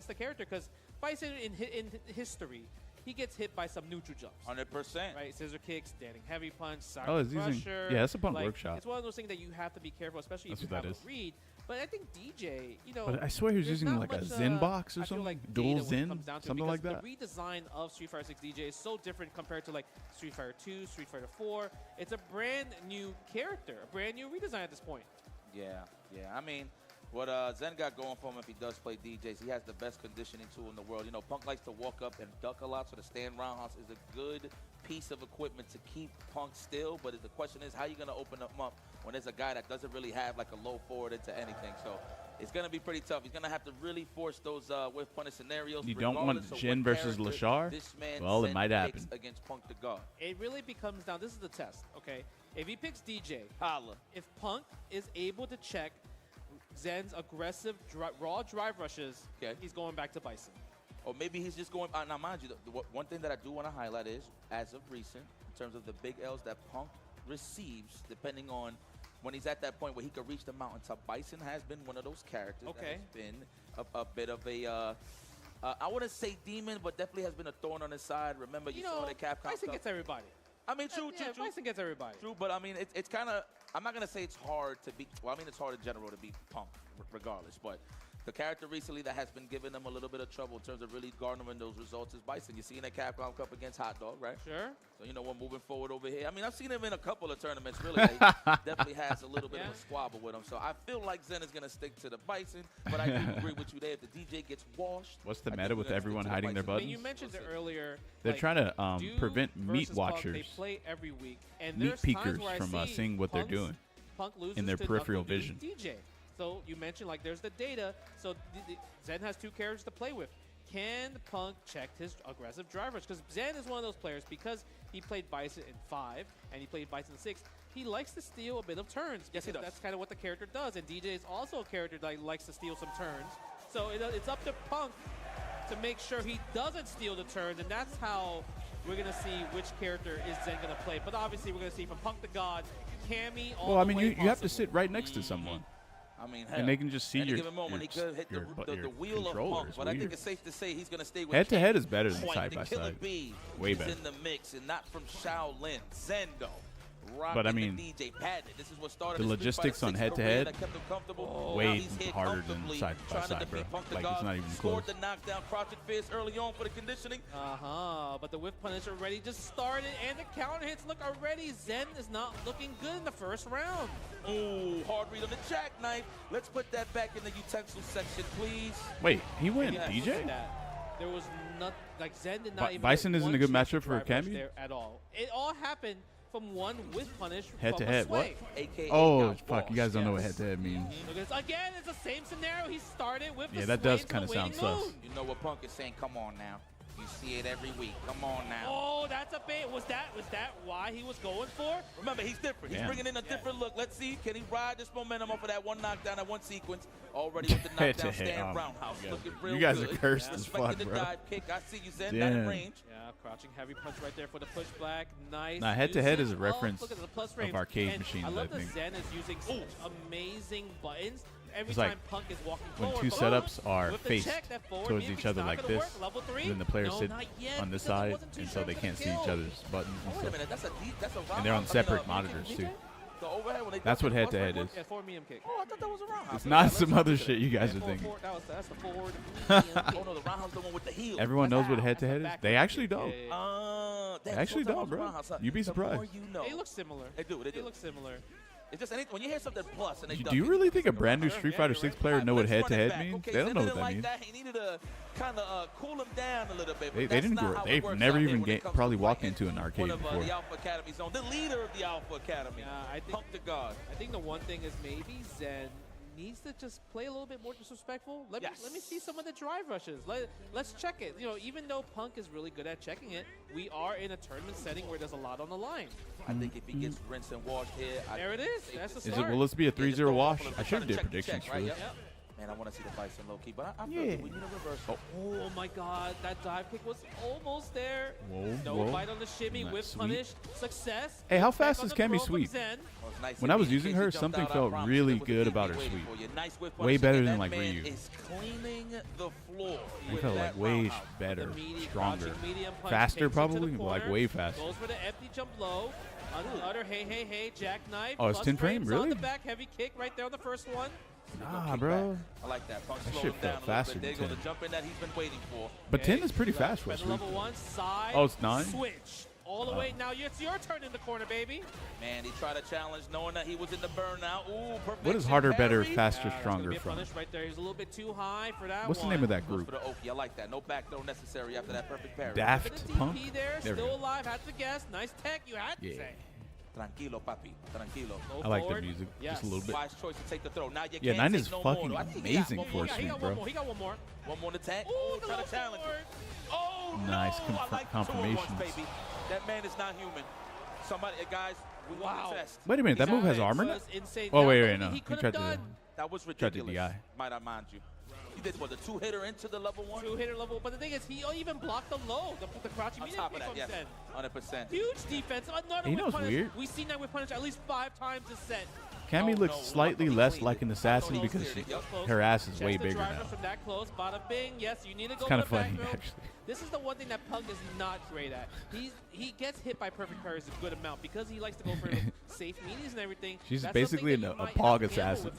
the character, because Bison in history, he gets hit by some neutral jumps. 100%. Right, scissor kick, standing heavy punch, side crusher. Yeah, that's a Punk workshop. It's one of those things that you have to be careful, especially if you have a read. But I think DJ, But I swear he was using like a Zen box or something, like dual Zen, something like that. The redesign of Street Fighter 6 DJ is so different compared to like Street Fighter 2, Street Fighter 4. It's a brand new character, a brand new redesign at this point. Yeah. I mean, what Zen got going for him, if he does play DJs, he has the best conditioning tool in the world. Punk likes to walk up and duck a lot, so the stand roundhouse is a good piece of equipment to keep Punk still. But the question is, how are you going to open him up when there's a guy that doesn't really have like a low forward into anything? So it's going to be pretty tough. He's going to have to really force those whiff punish scenarios. You don't want Jin versus Lashar? Well, it might happen. Against Punk to guard. It really becomes down. This is the test, okay? If he picks DJ, holla. If Punk is able to check Zen's aggressive raw drive rushes, he's going back to Bison. Or maybe he's just going. Now, mind you, one thing that I do want to highlight is, as of recent, in terms of the big L's that Punk receives, depending on when he's at that point where he could reach the mountaintop, Bison has been one of those characters that has been a bit of a, I wouldn't say demon, but definitely has been a thorn on his side. Remember, you saw the Capcom Bison gets everybody. I mean, true. Bison gets everybody. True, but I mean, it's kind of, I'm not going to say it's hard to beat, well, I mean, it's hard in general to beat Punk, regardless, but The character recently that has been giving them a little bit of trouble in terms of really garnering those results is Bison. You seen that Capcom Cup against Hot Dog, right? Sure. So, you know, we're moving forward over here. I mean, I've seen him in a couple of tournaments, really. He definitely has a little bit of a squabble with him. So I feel like Zen is going to stick to the Bison, but I do agree with you there. If the DJ gets washed. What's the meta with everyone hiding their buttons? I mean, you mentioned it earlier. They're trying to prevent meat watchers, Punk, they play every week, and meat peekers from seeing what they're doing in their peripheral vision. DJ. So you mentioned, like, there's the data. So Zen has 2 characters to play with. Can Punk check his aggressive drivers? Because Zen is one of those players, because he played Bison in 5 and he played Bison in 6, he likes to steal a bit of turns. Yes, he does. That's kind of what the character does. And DJ is also a character that likes to steal some turns. So it's up to Punk to make sure he doesn't steal the turns, and that's how we're going to see which character is Zen going to play. But obviously, we're going to see from Punk to God, Cammy, all well, I mean, the way you have to sit right next to someone. I mean, and they can just see your he could hit the wheel of Punk, but I think it's safe to say he's going to stay with head-to-head is better than side-by-side. Way better. In the mix, and not from Shaolin. Zendo. But I mean, DJ this is what started the logistics on head-to-head way harder than side-by-side, bro. Like, it's not even close. Scored the knockdown, crouching fierce early on for the conditioning. But the whip punish already just started, and the counter hits look already. Zen is not looking good in the first round. Oh, hard read on the jackknife. Let's put that back in the utensil section, please. Wait, he went DJ? There was not, like, Zen did not even. Bison isn't a good matchup for Cammy at all. It all happened from one whip punish head-to-head. What? AKA oh, fuck. You guys don't know what head-to-head means. Again, it's the same scenario. He started with that does kind of sound sus. You know what Punk is saying? Come on now. You see it every week. Come on now. Oh, that's a bait. Was that why he was going for? Remember, he's different. He's bringing in a different look. Let's see. Can he ride this momentum off of that one knockdown, that one sequence? Already with the knockdown, stand roundhouse. Looking real good. You guys are cursed as fuck, the bro. dive kick. I see you, Zen. Not in range. Yeah, crouching heavy punch right there for the pushback. Nice. Now, head-to-head is a reference look at the plus range. of arcade and machines, I love I think. that Zen is using such amazing buttons. Every it's time like Punk is walking when forward, 2 setups are faced forward towards each other like this, and then the players sit on this side, and so they can't see each other's buttons and stuff. That's a and they're on separate monitors, too. That's what head-to-head is. Yeah, forward medium kick. Oh, I thought that was a roundhouse. It's not some other shit you guys are thinking. That's the forward oh, no, the roundhouse the one with the heel. Everyone knows what head-to-head is? They actually don't. They actually don't, bro. You'd be surprised. They look similar. They do. They look similar. It's just anything, when you hear something plus and they do you really think a brand new Street Fighter 6 player know what head-to-head means? Okay, they don't know what that means. He needed to kind of cool him down a little bit. They didn't grow. They've never even probably walked into an arcade before. The Alpha Academy zone, the leader of the Alpha Academy. Punk to God. I think the one thing is maybe Zen needs to just play a little bit more disrespectful. Let me see some of the drive rushes. Let's check it. You know, even though Punk is really good at checking it, we are in a tournament setting where there's a lot on the line. I think if he gets rinsed and washed here, there it is. That's the start. Will this be a 3-0 wash? I should have did predictions for this. Yep. Man, I want to see the Bison low key, but I feel like we need a reversal. Oh my God, that dive kick was almost there. Whoa. Bite on the shimmy, whip punish, success. Hey, how fast does Cammy sweep? When I was using her, something felt really good about her sweep. Way better than like Ryu. I felt like way better, stronger, faster probably, like way faster. Goes for the empty jump low. Utter hey, jackknife. Oh, it's 10 frame, really? On the back, heavy kick right there on the first one. Nah, bro. I like that. Punk That shit felt faster than 10. The jump in that he's been waiting for. But 10 is pretty fast for a sweep. Level 1 side. Oh, it's 9? Switch. All the way. Now it's your turn in the corner, baby. Man, he tried to challenge knowing that he was in the burnout. Ooh, perfect. What is harder, better, faster, stronger from? Right there. He's a little bit too high for that. What's the name of that group? For the Oki. I like that. No back throw necessary after that perfect parry. Daft Punk? There, still alive. Had to guess. Nice tech. You had to say. Tranquilo, papi. Tranquilo. I like the music just a little bit. Wise choice to take the throw. Now you yeah, can't 9 is fucking amazing for a sweep, bro. He got one more. One more attack. Oh, trying to challenge. Oh, nice confirmation. Baby. That man is not human. Somebody, guys, we want to test. Wait a minute, that move has armor now? Oh, wait, no. He tried to. That was ridiculous. Might I mind you. He did what, the 2-hitter into the level 1? 2-hitter level, but the thing is, he even blocked the low, the crouching medium on top of that, yes, 100%. Huge defense. Another you know what's weird? We've seen that with punish at least 5 times this set. Cammy looks slightly less like an assassin because her ass is way bigger now. From that close, bada bing. Yes, you need to go. It's kind of funny, actually. This is the one thing that Punk is not great at. He gets hit by perfect parries a good amount because he likes to go for safe meanies and everything. She's basically a Pog assassin.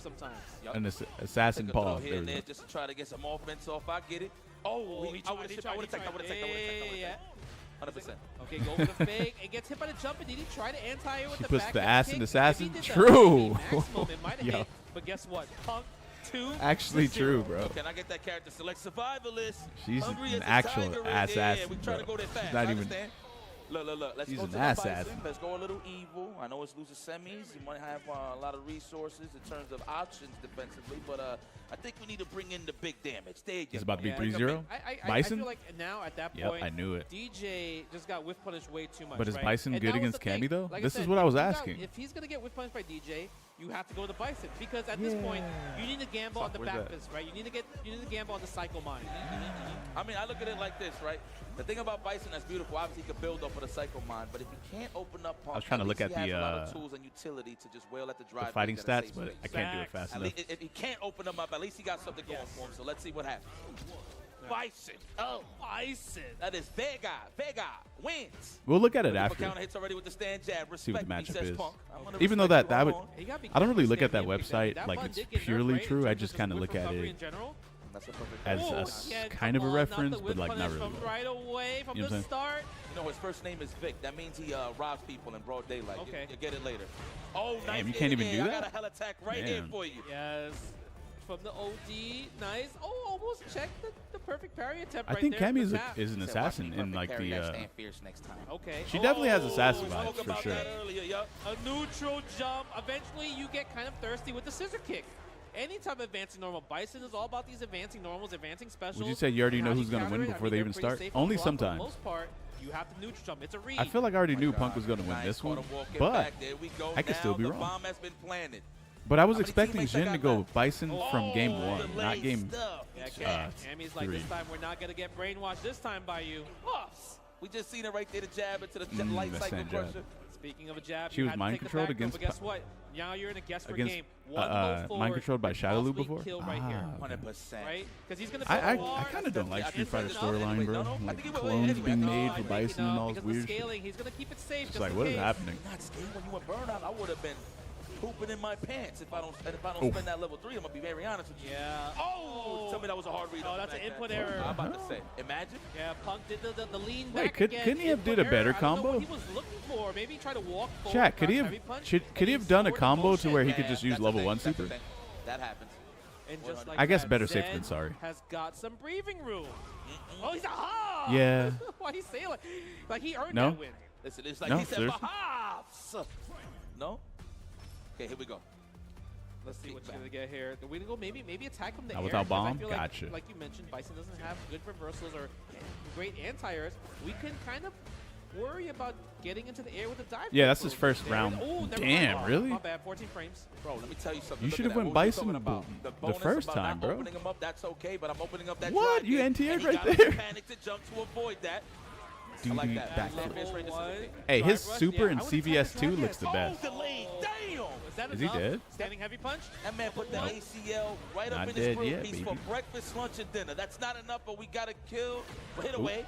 An assassin Pog. Here and there just to try to get some offense off. I get it. Oh, I would have taken. 100%. Okay, go for the fake. It gets hit by the jump, and did he try to anti it with the back? She puts the ass in assassin. True. But guess what? Punk 2. Actually true, bro. Can I get that character select survivalist? She's an actual assassin. Trying to go there fast. She's not even. Look. Let's go to the Bison. Let's go a little evil. I know it's losing semis. You might have a lot of resources in terms of options defensively, but I think we need to bring in the big damage. It's about to be 3-0. Bison? I feel like now at that point, I knew it. DJ just got whiff punished way too much. But is Bison good against Cammy, though? Like this is what I was asking. If he's going to get whiff punished by DJ, you have to go to Bison because at this point, you need to gamble on the back fist, right? You need to gamble on the cycle mine. I mean, I look at it like this, right? The thing about Bison that's beautiful, obviously he can build up with a cycle mine, but if he can't open up Punk, I was trying to look at the a lot of tools and utility to just wail at the drive. The fighting stats, but I can't do it fast enough. If he can't open them up, at least he got something going for him. So let's see what happens. Bison. Oh, Bison. That is Vega. Vega wins. We'll look at it after. Counter hits already with the stand jab. Respect, see what the matchup is. Punk. Even though that would, I don't really look at that website like it's purely true. I just kind of look at it as a kind of a reference, but like not really. Right away from the start. You know, his first name is Vic. That means he robs people in broad daylight. Okay. You get it later. Oh, damn, nice. You can't even do that? I got a hell attack right here for you. Yes. From the OD, nice. Oh, almost checked the perfect parry attempt. I think Cammy is an assassin in like the. Okay. She definitely has assassin vibes for sure. A neutral jump. Eventually, you get kind of thirsty with the scissor kick. Anytime advancing normal, Bison is all about these advancing normals, advancing specials. Would you say you already know who's going to win before they even start? Only sometimes. For the most part, you have to neutral jump. It's a read. I feel like I already knew Punk was going to win this one, but I could still be wrong. But I was expecting Jin to go Bison from game 1, not game 3. Cammy's like, this time we're not going to get brainwashed this time by you. We just seen it right there, the jab into the light cycle crusher. Speaking of a jab, she was mind controlled against. But guess what? Now you're in a guess for game. Mind controlled by Shadow Lu before. Right here. 100%. Right? Because he's gonna. I kind of don't like Street Fighter storyline, bro. Like clones being made for Bison and all this weird shit. He's gonna keep it safe. It's like, what is happening? Not scaling when you were burnout. I would have been pooping in my pants if I don't spend that level 3. I'm gonna be very honest with you. Yeah. Oh, tell me that was a hard read. Oh, that's an input error. I'm about to say. Imagine. Yeah, Punk did the lean back. Wait, couldn't he have did a better combo? What he was looking for. Maybe try to walk forward. Chat, could he have done a combo to where he could just use level 1 super? That happens. And just like I guess better safe than sorry. Has got some breathing room. Oh, he's a ha! Yeah. Why he say like he earned that win? Listen, it's like he said no? Okay, here we go. Let's see what you're gonna get here. We're gonna go maybe attack from the air. Without bomb? Gotcha. Like you mentioned, Bison doesn't have good reversals or great anti-airs. We can kind of worry about getting into the air with a dive. Yeah, that's his first round. Oh, damn, really? My bad, 14 frames. Bro, let me tell you something. You should have went Bison the first time, bro. Opening him up, that's okay, but I'm opening up that what? You NTA'd right there. Panic to jump to avoid that. Dude, I like that. Hey, his super in CVS2 looks the best. Damn. Is he dead? Standing heavy punch? That man put the ACL right up in his grill piece for breakfast, lunch, and dinner. That's not enough, but we got to kill. Hit away.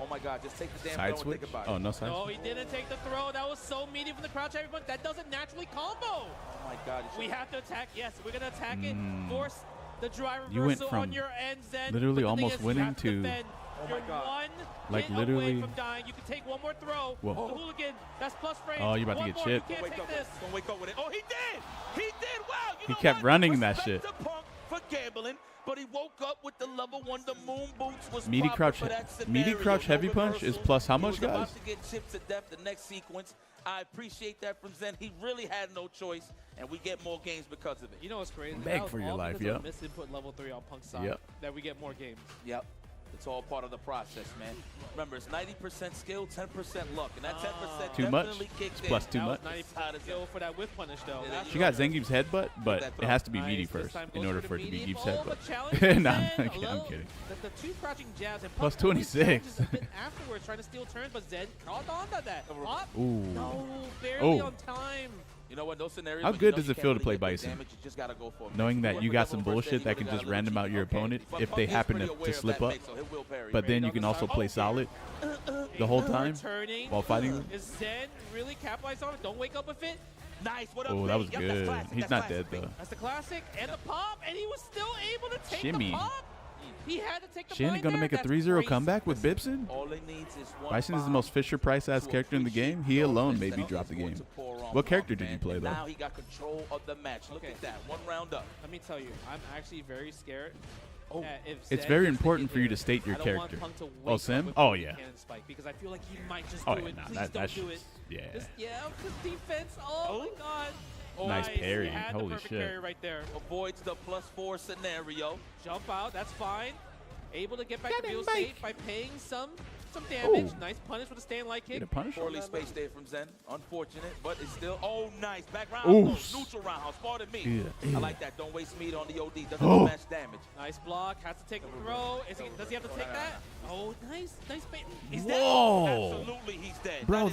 Oh, my God. Just take the damn side throw switch? And think about it. Oh, no side No, he didn't take the throw. That was so meaty from the crouch heavy punch. That doesn't naturally combo. Oh, my God. We have to attack. Yes, we're going to attack it. Force the drive you went reversal from on your end, Zen. literally almost winning to... Oh my God. Like literally away from dying. You can take one more throw. Whoa. The hooligan, that's plus frames. Oh, you're about to get chipped. You can't take this. Don't wake up with it. Oh, he did. He did. Wow. He kept running that shit. Punk for gambling, but he woke up with the level 1. The moon boots was meaty crouch heavy punch is plus how much, guys? About to get chipped to death the next sequence. I appreciate that from Zen. He really had no choice, and we get more games because of it. You know what's crazy? Beg for your life, yeah. Misinput level 3 on Punk's side. That we get more games. Yep. It's all part of the process, man. Remember, it's 90% skill, 10% luck, and that 10% too much. Kicked plus in. too much. 90% skill for that whip punish, though. She got Zangief's headbutt, but it has to be meaty first in order for it to be Zangief's headbutt. Nah, I'm kidding. The two crouching jabs and plus 26. afterwards, trying to steal turns, but Zed caught on to that. Ooh. No, barely on time. You know what? Those scenarios. How good does it feel to play Bison? Damage, you just gotta go for Knowing that you got some bullshit that can just random out your opponent if they happen to slip up. But then you can also play solid the whole time while fighting them. Is Zen really capitalized on it? Don't wake up with it. Nice. Oh, that was good. He's not dead, though. That's the classic. And the pop, and he was still able to take Shimmy. the pop. He had to take the Shin gonna make a 3-0 comeback with Bibson? Bison is the most Fisher-Price-ass character in the game. He alone made me drop the game. What character did you play, though? Now he got control of the match. Look at that. 1 round up. Let me tell you, I'm actually very scared. It's very important for you to state your character. Oh, Sim? Oh, yeah. Because I feel like he might just do it. Please don't do it. Yeah. Because defense. Oh, my God. Nice parry. He had Holy the perfect shit. parry right there. Avoids the +4 scenario. Jump out. That's fine. Able to get back to real estate by paying some damage. Ooh. Nice punish with a stand light kick. Get a punish? Poorly spaced there from Zen. Unfortunate, but it's still. Oh, nice. Back round. Ooh. Neutral roundhouse. Pardon me. Yeah. I like that. Don't waste meat on the OD. Doesn't match damage. Nice block. Has to take the throw. Does he have to take that? Oh, nice. Nice bait. He's Whoa. dead. Absolutely, he's dead. Bro,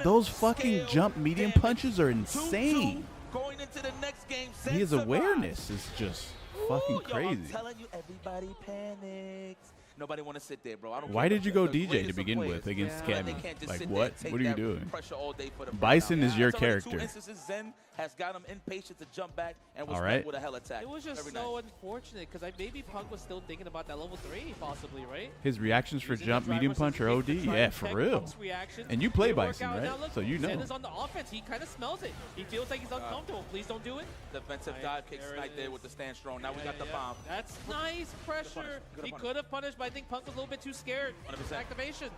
those fucking jump medium punches are 2-2 insane. Going into the next game. His awareness is just fucking Yo, crazy. I'm telling you, everybody panics. Nobody want to sit there, bro. I don't Why care did you go the DJ to greatest of begin players. with against They Cammy? can't just Like, sit there what? and take What are you that doing? pressure all day for the Bison is your I'm telling you, character. 2 instances, Zen has got him impatient to jump back and was All met right. with a hell attack. It was just Very so nice. unfortunate because maybe Punk was still thinking about that level 3 possibly, right? His reactions for Using jump, the medium driver's punch, or escape OD? to try Yeah, and for check real. Punk's reaction. And you play Didn't work Bison, out. right? Now look, So you Zen know. is on the offense. He kind of smells it. He feels like he's uncomfortable. Please don't do it. Defensive Nice. dive kick There it snipe there is. with the stand strong. Now we got the bomb. That's nice pressure. He could have punished, but I think Punk was a little bit too scared. 100%. Activation.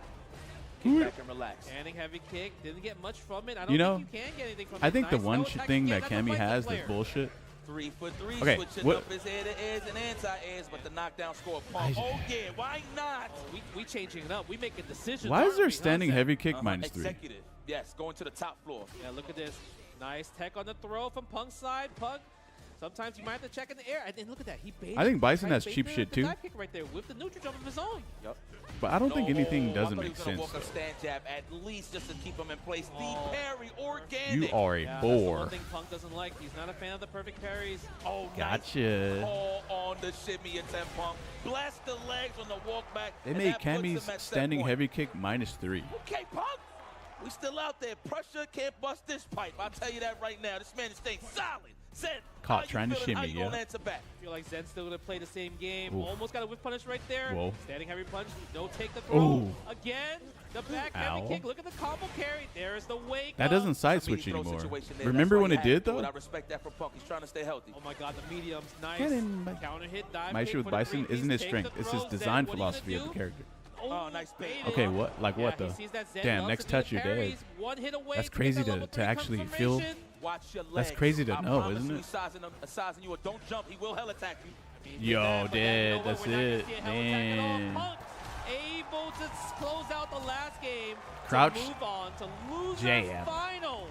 Kick back and relax. Standing heavy kick. Didn't get much from it. I don't You know, think you can get anything from it. I think the Nice one no attack thing again. that That's a Cammy Viking has player. that's bullshit. 3 for 3, Okay, switching what- up his air-to-airs and anti-airs, but the knockdown score Punk. Oh yeah, why not? We changing it up. We making decisions. Why is aren't there we, standing huh, Zen? heavy kick -3? Executive. Yes, going to the top floor. Yeah, look at this. Nice tech on the throw from Punk's side. Punk. Sometimes you might have to check in the air. And look at that. He baited. I think Bison He has baited cheap the shit, too. dive kick right there with the neutral jump of his own. Yep. But I don't think anything I doesn't thought he make was gonna sense. walk a stand jab at least just to keep him in place. Oh. The parry, organic. You are a Yeah, that's the one bore. thing Punk doesn't like. He's not a fan of the perfect parries. Oh, Gotcha. Nice call on the shimmy attempt, Punk. Blast the legs on the walk back. They and made that puts him Cammy's at set standing point. heavy kick -3. Okay, Punk. We still out there. Pressure can't bust this pipe. I'll tell you that right now. This man is staying solid. Zen, Caught how you trying to feeling? How shimmy, you gonna yeah. answer back? I feel like Zen's still going to play the same game. Oof. Almost got a whip punish right there. Whoa. Standing heavy punch. No take the throw. Ooh. Again. The back Ow. heavy kick. Look at the combo carry. There's the wake That up. doesn't side It's a switch mini throw anymore. situation there. Remember That's when why it he did, had to do though? I respect that from Punk. He's trying to stay healthy. Oh my God, the mediums. Nice. Get in, Mike. Counter hit, dive My kick issue with for the Bison three-piece, isn't his take strength. the It's his throw. design Zen, what are you philosophy of gonna the do? character. Oh, nice bait. Okay, what? Like what, Yeah, though? he sees that Zen Damn, loves next to do touch, the you're dead. parries. One hit away That's to get crazy that level to 3 actually feel. confirmation. Watch your legs. That's crazy to I know, promise isn't you it? He's sizing you. Don't jump. He will hell attack you. Yo, dead. That's it. Man. Man. Able to close out the last game. Crouch To move on to loser jab. finals.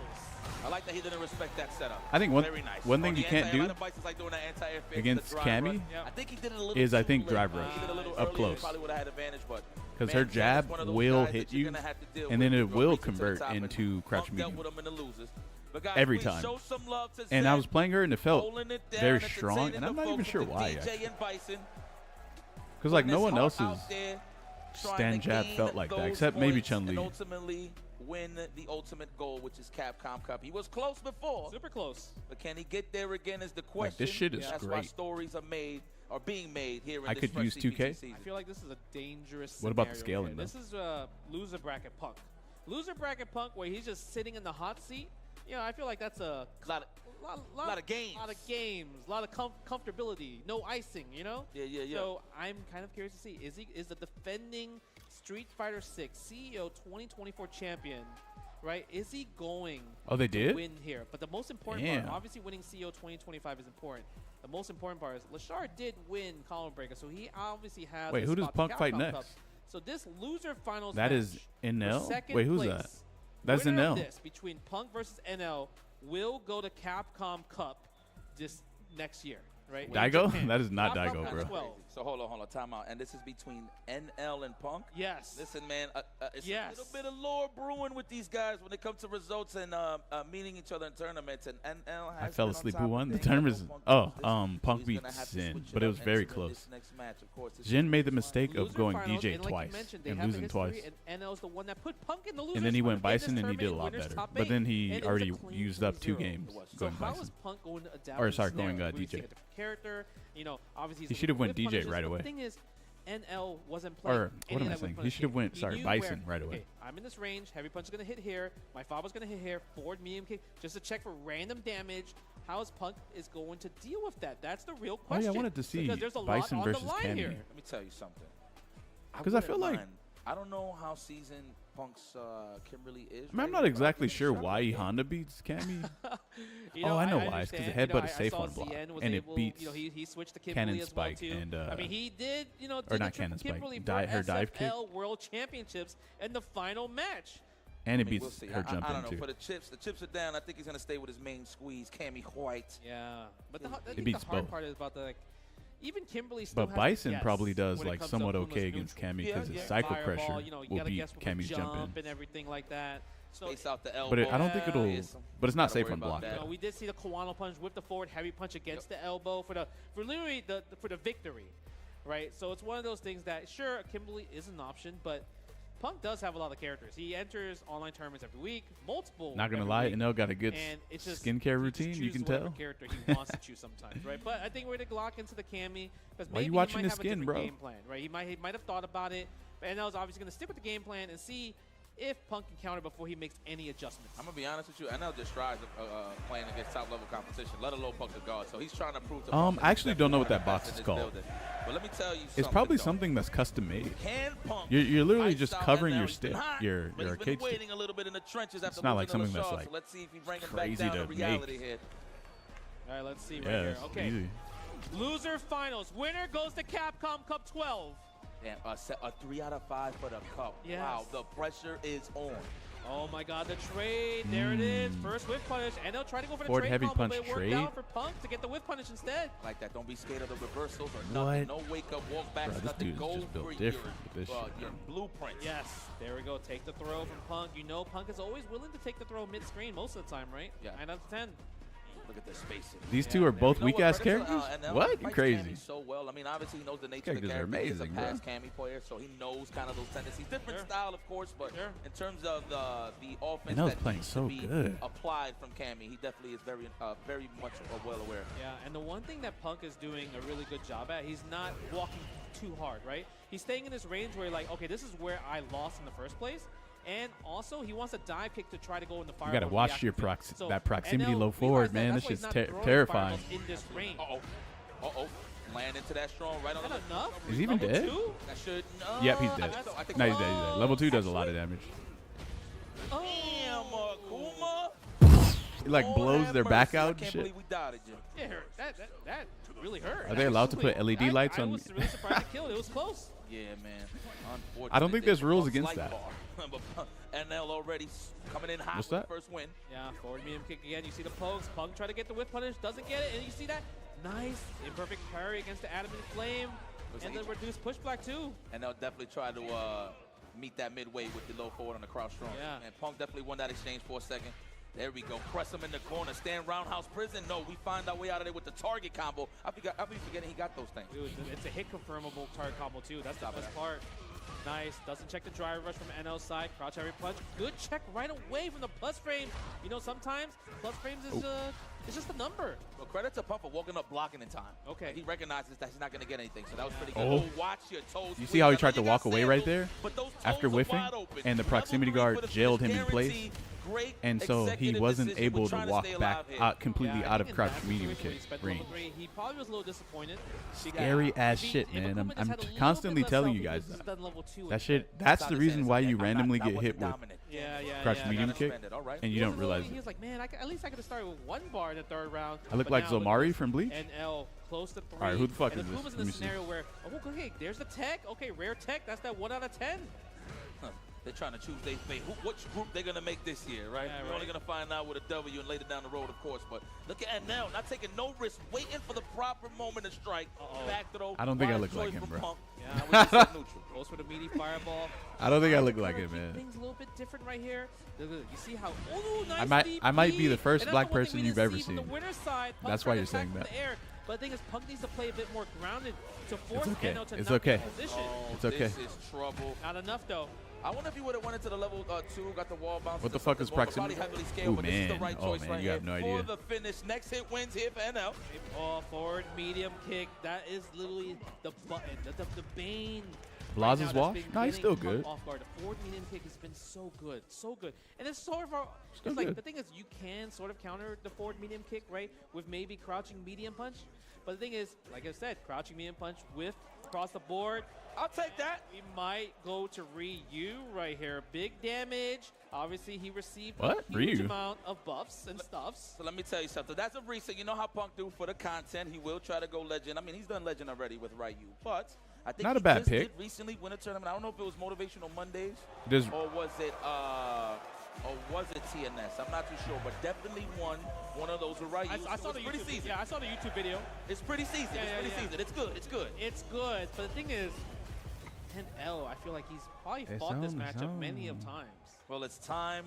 I like that he didn't respect that setup. I think Very nice. one thing On you the can't anti-air, a do lot of Bisons like doing that anti-air fake, against the drive Cammy rush. Yep. I think he did it a little is, I too think, late. drive He rush. did it a little Up earlier, he close. probably would have had advantage, but because man, her Cam is jab one of those will guys hit that you're you, gonna have to deal and with then if it you're will racing to the convert top, and into crouch Punk dealt medium. with him in the losers. But guys, Every please time. show some love to And I Zen, was playing her, and it felt holding it down, very entertaining strong, and the I'm not even folks sure with the why, DJ actually. and Bison, Because like no putting one his heart else's out there, trying stand to jab gain felt like that, those except maybe points Chun-Li. and ultimately win the ultimate goal, which is Capcom Cup. He was close before, Super close. but can he get there again is the question. Like, this shit is That's why great. stories are being made here in I this could fresh use 2K. CPT season. I feel like this is a dangerous What about the scenario scaling, here. This is loser bracket Punk. Loser bracket Punk where he's just sitting in the hot seat. You know, I feel like that's a lot of games. lot of games, a lot of comfortability, no icing, you know? Yeah. So I'm kind of curious to see, is the defending Street Fighter 6 CEO 2024 champion, right? Is he going Oh, they to did? win here? But the most important Damn. part, obviously winning CEO 2025 is important. The most important part is Lashar did win Column Breaker, so he obviously has Wait, a who does spot to Punk fight Capcom next? Cup. So this loser finals That match is for NL? second Wait, who's place, that? That's winner of NL. this between Punk versus NL will go to Capcom Cup this next year, right? Daigo? That is not Daigo, bro. 12. So hold on, time out. And this is between NL and Punk? Yes. Listen, man, it's a little bit of lore brewing with these guys when it comes to results and meeting each other in tournaments. And NL has I fell asleep. Who won? The tournament is... Punk beat Zin, but it was very close. Jin made the mistake of going DJ twice and losing twice. And NL's the one that put Punk in the losers. And then he went Bison and he did a lot better. But then he already used up 2 games going How Bison. is Punk going to adapt? Or sorry, going DJ. Character, you know, obviously he should have went DJ right away. The thing is, NL wasn't playing. Or what am I saying? He should have went Bison right away. Okay, I'm in this range. Heavy punch is gonna hit here. My fob is gonna hit here. Forward medium kick, just to check for random damage. How is Punk is going to deal with that? That's the real question. Oh yeah, I wanted to see there's a Bison lot versus on the line Cammy. here. Let me tell you something. Because I feel like I don't know how seasoned Punk's Kimberly is. I'm not exactly sure why Honda beats Cammy. I know why. It's because the headbutt is safe on block, and it beats he switched to Cannon as Spike well too. and I mean, he did or not Cannon Spike, her dive kick, World Championships in the final match. And it beats her jump I don't know. too. For the chips are down. I think he's gonna stay with his main squeeze, Cammy White. Yeah, but I it think beats the hard both. part is about the even Kimberly still But Bison has probably does when it like comes somewhat to okay against Cammy because his cycle Fireball, pressure will beat Cammy's jump in. and everything like that. So Space out the elbow. But I don't think it'll. But it's not safe on block. We did see the Kawano punch with the forward heavy punch against the elbow for literally the victory, right? So it's one of those things that sure Kimberly is an option, but Punk does have a lot of characters. He enters online tournaments every week, multiple. Not gonna lie, Enel got a good skincare routine. You can tell. Character he wants to choose sometimes, right? But I think we're gonna lock into the Cammy because Why maybe you watching he might his have a skin, different bro? game plan, right? He might have thought about it, but Enel's obviously gonna stick with the game plan and see if Punk can counter before he makes any adjustments. I'm gonna be honest with you. NL just strives playing against top level competition, let alone Punk the guard. So he's trying to prove to I actually don't know what that box is called. But let me tell you, it's probably something that's custom made. You're literally just covering your stick, your arcade stick. A little bit in the trenches after it's not like something Lashar, that's like so let's see if he brings crazy back down to to make. here. All right, let's see right here. Okay, easy. Loser finals. Winner goes to Capcom Cup 12. Damn, a 3 out of 5 for the cup. Yes. Wow, the pressure is on. Oh my God, the trade. There it is. First whip punish. And they'll try to go for the Forward trade heavy combo, punch but it worked trade. out for Punk to get the whip punish instead. Like that. Don't be scared of the reversals or nothing. No wake up, walk back. Bro, this nothing. dude's Go just built for different with this shit, your blueprint. Yes, there we go. Take the throw from Punk. You know Punk is always willing to take the throw mid-screen most of the time, right? Yeah. 9 out of 10. Look at the spacing. These two are both weak-ass characters? What? You're crazy. Cammy so well. I mean, obviously he knows the nature of the Characters are character. He's a amazing, past Cammy player, so he knows kind of those tendencies. Different style, of course, but in terms of the offense that playing needs so to be good. applied from Cammy, he definitely is very much well aware. Yeah, and the one thing that Punk is doing a really good job at, he's not walking too hard, right? He's staying in this range where like, okay, this is where I lost in the first place. And also, he wants a dive kick to try to go in the fire. You gotta watch your that proximity low forward, man. This shit's terrifying. In this range. Uh-oh. Land into that strong right on the enough? Is he even dead? That should. No. Yep, he's dead. No, he's dead. Level 2 does a lot of damage. Damn, Kuma. It like blows their back out and can't shit. believe we dodged you. Yeah, that really hurt. Are they allowed to put LED lights on? I was really surprised to kill it. It was close. Yeah, man. Unfortunately, I don't think there's rules against that. NL already coming in hot with the first win. Yeah, forward medium kick again. You see the pokes. Punk try to get the whip punish. Doesn't get it. And you see that nice imperfect parry against the adamant flame. And then reduced push black too. And they'll definitely try to meet that midway with the low forward on the crouch strong. Yeah. And Punk definitely won that exchange for a second. There we go. Press him in the corner. Stand roundhouse prison. No, we find our way out of there with the target combo. I'll be forgetting he got those things. Dude, it's a hit confirmable target combo too. That's the best part. Nice. Doesn't check the driver rush from NL's side. Crouch heavy punch. Good check right away from the plus frame. You know, sometimes plus frames is it's just a number. Well, credit to Pump for walking up blocking in time. Okay. He recognizes that he's not going to get anything, so that was pretty good. Oh, watch your toes. You see how he tried to walk away right there? After whiffing, and the proximity guard jailed him in place. And so he wasn't able to walk back completely out of crouch medium kick range. He probably was a little disappointed. Scary ass shit, man. I'm constantly telling you guys that shit. That's the reason why you randomly get hit with crouch medium kick, and you don't realize He was like, man, at least I could have started with 1 bar in the 3rd round. I look like Zomari from Bleach. NL close to 3. All right, who the fuck is this? this? In the scenario where, okay, there's the tech. Okay, rare tech. That's that 1 out of 10. They're trying to choose their fate. Which group they're going to make this year, right? Yeah, We're only going to find out with a W and later down the road, of course. But look at NL, not taking no risk, waiting for the proper moment to strike. Back throw. I don't think I look like him, bro. Punk. Yeah, we just said neutral. Goes for the meaty fireball. I don't think I look like him, man. Things a little bit different right here. You see how? Oh, nice I might be the first black one thing person we you've didn't ever see from seen. the winner's side. That's why you're saying that. But the thing is, Punk needs to play a bit more grounded to force okay. NL to It's not okay. be in position. Oh, It's okay. This is trouble. Not enough, though. I wonder if he would have went into the level 2, got the wall bounce. What the fuck is proximity? Ooh, man. This is the right choice man, right you here have no idea. for the finish. Next hit wins here for NL. Forward medium kick. That is literally the button, the bane. Blaz's wash? No, he's still good. Off guard. The forward medium kick has been so good, so good. And it's sort of it's like the thing is you can sort of counter the forward medium kick, right, with maybe crouching medium punch. But the thing is, like I said, crouching medium punch with across the board. I'll take that. We might go to Ryu right here. Big damage. Obviously, he received what? a huge Ryu? amount of buffs and stuffs. So let me tell you something. That's a reset. You know how Punk do for the content. He will try to go legend. I mean, he's done legend already with Ryu. But I think Not he a bad just pick. did recently win a tournament. I don't know if it was Motivational Mondays Does or was it TNS? I'm not too sure, but definitely one of those with Ryu. I saw the YouTube. seasoned. Yeah, I saw the YouTube video. It's pretty seasoned. Yeah, it's pretty seasoned. It's good. It's good. It's good, but the thing is, 10L, I feel like he's probably fought this matchup many of times. Well, it's time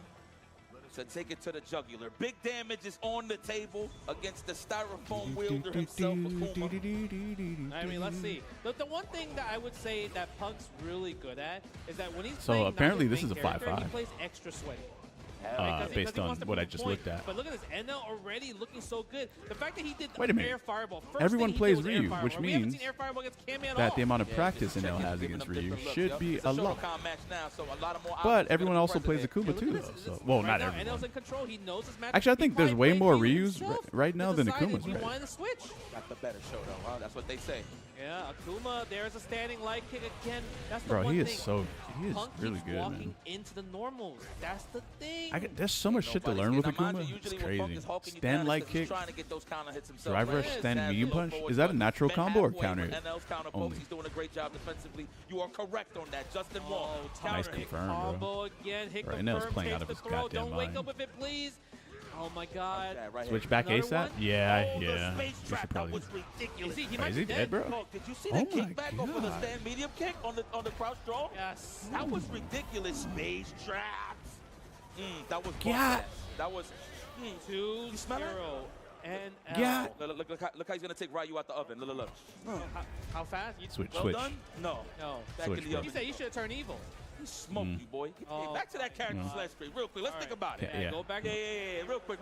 to take it to the jugular. Big damage is on the table against the styrofoam wielder himself, Akuma. I mean, let's see. The one thing that I would say that Punk's really good at is that when he's So playing apparently not his this main is a 5-5. character, he plays extra sweaty. based on what I just looked at. But look at this, NL already looking so good. The fact that he did Wait a minute. air fireball. Everyone plays Ryu, which means air fireball against Kami at that all. the amount of practice NL has against Ryu should be a lot. Match now, so a lot more But everyone also plays Akuma. Akuma too, though. So, well, not now, everyone. NL's in control. He knows his match. Actually, I think there's way more Ryus himself. right now than Decided Akumas. he Right? wanted to switch. Got the better show, though. Huh? That's what they say. Yeah, Akuma, there's a standing light kick again. That's the Bro, one he thing. is Punk really keeps good, walking man. into the normals. That's the thing. There's so much shit to learn with Akuma. It's crazy. Stand light kick, drive rush, stand medium punch. Is that a natural combo or counter? Only. He's doing a great job defensively. You are correct on that. Justin Wall. Nice confirm, bro. Combo again. Hit Bro, confirm. NL's playing Taste out of the his throw. goddamn Don't wake mind. up with it, please. Oh my God. Switch back Another ASAP? one? Yeah. He should probably. was ridiculous. He Is might he be dead, bro? Did you see Oh that my kickback off of the God. stand medium kick on the crouch draw? Yes. That was ridiculous. Space traps. That was Yeah. boss-ass. That was 2-0. And Yeah. Look how he's gonna take Ryu out the oven. Look. How fast? You Switch, Well switch. done? No. No. Back Switch, in the bro. He oven. said you should have turned evil. He smoked you, boy. Hey, Oh. back to that character slash screen real quick. Let's think about it. Yeah. Go back. Yeah. Real quick.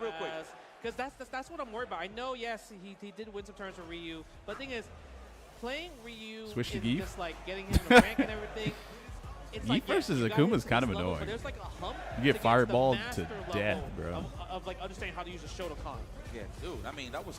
Because that's what I'm worried about. I know, yes, he did win some turns for Ryu, but the thing is, playing Ryu Switch to is Geef? just like getting him the rank and everything. It's like, Geef versus you got Akuma him is to kind this of level, annoying. But there's like a hump You get to fireballed the to master death, level bro. Of like understanding how to use a Shotokan. Yeah, dude. I mean, that was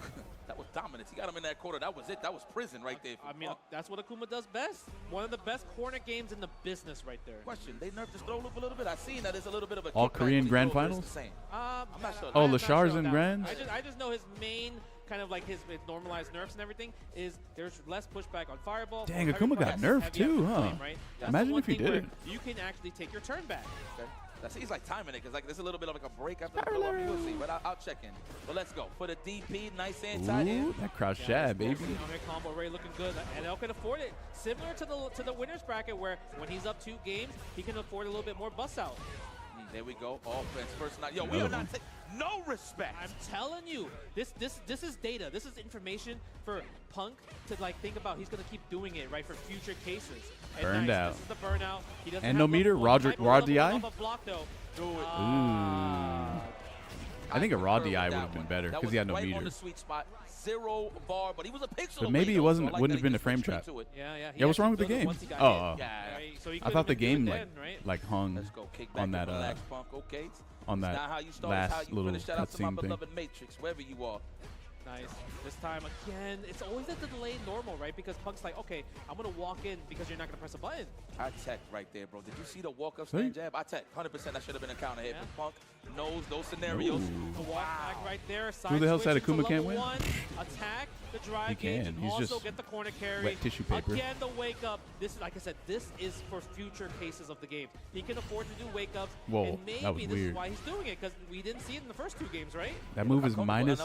dominance. He got him in that quarter. That was it. That was prison right there. I mean, that's what Akuma does best. One of the best corner games in the business right there. Question: they nerfed his throw loop a little bit. I seen that there's a little bit of a All kickback Korean when he Grand throws, but it's Finals? the same. I'm not sure. Oh, I'm not Lashar's sure in on that Grands? one. I just know his main kind of like his normalized nerfs and everything is there's less pushback on fireball. Dang, more Akuma got heavy nerfed heavy too, after huh? flame, right? That's Imagine the one if he thing where didn't. You can actually take your turn back. Okay. He's like timing it because like there's a little bit of like a break after the blow up. We'll see, but I'll check in. But let's go for the DP. Nice anti-air. Ooh, that crouch jab, baby. Down here, combo Ray looking good, and El can afford it. Similar to the winners bracket, where when he's up 2 games, he can afford a little bit more bust out. There we go. Offense first night. Yo, we are not no respect. I'm telling you, this is data. This is information for Punk to like think about. He's gonna keep doing it right for future cases. And Burned out. This is the burnout. He doesn't And have no meter, raw DI? block though. Do it. I think a raw concur DI with would that have been one. better That because he had no was right meter. on the sweet spot. 0 bar, but he was a pixel But away, maybe it though, wasn't- so I like wouldn't that have been he a frame just went trap. straight to it. Yeah. Yeah, what's wrong with the game? Once he got Oh, hit. Yeah. Right? So he I could've thought the been doing game then, right? like hung Let's go. Kick back on that and relax, Punk. Okay. on It's that not how you start, it's how last you little finish. Shout out to my cutscene thing. beloved Matrix, wherever you are. Nice. This time, again, it's always at the delayed normal, right? Because Punk's like, okay, I'm going to walk in because you're not going to press a button. I tech right there, bro. Did you see the walk-up stand jab? I tech. 100% that should have been a counter hit. But Punk knows those scenarios. The walk back right there. Who the hell said Akuma can't win? Attack the drive. He can. He's also just get the corner carry. wet tissue paper. Again, the wake up. This is, like I said, this is for future cases of the game. He can afford to do wake ups. Whoa, and maybe that was this weird. is why he's doing it, because we didn't see it in the first 2 games, right? That move is minus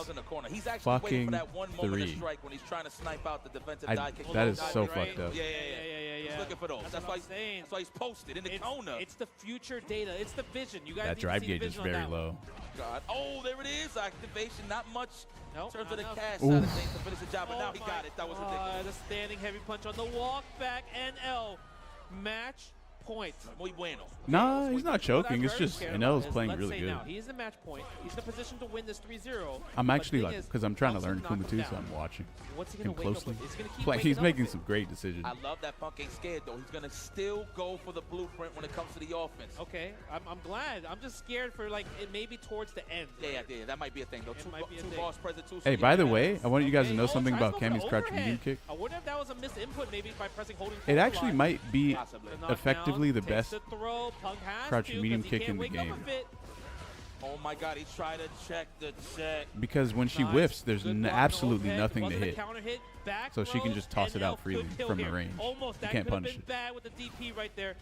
He's actually waiting for that 1 moment 3. of strike when he's trying to snipe out the defensive die kick. That is so fucked up. Yeah. He's looking for those. That's why he's posted in the corner. It's the future data. It's the vision. You guys That drive gauge is very low. God. Oh, there it is. Activation. Not much in terms of the cash Oof. side of things to finish the job, but now he got it. That was ridiculous. The standing heavy punch on the walk back. NL match point. Muy bueno. Nah, he's not choking. It's just NL is playing really good. Now, he's in match point. He's in a position to win this 3-0. I'm actually like, because I'm trying to learn Kuma too, so I'm watching What's he him gonna wake up closely. with? He's gonna keep He's waking making up some great decisions. I love that Punk ain't scared, though. He's going to still go for the blueprint when it comes to the offense. Okay, I'm glad. I'm just scared for, like, it maybe towards the end. Yeah, that might be a thing, though. Two boss present, two. Hey, by the way, I want you guys to know something about Cammy's crouch medium kick. I wonder if that was a misinput, maybe by pressing holding. It actually might be Possibly. effectively the best crouch crouch medium kick in the game. Oh my God, he's trying to check the check. Because when she whiffs, there's absolutely nothing to hit. So she can just toss it out freely from the range. You can't punish it. Bad with the DP right there.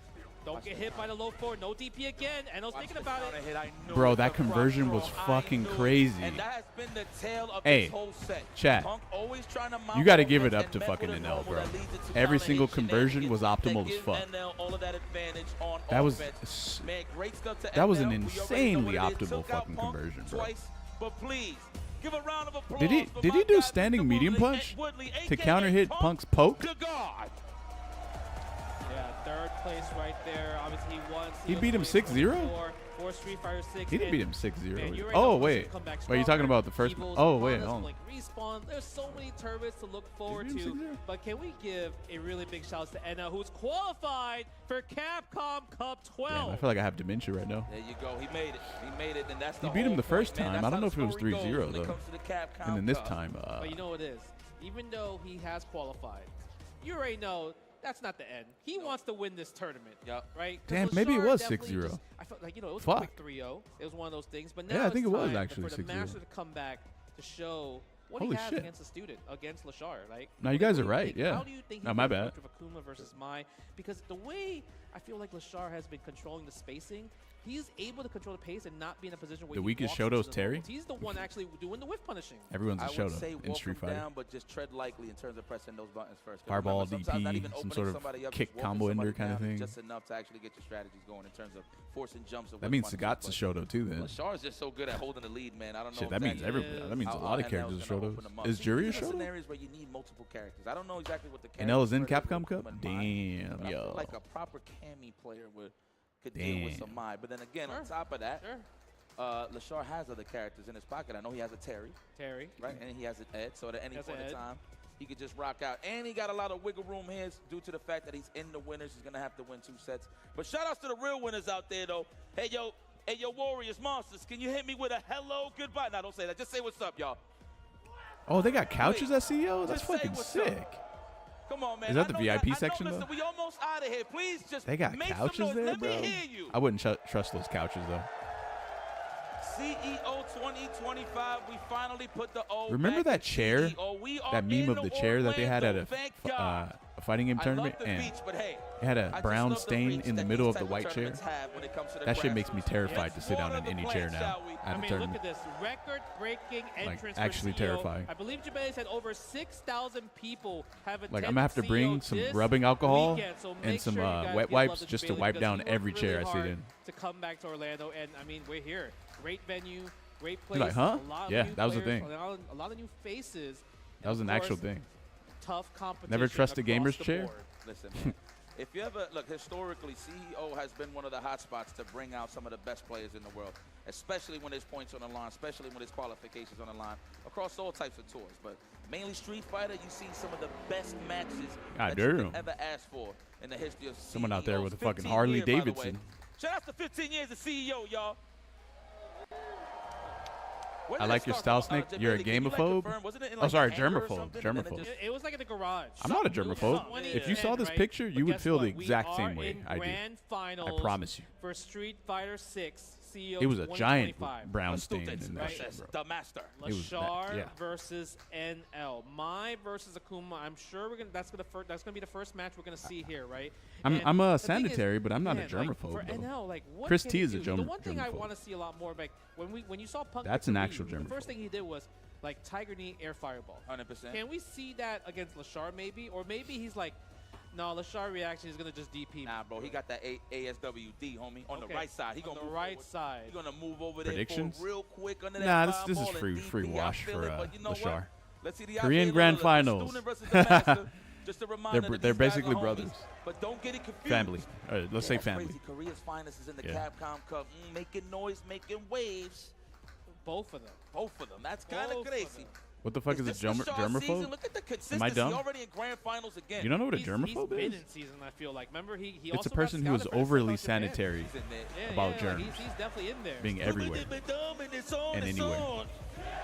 Don't get hit by the low forward. No DP again. And I was thinking about it. Bro, that conversion was fucking crazy. And that has been the tail of Hey, this whole set. chat. Punk always trying to You got to give it up to fucking NL, bro. Every single conversion was optimal as fuck. That was an insanely optimal fucking conversion, bro. But please, give a round of applause. Did he do standing medium punch to counter hit Punk's poke? Yeah, 3rd place right there. Obviously, he won. He beat him 6-0? For Street Fighter 6. He didn't beat him 6-0. Oh, wait. Are you talking about the first? Oh, wait. Oh. Respawn. There's so many tournaments to look forward to. But can we give a really big shout out to Enna, who's qualified for Capcom Cup 12? Damn, I feel like I have dementia right now. There you go. He made it. He made it, and that's the He beat him the first point, time. I don't know if it was 3-0, though. And then this time. But you know what it is? Even though he has qualified, you already know that's not the end. He wants to win this tournament. Yep. Right? Damn, maybe it was 6-0. I felt like, it was a quick 3-0. It was one of those things. But now yeah, I think it was time actually for the 6-0. master to come back to show what Holy he has shit. against the student, against Lashar. Like, No, you guys are right, yeah. How do you think No, my bad. of Akuma versus Mai? Because the way I feel like Lashar has been controlling the spacing, he's able to control the pace and not be in a position where The he weakest walks into Shoto's the Terry? levels. He's the one actually doing the whiff punishing. Everyone's a I would say Shoto in walk Street him Fighter. down, but just tread lightly in terms of pressing those buttons first. 'Cause Fireball, remember, sometimes not even DP, some opening sort of somebody up, kick just walking combo ender somebody kind of down thing. Just enough to actually get your strategies going in terms of forcing jumps. That means Sagat's a Shoto too, then. Lashar is just so good at holding the lead, man. I don't know. Shit, that means everybody. That means a lot of characters are Shotos. Is Jury a Shoto? Scenarios where you need multiple characters. I don't know exactly what the characters. NL is in are, Capcom Cup? but Damn, I feel yo. like a proper Cammy player could deal with some Mai. But then again, on top of that, Lashar has other characters in his pocket. I know he has a Terry, right? And he has an Ed, so at any point in time, he could just rock out. And he got a lot of wiggle room here due to the fact that he's in the winners. He's going to have to win 2 sets. But shout outs to the real winners out there, though. Hey, yo, Warriors, Monsters, can you hit me with a hello, goodbye? No, don't say that. Just say what's up, y'all. Oh, they got couches at CEO? That's fucking sick. Come on, man. Is that the VIP section, listen, though? we almost out of here. Please just They got make couches some noise. there, Let bro? me hear you. I wouldn't trust those couches, though. CEO 2025, we finally put the O. Remember that chair? That meme of the chair that they had at a fighting game tournament? And it had a brown stain in the middle of the white chair. That shit makes me terrified to sit down in any chair now at a tournament. Look at this record-breaking entrance. Like, actually for CEO. terrifying. I believe Jabez said over 6,000 people have attended. Like, I'm gonna have to bring some rubbing alcohol and some wet wipes just to wipe down every chair I sit in. To come back to Orlando, and I mean, we're here. Great venue, great place. You're like, huh? A lot of Yeah, new that was the players, thing. A lot of new faces. That was an actual thing. Tough competition. Never trust a gamer's across the chair? board. Listen, man. If you ever look historically, CEO has been one of the hot spots to bring out some of the best players in the world, especially when there's points on the line, especially when there's qualifications on the line, across all types of tours. But mainly Street Fighter, you see some of the best matches that you could ever ask for in the history of CEO. Someone out there with a fucking Harley Davidson. By the way. Shout out to 15 years, I like your style, Snake. You're a gamophobe. Oh, sorry, germaphobe. Germaphobe. It was like in the garage. I'm not a germaphobe. If you saw this picture, you would feel the exact same way I do. I promise you. For Street Fighter 6. It was a giant brown stain in that shit, bro. The master. Lashar versus NL. My versus Akuma. I'm sure that's gonna be the first match we're gonna see here, right? I'm a sanitary, but I'm not a germaphobe. For NL, like what Chris T is a germaphobe. The one thing I want to see a lot more, like when you saw Punk. That's an actual germaphobe. The first thing he did was like Tiger Knee air fireball. 100%. Can we see that against Lashar maybe, or maybe he's like. No, Lashar reaction is gonna just DP. Nah, bro, he got that ASWD, homie, on the right side. He gonna on the right side. He's gonna move over there Predictions? for real quick under that. Nah, this is free wash for Lashar. Let's see the Korean Grand Finals. Just a reminder they're basically brothers. But don't get it confused. Family. Let's say family. Crazy. Korea's finest is in the Capcom Cup, making noise, making waves. Both of them. Both of them. That's kind of crazy. What the fuck is a germaphobe? Look at the consistency. Am I dumb? Already in grand finals again. You don't know what a germaphobe he's is? Been in season, I feel like. Remember, he it's also a person who is overly sanitary about germs. He's definitely in there. Being everywhere and anywhere.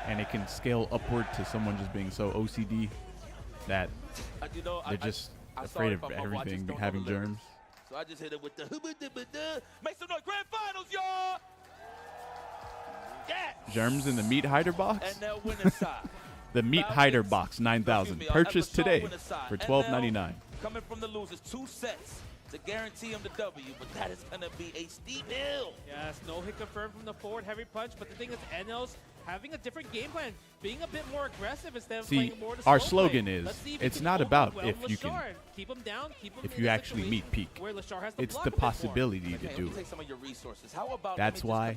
And it can scale upward to someone just being so OCD that they're just afraid of everything having germs. So I just hit it with the make some noise. Grand finals, y'all! Yes! Germs in the meat hider box? And they'll win inside. The Meat Hider Box 9000. Purchased today for $12.99. Coming from the losers, 2 sets to guarantee him the W, but that is going to be a steep hill. Yes, no hit confirmed from the forward heavy punch, but the thing is, NL's having a different game plan, being a bit more aggressive instead of playing more our slogan is, it's not about if you can, keep him down, keep him if you actually meet peak. It's the possibility to do it. That's why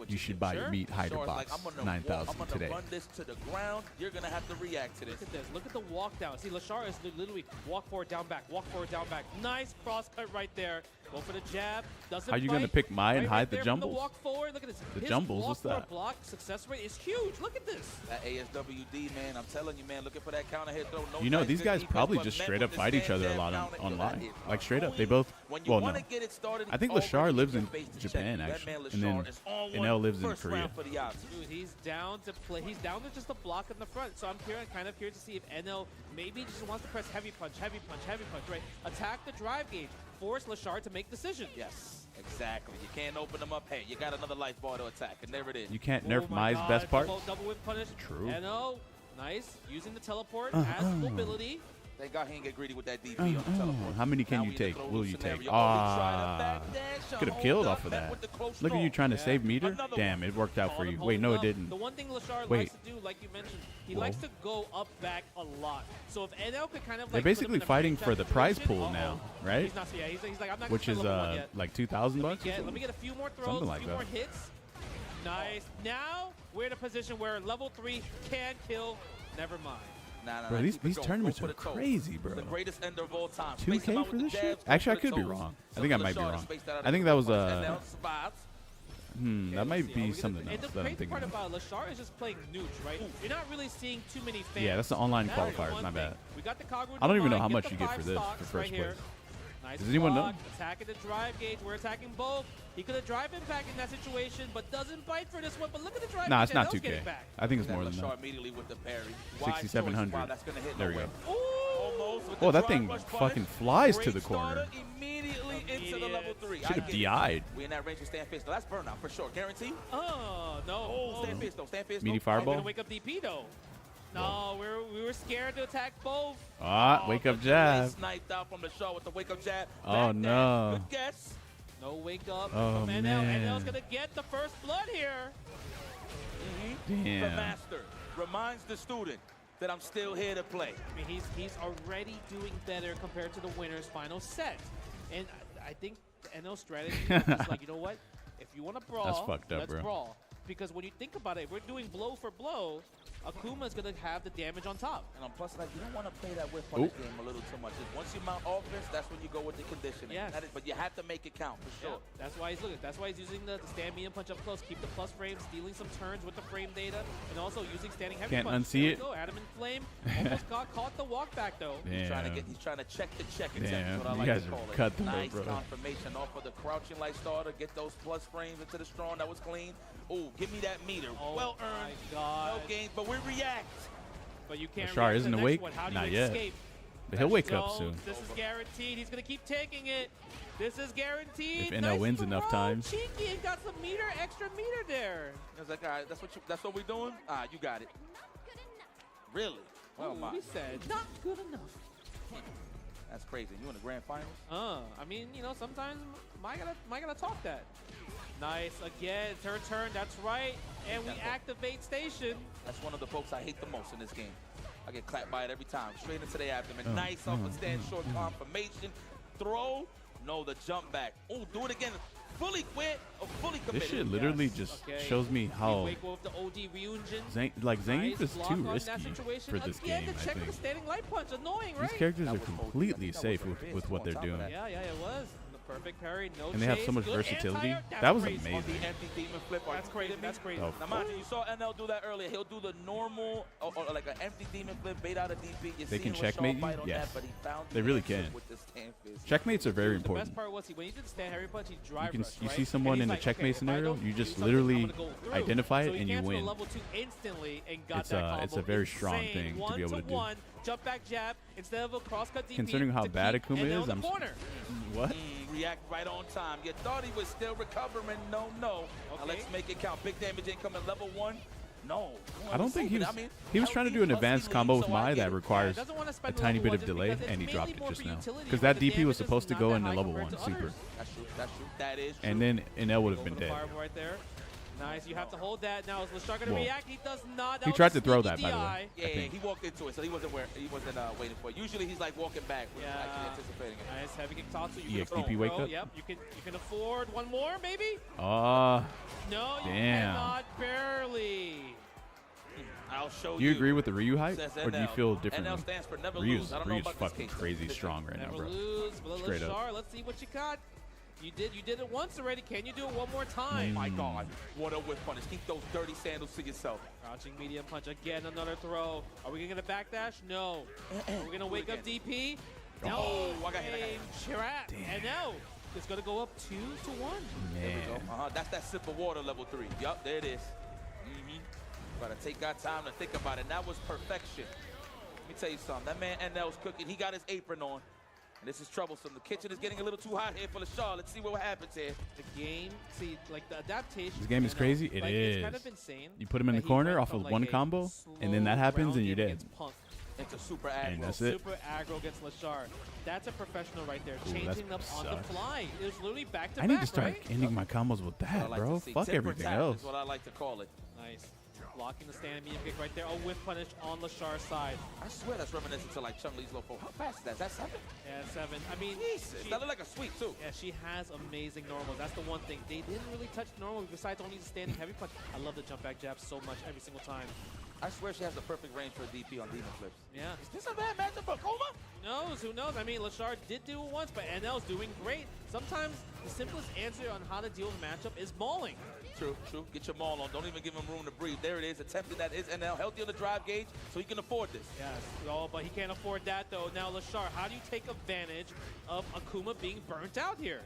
you should buy your Meat Hider Box 9000 today. Run this to the ground. You're going to have to react to this. Look at this. Look at the walk down. See, Lashar is literally walk forward, down, back, walk forward, down, back. Nice cross cut right there. Go for the jab. Doesn't How are you going to pick my and hide the jumbles? Walk forward. Look at this. The jumbles, what's that? Block success rate is huge. Look at this. That ASWD, man, I'm telling you, man, looking for that counter hit throw. You know, these guys probably just straight up fight each other a lot online. Like, straight up. They both, well, no. I think Lashar lives in Japan, actually. And then NL lives in Korea. Dude, he's down to play. He's down to just a block in the front. So I'm kind of curious to see if NL maybe just wants to press heavy punch, right? Attack the drive gauge. Force Lashar to make decisions. Yes, exactly. You can't open them up. Hey, you got another life bar to attack, and there it is. You can't nerf Mai's best part. Double whip punish. True. NO, nice. Using the teleport as mobility. Thank God he didn't get greedy with that DP on the teleport. How many can you take? Will you take? Could have killed off of that. Look at you trying to save meter. Damn, it worked out for you. Wait, no, it didn't. The one thing Lashar likes to do, like you mentioned, he likes to go up back a lot. So if NL could kind of like they're basically fighting for the prize pool now, right? He's not, he's like, I'm not which is like $2,000 bucks. Let me get a few more throws, a few more hits. Nice. Now we're in a position where level 3 can kill. Never mind. Bro, these tournaments are crazy, bro. The greatest ender of all time. 2K for this shit? Actually, I could be wrong. I think I might be wrong. I think that was that might be something else that I'm thinking. And the crazy part about Lashar is just playing Nooch, right? You're not really seeing too many fans. Yeah, that's the online qualifiers. My bad. We got the I don't even know how much you get for this for first place. Nice. Does anyone know? Attacking the drive gauge. We're attacking both. He could have drive impact in that situation, but doesn't bite for this one. But look at the drive. Nah, it's not 2K. I think it's more than that. Immediately with the parry. 6,700. There we go. Oh, that thing fucking flies to the corner. Immediately into the level 3. Should have DI'd. We in that range of stand face. That's burnout for sure. Guarantee? Oh, no. Stand face though. Stand face. Meaty fireball. Gonna wake up DP though. No, we were scared to attack both. Wake up jab. Sniped out from the show with the wake up jab. Oh no. Good guess. No wake up from NL. Man. NL's gonna get the first blood here. Damn. The master reminds the student that I'm still here to play. I mean, he's already doing better compared to the winner's final set, and I think the NL strategy is just like, you know what? If you want to brawl, that's fucked up, let's brawl. Because when you think about it, we're doing blow for blow. Akuma's going to have the damage on top. And on plus, like, you don't want to play that whip on this game a little too much. Once you mount offense, that's when you go with the conditioning. Yes. But you have to make it count, for sure. Yeah, that's why he's looking. That's why he's using the stand medium punch up close, keep the plus frame, stealing some turns with the frame data, and also using standing heavy Can't punch. unsee it. Go. Adam in flame almost caught the walk back, though. He's trying to check the check attempt. Damn, What I you like guys to call are it. cut them Nice up, bro. confirmation off of the crouching light starter. Get those plus frames into the strong. That was clean. Oh, give me that meter. Oh well earned. My God. No gains, but we react. But you can't. Lashar isn't awake. Not yet. But he'll wake up soon. This is guaranteed. He's gonna keep taking it. This is guaranteed. If NL wins enough times. Cheeky and got some extra meter there. I was like, all right, that's what we're doing? Ah, you got it. Really? Oh my. He said not good enough. That's crazy. You in the grand finals? I mean, you know, sometimes might gotta talk that. Nice again. It's her turn. That's right. And we activate station. That's one of the folks I hate the most in this game. I get clapped by it every time. Straight into the abdomen. Nice off a stand short confirmation. Throw. No, the jump back. Oh, do it again. Fully quit or fully committed. This shit literally just shows me how Zangief is too risky for this game, I think. The standing light punch. Annoying, right? These characters are completely safe with what they're doing. Yeah, it was. Perfect parry, no and they have so much versatility. That was amazing. That's crazy. That's crazy. Oh, now, mind you, saw NL do that earlier. He'll do the normal, or like an empty demon flip, bait out of DP. They can checkmate you? Yes. They really can. Checkmates are very important. The best part was when he did stand Harry punch, he drive you see someone in a checkmate scenario, you just literally identify it and you win. It's a very strong thing to be able to do. Jump back jab instead of a crosscut DP. Considering how bad Akuma is, I'm what? React right on time. You thought he was still recovering. No. Now let's make it count. Big damage incoming level 1. No. I don't think he was. He was trying to do an advanced combo with Mai that requires a tiny bit of delay, and he dropped it just now. Because that DP was supposed to go into level 1 super. That's true. That is true. And then NL would have been dead. Right there. Nice, you have to hold that. Now is Lashar gonna react? He does not. He tried to throw that, by the way. Yeah, he walked into it, so he wasn't waiting for it. Usually he's like walking back, actually anticipating it. Nice, heavy kick toss. EXDP wake up. Yep, you can afford one more, maybe. No, you cannot. Barely. I'll show you. Do you agree with the Ryu hype, or do you feel differently? NL stands for never Ryu's lose. fucking crazy strong right now, bro. Straight up. Let's see what you got. You did it once already. Can you do it one more time? My God, what a whip punish. Keep those dirty sandals to yourself. Crouching medium punch again, another throw. Are we gonna get a backdash? No. Are we gonna wake up DP? No. Oh, I got hit. Trap. And no. It's gonna go up 2-1. There we go. That's that sip of water, level 3. Yup, there it is. Gotta take our time to think about it. That was perfection. Let me tell you something. That man NL's cooking. He got his apron on. And this is troublesome. The kitchen is getting a little too hot here for Lashar. Let's see what happens here. The game, see, like the adaptation. This game is crazy. It is. It's kind of insane. You put him in the corner off of one combo, and then that happens, and you're dead. It's a super aggro. And that's it. Super aggro against Lashar. That's a professional right there. Changing them on the fly. It was literally back to back. I need to start ending my combos with that, bro. Fuck everything else. That's what I like to call it. Nice. Blocking the standing medium kick right there. Oh, whiff punish on Lashar's side. I swear that's reminiscent to like Chun-Li's low 4. How fast is that? Is that 7? Yeah, 7. I mean, Jesus, that looked like a sweep too. Yeah, she has amazing normals. That's the one thing. They didn't really touch normal besides only the standing heavy punch. I love the jump back jab so much every single time. I swear she has the perfect range for a DP on demon flips. Yeah. Is this a bad matchup for Akuma? Who knows? I mean, Lashar did do it once, but NL's doing great. Sometimes the simplest answer on how to deal with a matchup is mauling. True. Get your maul on. Don't even give him room to breathe. There it is. Attempting that is NL. Healthy on the drive gauge, so he can afford this. Yes. Oh, but he can't afford that, though. Now, Lashar, how do you take advantage of Akuma being burnt out here?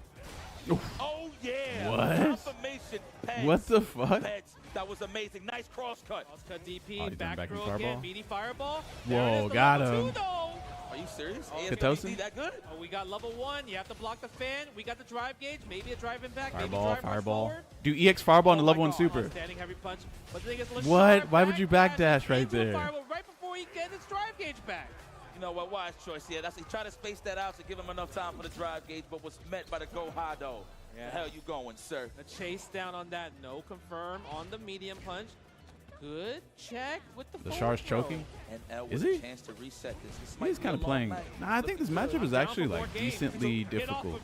Oh, yeah. What? Confirmation. Pets. What the fuck? Pets. That was amazing. Nice cross cut. Cross cut DP. Back throw again. Meaty fireball. Whoa, got him. Are you serious? Katosen? That good? Oh, we got level 1. You have to block the fan. We got the drive gauge. Maybe a drive impact. Fireball. Do EX fireball on the level 1 super. Standing heavy punch. But the thing is, what? Why would you backdash right there? Right before he gets his drive gauge back. You know what? Wise choice. Yeah, he tried to space that out to give him enough time for the drive gauge, but was met by the go high though. Yeah. The hell you going, sir? A chase down on that. No confirm on the medium punch. Good check with the Lashar's choking. And is he? Chance to reset this. He's kind of playing. Nah, I think this matchup is actually like decently difficult.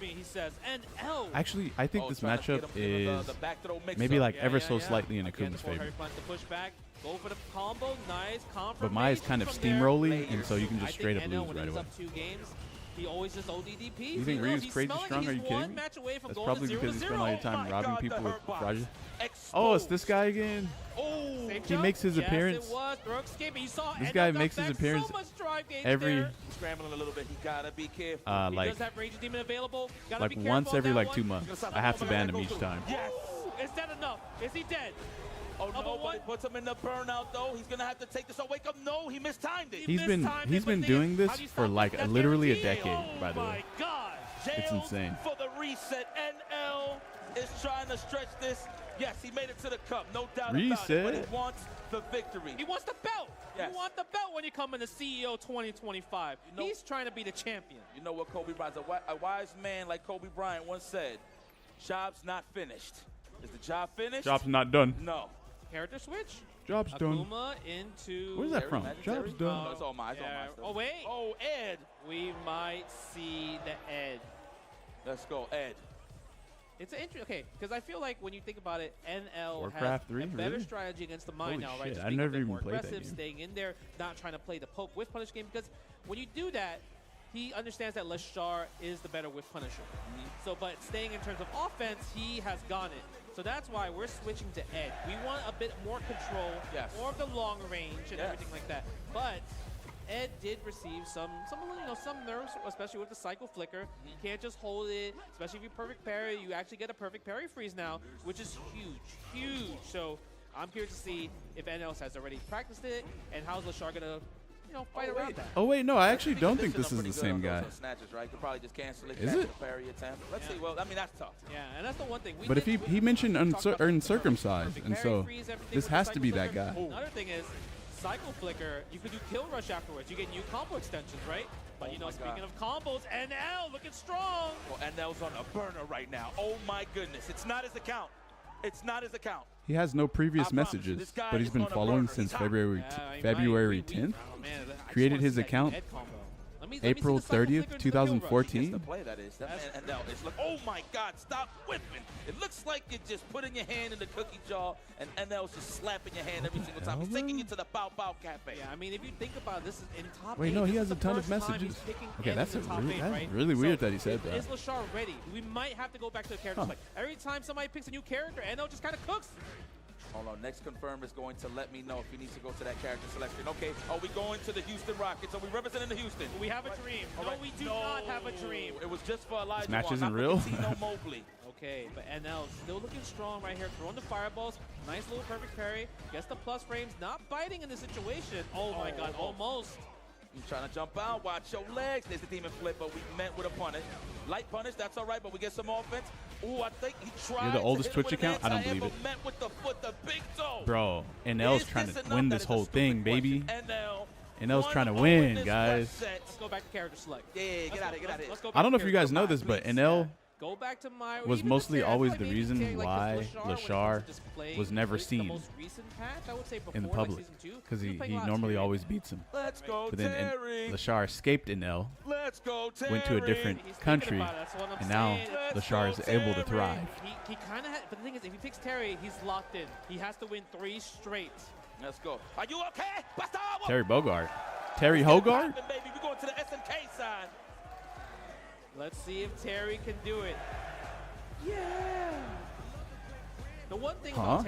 Actually, I think this matchup is maybe like ever so slightly in Akuma's favor. Go for the combo. Nice. But Mai is kind of steamrolling, and so you can just straight up lose right away. He always just ODDP. You think Ryu's crazy strong? Are you kidding me? That's probably because he spent all your time robbing people with Raja. Oh, it's this guy again. Oh, he makes his appearance. This guy makes his appearance every. Scrambling a little bit. He gotta be careful. Like once every like 2 months. I have to ban him each time. Yes. Is that enough? Is he dead? Oh, no, but he puts him in the burnout, though. He's going to have to take this. Oh, wake up. No, he mistimed it. He's been doing this for like literally a decade, by the way. Oh, my God. It's insane. For the reset. NL is trying to stretch this. Yes, he made it to the cup. No doubt about it. But he wants the victory. He wants the belt. Yes. You want the belt when you come in the CEO 2025. He's trying to be the champion. You know what Kobe Bryant, a wise man like Kobe Bryant once said, job's not finished. Is the job finished? Job's not done. No. Character switch? Job's done. Akuma into... Where's that from? Job's done. No, it's all mine. It's all mine still. Oh, wait. Oh, Ed. We might see the Ed. Let's go, Ed. It's an interesting, okay, because I feel like when you think about it, NL Warcraft has 3, a better really? strategy against the mine Holy now, right? shit, Just I being a never bit even more played that aggressive, game. staying in there, not trying to play the poke with punish game, because when you do that, he understands that Lashar is the better with Punisher. So, but staying in terms of offense, he has gone it. So that's why we're switching to Ed. We want a bit more control, more of the long range and everything like that. But Ed did receive some nerves, especially with the cycle flicker. You can't just hold it, especially if you perfect parry. You actually get a perfect parry freeze now, which is huge. So I'm curious to see if NL has already practiced it and how's Lashar gonna, fight around that. Oh wait, no, I actually don't think this is the same guy. Snatches, right? You could probably just cancel it. Is it? Parry attempt. Let's see. Well, I mean that's tough. Yeah, and that's the one thing. But if he mentioned uncircumcised, and so this has to be that guy. Another thing is, cycle flicker, you could do kill rush afterwards. You get new combo extensions, right? But speaking of combos, NL looking strong. Well, NL's on a burner right now. Oh my goodness, it's not his account. It's not his account. He has no previous messages, but he's been following since February 10th. Created his account April 30th, 2014. Oh my God, stop whipping. It looks like you're just putting your hand in the cookie jar and NL's just slapping your hand every single time. He's taking you to the Bow Bow Cafe. Yeah, I mean, if you think about it, this is in top 8. Wait, no, he has a ton of messages. Okay, that's really weird that he said that. Is Lashar ready? We might have to go back to the character select. Every time somebody picks a new character, NL just kind of cooks. Hold on, next confirm is going to let me know if he needs to go to that character selection. Okay, are we going to the Houston Rockets? Are we representing the Houston? We have a dream. No, we do not have a dream. It was just for Elijah. This match isn't real. Okay, but NL still looking strong right here, throwing the fireballs. Nice little perfect parry. Gets the plus frames, not biting in this situation. Oh my God, almost. He's trying to jump out. Watch your legs. There's the demon flip, but we met with a punish. Light punish, that's all right, but we get some offense. Ooh, I think he tried. You're the oldest Twitch account? I don't believe it. Met with the foot, the big toe. Bro, NL's trying to win this whole thing, baby. NL's trying to win, guys. Let's go back to character select. Yeah, get out of here. I don't know if you guys know this, but NL go back to my was mostly always the reason why Lashar was never seen in the public, because he normally always beats him. Let's go, but then Terry. Lashar escaped NL, Let's go, Terry. went to a different country, and now Lashar is able to thrive. He kind of had, but the thing is, if he picks Terry, he's locked in. He has to win 3 straight. Let's go. Are you okay? Terry Bogard. Terry Hogard? Baby, we're going to the SMK side. Let's see if Terry can do it. Yeah. The one thing about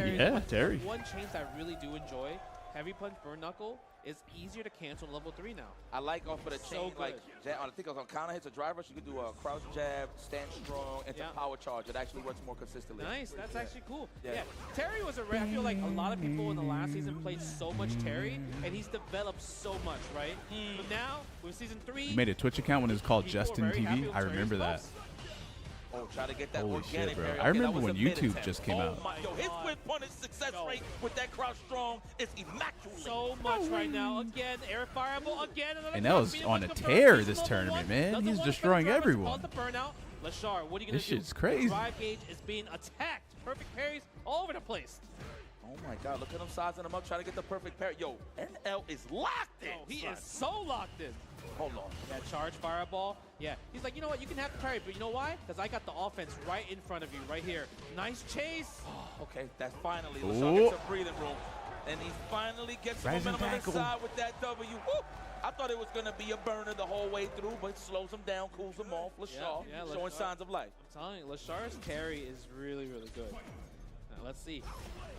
Terry, one change I really do enjoy, heavy punch burn knuckle, is easier to cancel level 3 now. I like off of the chain, like I think on counter hits or drive rush, you can do a crouch jab, stand strong, into power charge. It actually works more consistently. Nice, that's actually cool. Yeah. Terry was I feel like a lot of people in the last season played so much Terry, and he's developed so much, right? But now, with season 3, he made a Twitch account when it was called Justin TV. I remember that. Oh, try to get that Holy organic shit, bro. parry. I remember when YouTube just came out. Yo, his whip punish success rate with that crouch strong is immaculate. So much right now. Again, air fireball again. And that was on a tear this tournament, man. He's destroying everyone. The burnout. Lashar, what are you going to do? This shit's crazy. Drive gauge is being attacked. Perfect parries all over the place. Oh my God, look at him sizing him up, trying to get the perfect parry. Yo, NL is locked in. Oh, he is so locked in. Hold on. That charge fireball. Yeah. He's like, you know what? You can have the parry, but you know why? Because I got the offense right in front of you, right here. Nice chase. Okay, that's finally. Lashar gets a breathing room. And he finally gets some momentum inside with that W. Woo! I thought it was going to be a burner the whole way through, but it slows him down, cools him off. Lashar showing signs of life. I'm telling you, Lashar's carry is really, really good. Now, let's see.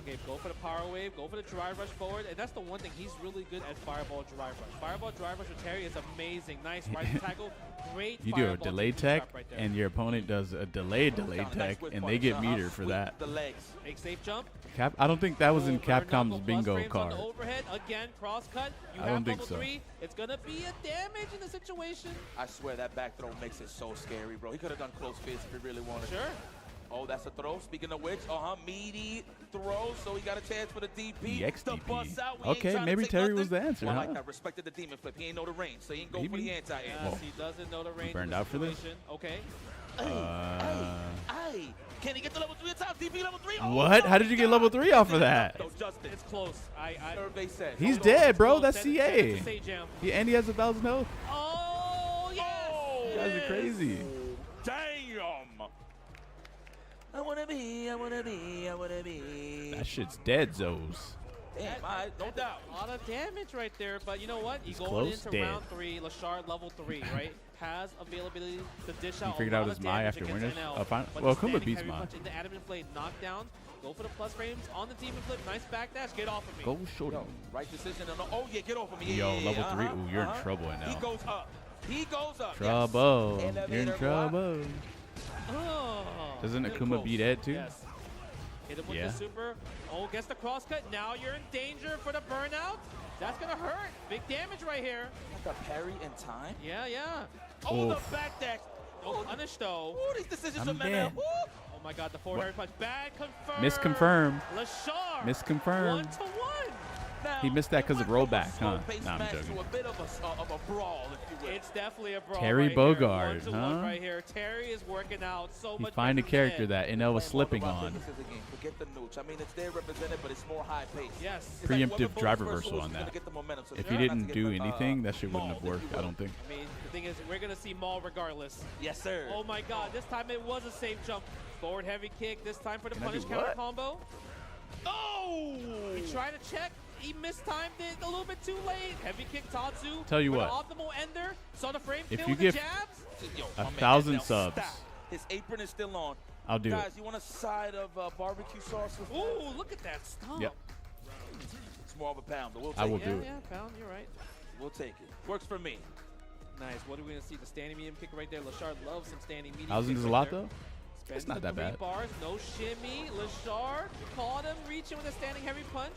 Okay, go for the power wave, go for the drive rush forward, and that's the one thing, he's really good at fireball drive rush. Fireball drive rush with Terry is amazing. Nice rising tackle, great You do a delay tech, right there. and your opponent does a delay tech, and they get meter for that. The legs. Make safe jump. I don't think that was in Capcom's bingo card. On the overhead, again, cross cut. You I have don't think level so. 3. It's going to be a damage in the situation. I swear that back throw makes it so scary, bro. He could have done close fist if he really wanted. Sure. Oh, that's a throw. Speaking of which, meaty throw, so he got a chance for the DP. The bust out. Okay, maybe Terry was the answer, I huh? like that. Respected the demon flip. He ain't know the range, so he ain't go for Maybe. the anti-air. Yes, he doesn't know the range. Burned of the out for this? situation. Okay. Hey, can he get to level 3 at top? DP level 3? Oh, What? no, How did you get level 3 off of that? No, Justin. It's close. Survey said. He's Hold on, dead, it's bro. close. That's Send it CA. to Say Jam. And he has 1,000 health. Oh, yes. You guys are crazy. Damn. I wanna be. That shit's dead, Zos. Damn, no doubt. A lot of damage right there, but you know what? He's You going close, into dead. round 3, Lashar level 3, right? Has availability to dish out. He figured a out lot his of Mai damage after against winners? NL, Fine. but Well, the Kuma standing beats heavy Mai. punch into Adamant Blade knockdown. Go for the plus frames on the demon flip. Nice backdash. Get off of me. Go short. Right decision. Oh, yeah, get off of me. Yo, Yeah, level 3. Ooh, you're in trouble right He now. goes up. He goes up. Trouble. Yes. You're in Elevator trouble. Oh. Doesn't Good Akuma close. beat Ed too? Yes. Hit him with Yeah. the super. Oh, gets the cross cut. Now you're in danger for the burnout. That's going to hurt. Big damage right here. Like a parry in time. Yeah, yeah. Oh, Oof. the backdash. Oh, punish though. Ooh, these decisions I'm from dead. Ooh. Oh my god, the forward heavy punch. Bad confirmed. Misconfirmed. Lashar. Misconfirmed. 1-1. Now, He missed that 'cause of it went from a rollback, huh? slow-paced Nah, I'm match joking. To a bit of a brawl, if you will. It's definitely a brawl. Terry right Bogard, here. 1-1 huh? right here. Terry is working out so He much. find a better character than Ed. that NL was Playing slipping more of our on. businesses again. Forget the nooch. I mean, it's there represented, but it's more high paced. Yes. It's like Preemptive whoever drive goes first reversal was on gonna that. get the momentum, so If try he not to didn't get do the, anything, that shit wouldn't have mauled, if worked, you I will. don't think. I mean, the thing is, we're going to see Maul regardless. Yes, sir. Oh my god, this time it was a safe jump. Forward heavy kick, this time for the Can I punish do counter what? combo. Oh! He tried to check. He mistimed it a little bit too late. Heavy kick Tatsu. Tell you for what. The optimal ender. Saw the frame If still you with give the jabs. Yo, a my man, 1,000 now subs. stop. His apron is still on. I'll do Guys, it. you want a side of barbecue sauce with that? Ooh, look at that stomp. Yep. It's more of a pound, but we'll take I will it. Yeah, do it. yeah, pound, you're right. We'll take it. Works for me. Nice. What are we going to see? The standing medium kick right there. Lashar loves some standing medium 1,000 kicks is a right lot, there. though. Spends It's not the that 3 bad. bars, no shimmy. Lashar caught him reaching with a standing heavy punch.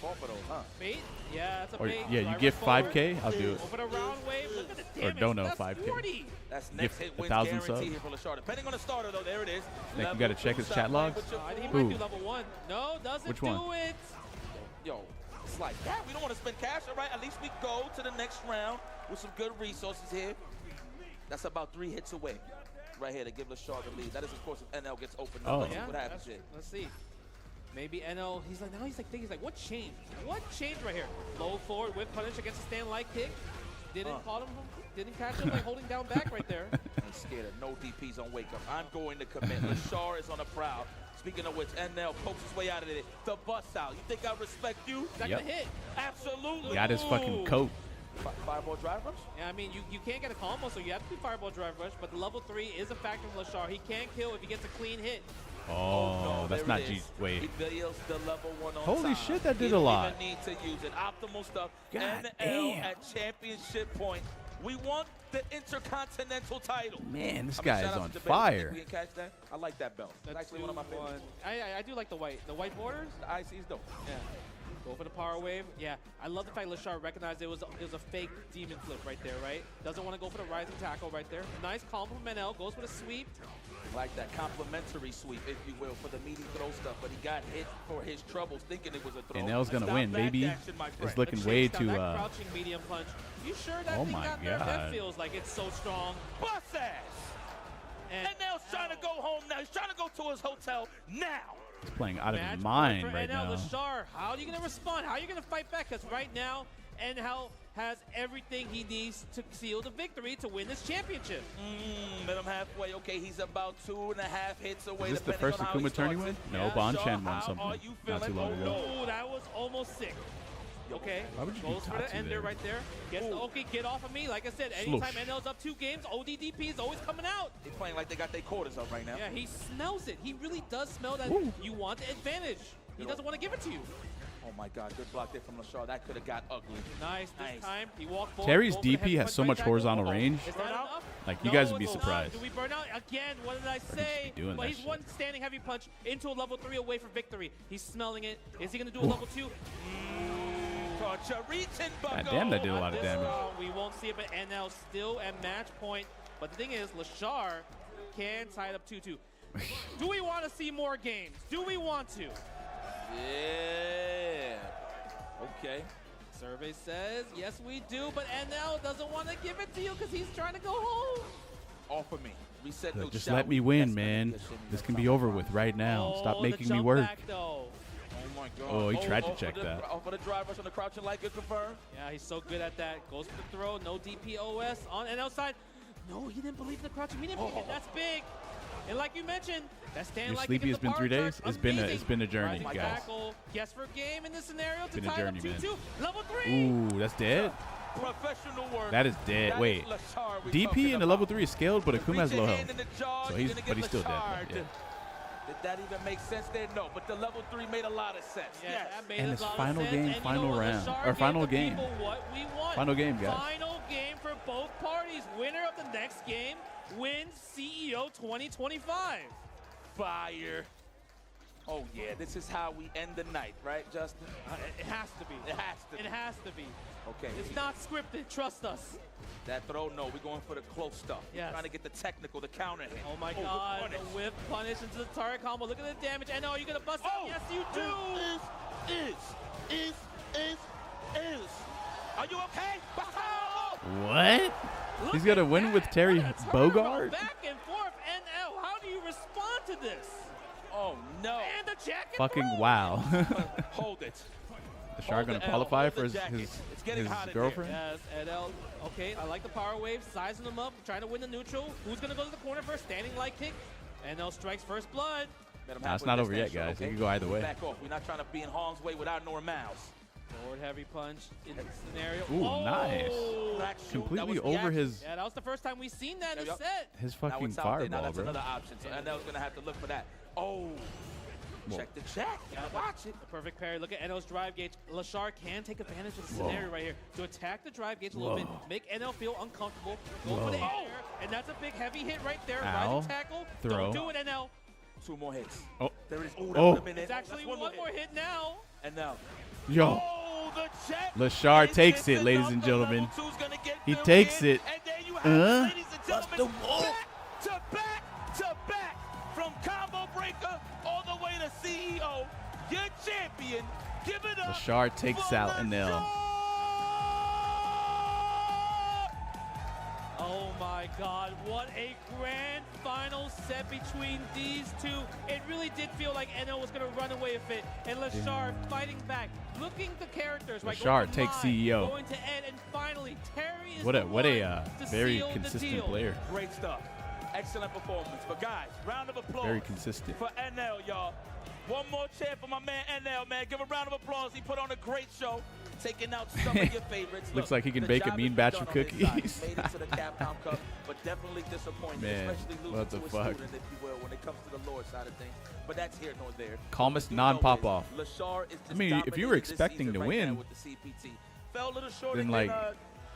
Fall for those, huh? Bait? Yeah, that's a Or, bait. yeah, you Driver give forward. 5K, I'll do it. Over the round wave. Look at the damage. don't know, That's 5K. 40. That's Give next hit wins 1,000 guarantee subs. here for Lashar. Depending on the starter, though, there it is. you Level gotta check 2 his shot chat line logs? with your He full- might Who? do level 1. No, doesn't Which do one? it. Yo, it's like that. We don't want to spend cash, all right? At least we go to the next round with some good resources here. That's about 3 hits away right here to give Lashar the lead. That is, of course, if NL gets opened up. Oh. Let's see Yeah, what happens here. let's see. Maybe NL, he's like, thinking, he's like, what changed? What changed right here? Low forward whip punish against a stand-like kick. Didn't catch him, like holding down back right there. Ain't scared of no DPs on wake up. I'm going to commit. Lashar is on a prowl. Speaking of which, NL pokes his way out of it. The bust out. You think I respect you? Is that Yep. gonna hit? Absolutely. Got his fucking coat. Fireball drive rush? Yeah, I mean, you can't get a combo, so you have to do fireball drive rush, but the level 3 is a factor for Lashar. He can kill if he gets a clean hit. Oh, no, that's there not it G. is. Wait. He deals the level 1 on Holy time. shit, that did He a didn't lot. even need to use it. Optimal stuff. God NL damn. at championship point. We want the Intercontinental title. Man, this I mean, guy shout is out on to Pedro. Think fire. We can catch that. I like that belt. It's actually one of my favorites. I do like the white borders. The IC is dope. Yeah. Go for the power wave. Yeah, I love the fact Lashar recognized it was a fake demon flip right there, right? Doesn't want to go for the rising tackle right there. Nice combo from NL. Goes for the sweep. Like that complimentary sweep, if you will, for the meaty throw stuff. But he got hit for his troubles, thinking it was a throw. And Nell's gonna Stop win, back baby. action, my friend. It's looking The way chase down, too. that crouching medium punch. You sure that Oh thing my got there? That God. feels like it's so strong. Bus ass. And NL's trying to go home now. He's trying to go to his hotel now. He's playing out of match his point mind for right NL. now. Lashar, how are you going to respond? How are you going to fight back? Because right now, NL has everything he needs to seal the victory to win this championship. Met him halfway. Okay, he's about 2.5 hits away. Is this the depending first on how he Akuma tourney starts win? it. No, Yeah. Bon Shaw, Chen won how are something you not too feeling? long ago. Oh, that was almost sick. Okay, Why would you do goes for the Tatsu ender there? right there. Gets the okay, get off of me. Like I said, anytime NL's up 2 games, ODDP is always coming out. They're playing like they got their quarters up right now. Yeah, he smells it. He really does smell that Ooh. you want the advantage. He doesn't want to give it to you. Oh my God, good block there from Lashar. That could have got ugly. Nice. This time, he walked forward. Terry's DP has so much horizontal range. Is that enough? Like, you guys would be it's not. surprised. Do we burn out again? What did I say? But he's one standing heavy punch into a level 3 away for victory. He's smelling it. Is he going to do a level 2? God damn, that did a lot of damage. We won't see it, but NL still at match point. But the thing is, Lashar can tie it up 2-2. Do we want to see more games? Do we want to? Yeah. Okay. Survey says, yes, we do, but NL doesn't want to give it to you because he's trying to go home. Offer me. Reset. Look, just let me win, man. This can be over with right now. Stop making me work. Oh my God. Oh, he tried to check that. For the drive rush on the crouching like it confirmed. Yeah, he's so good at that. Goes for the throw. No DPOS on NL side. No, he didn't believe in the crouching medium kick. That's big. And like you mentioned, that stand like sleepy has been 3 days. It's been a journey, guys. Tackle. Guess for game in this scenario to tie up 2-2. Level 3. Ooh, that's dead. Professional work. That is dead. That Wait, DP in the level 3 is scaled, but Akuma has low health. So he's still dead. Yeah. Did that even make sense there? No, but the level 3 made a lot of sense. Yeah, yes. That made and a it's lot final of game, sense. final round, or final game. What we want. Final game, guys. Final game for both parties. Winner of the next game wins CEO 2025. Fire. Oh yeah, this is how we end the night, right, Justin? It has to be. It has to be. It has to be. Okay. It's not scripted. Trust us. That throw, no, we're going for the close stuff. Yes. Trying to get the technical, the counter hit. Oh my God, the whip punish into the target combo. Look at the damage. And are you gonna bust it? Yes, you do. Is. Are you okay? What? He's gonna win with Terry Bogard? Back and forth, NL. How do you respond to this? Oh no. And the jacket. Fucking wow. Hold it. Lashar gonna qualify for his girlfriend? Yes, NL. Okay, I like the power wave, sizing them up, trying to win the neutral. Who's gonna go to the corner first? Standing light kick. NL strikes first blood. Nah, it's not over yet, guys. Okay? It can go either way. Back off. We're not trying to be in harm's way without Nor Mouse. Forward heavy punch in the scenario. Ooh, nice. Completely over his. Yeah, that was the first time we've seen that in the set. His fucking fireball, that's bro. Another option. So NL's gonna have to look for that. Oh. Check the check. Gotta watch it. The perfect parry. Look at NL's drive gauge. Lashar can take advantage of the scenario right here to attack the drive gauge a little bit, make NL feel uncomfortable, go for the air, and that's a big heavy hit right there. Rising tackle. Throw. Don't do it, NL. 2 more hits. Oh. There it is. It's actually one more hit now. And now. Yo. Lashar takes it, ladies and gentlemen. He takes it. And there you have it, ladies and gentlemen. Back to back from combo breaker all the way to CEO. Your champion. Give it up. Lashar takes out NL. Oh my God, what a grand final set between these two. It really did feel like NL was going to run away with it. And Lashar fighting back, looking the characters. Lashar takes CEO. Going to Ed, and finally, Terry is what a very consistent player. Great stuff. Excellent performance. But guys, round of applause. Very consistent. For NL, y'all. One more chair for my man NL, man. Give a round of applause. He put on a great show, taking out some of your favorites. Looks like he can bake a mean batch of cookies. Made it to the Capcom Cup, but definitely disappointed, man, especially losing what the to a fuck? student, if you will, when it comes to the lore side of things. But that's here nor there. Calmest non-pop-off. Lashar is just I mean, if you were expecting to win, with the CPT. Fell a little short then in like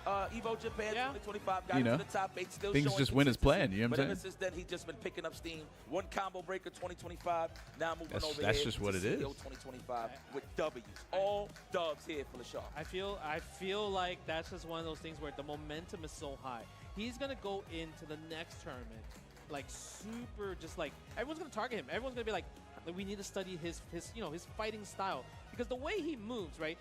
Evo Japan 2025, got you know, into the top 8, still things showing just went as planned. You know what I'm saying? But ever since then, he's just been picking up steam. One combo breaker 2025. Now moving over here. That's just what it is. 2025 with W's. All dubs here for Lashar. I feel like that's just one of those things where the momentum is so high. He's gonna go into the next tournament like super, just like everyone's gonna target him. Everyone's gonna be like, we need to study his fighting style, because the way he moves, right?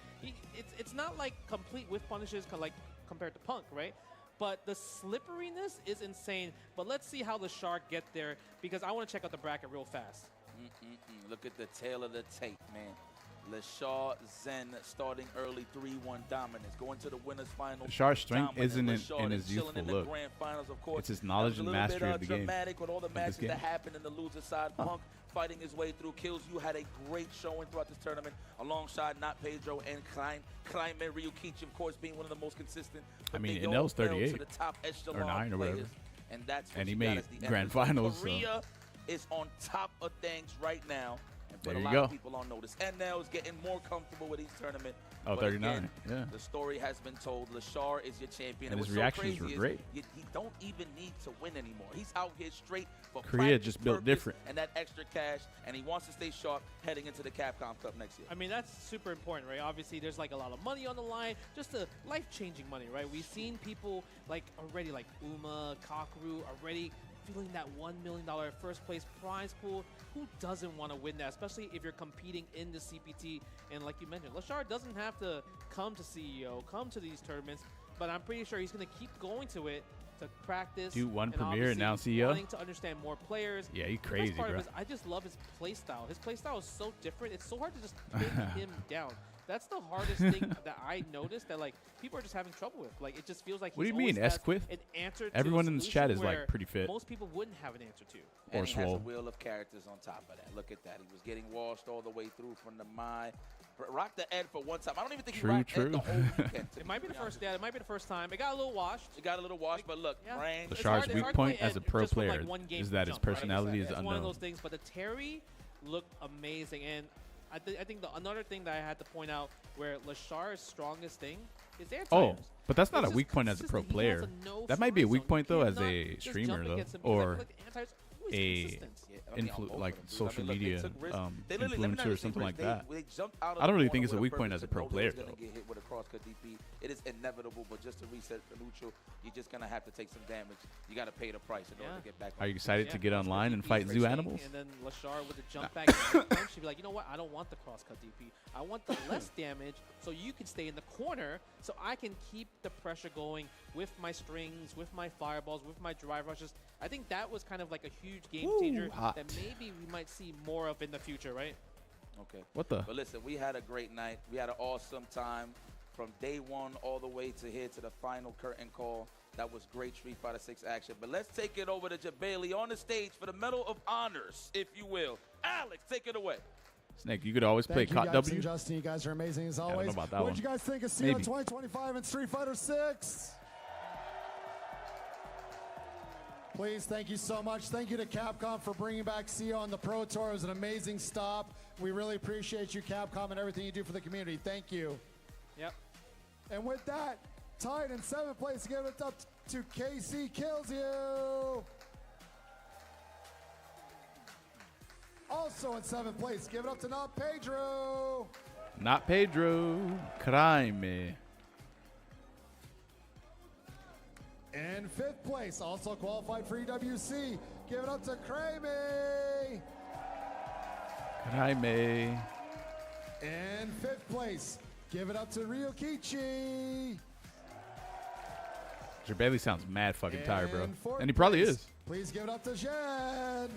It's not like complete whiff punishes like compared to Punk, right? But the slipperiness is insane. But let's see how Lashar get there, because I want to check out the bracket real fast. Look at the tail of the tape, man. Lashar Zen starting early 3-1 dominance, going to the winners finals. Lashar's strength isn't in his youthful look. Finals, of course. It's his knowledge and mastery of the game. Dramatic with all the matches that happened in the loser side. Punk fighting his way through. Killsyou had a great showing throughout this tournament, alongside not Pedro and Kleinman. Ryukichi, of course, being one of the most consistent. I mean, Inel's 38 to the top or 9 or whatever. And that's what he made got grand finals. Korea is on top of things right now. And but a lot of people don't notice. NL's getting more comfortable with each tournament. Oh, 39. Again, yeah. The story has been told. Lashar is your champion. And his what's reactions so crazy were great. He don't even need to win anymore. He's out here straight for Korea practice, just built purpose, different. and that extra cash, and he wants to stay sharp heading into the Capcom Cup next year. I mean, that's super important, right? Obviously, there's like a lot of money on the line, just a life-changing money, right? We've seen people like already, like Uma, Kakeru, already feeling that $1 million first place prize pool. Who doesn't want to win that, especially if you're competing in the CPT? And like you mentioned, Lashar doesn't have to come to CEO, come to these tournaments, but I'm pretty sure he's going to keep going to it to practice. Do one and premiere and now obviously CEO. Wanting to understand more players. Yeah, he's The crazy, best part bro. of it is I just love his play style. His play style is so different. It's so hard to just pin him down. That's the hardest thing that I noticed that like people are just having trouble with. Like it just feels like What do he's you mean, always has Esquith? an answer to Everyone a in this solution chat is where like pretty fit. most people wouldn't have an answer to. And Or he has a swole. wheel of characters on top of that. Look at that. He was getting washed all the way through from the Mai. Rocked the Ed for one time. I don't even think he rocked Ed the whole weekend. It might be the first. Yeah, it might be the first time. It got a little washed. It got a little washed, but look, Yeah. Brain. It's Lashar's hard weak to point play as a Ed pro just from, player like, one game is that his jump, right? personality is It's one of unknown. those things. But the Terry looked amazing, and I think another thing that I had to point out where Lashar's strongest thing is air Oh, tires. but that's not It's a weak just point as a pro consistent. He has player. a no That might be a fly weak zone. point You though as cannot a just streamer jump though, against him because I or feel like the air tires always a consistent. like social Look, they media took risks. They literally- let me influencer not or even say something like risks. that. They jumped out of I don't the really corner think it's a with weak point purpose as a to pro know they player, was gonna though. get hit with a cross cut DP. It is inevitable, but just to reset the neutral, you're just gonna have to take some damage. You got to pay the price in order to get back. Are you excited to get cross cut online and DP fight is zoo great. animals? And then Lashar with the jump back and punch, she'd be like, you know what? I don't want the cross cut DP. I want the less damage, so you can stay in the corner, so I can keep the pressure going with my strings, with my fireballs, with my drive rushes. I think that was kind of like a huge game changer hot. that maybe we might see more of in the future, right? Okay. What the? But listen, we had a great night. We had an awesome time from day one all the way to here to the final curtain call. That was great Street Fighter 6 action. But let's take it over to Jabali on the stage for the Medal of Honors, if you will. Alex, take it away. Snake, you could always play Thank you COT guys W. and Justin, you guys are amazing as I don't always. know about that What did you one. guys think of CO Maybe. 2025 and Street Fighter 6? Please, thank you so much. Thank you to Capcom for bringing back CO on the Pro Tour. It was an amazing stop. We really appreciate you, Capcom, and everything you do for the community. Thank you. Yep. And with that, tied in 7th place, give it up to Killsyou. Also in 7th place, give it up to not Pedro. Not Pedro. Crime. In 5th place, also qualified for EWC, give it up to Crame. Crime. In 5th place, give it up to Ryukichi. Jabali sounds mad fucking tired, bro. In 4th And he probably place, is. Please give it up to Jen.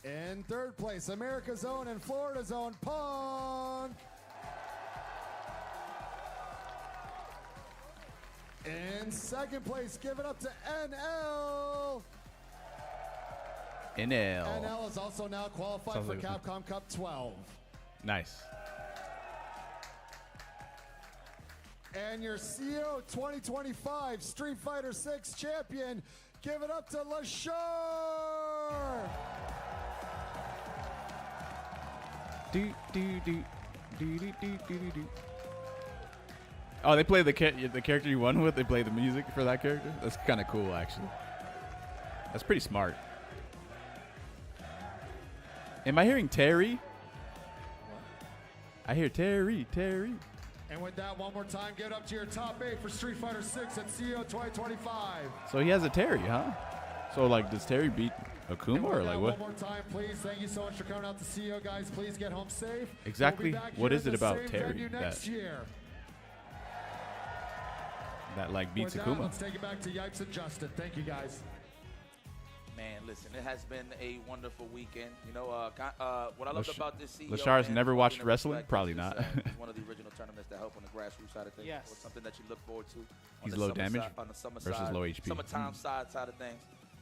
In 3rd place, America's Own and Florida's Own, Pong. In 2nd place, give it up to NL. NL. NL is also now qualified Sounds for like Capcom Cup 12. Nice. And your CO 2025 Street Fighter 6 champion, give it up to Lashar. Do, do, do, do, do, do, do, do. Oh, they play the character you won with. They play the music for that character. That's kind of cool, actually. That's pretty smart. Am I hearing Terry? I hear Terry. And with that, one more time, give it up to your top 8 for Street Fighter 6 at CO 2025. So he has a Terry, huh? So like, does Terry beat Akuma or like what? One more time, please. Thank you so much for coming out to CO, guys. Please get home safe. Exactly. We'll be back What here is at it the about same Terry venue next that- year. That like beats With that, Akuma? let's take it back to Yipes and Justin. Thank you, guys. Man, listen, it has been a wonderful weekend. You know, what I loved about this CEO, Lashar's man, never is watched one thing to wrestling? respect Probably is, not. it's one of the original tournaments that help on the grassroots side of things. Yes. Or something that you look forward to. On He's the low summer damage side, on the summer versus side, low HP. Summertime side of things.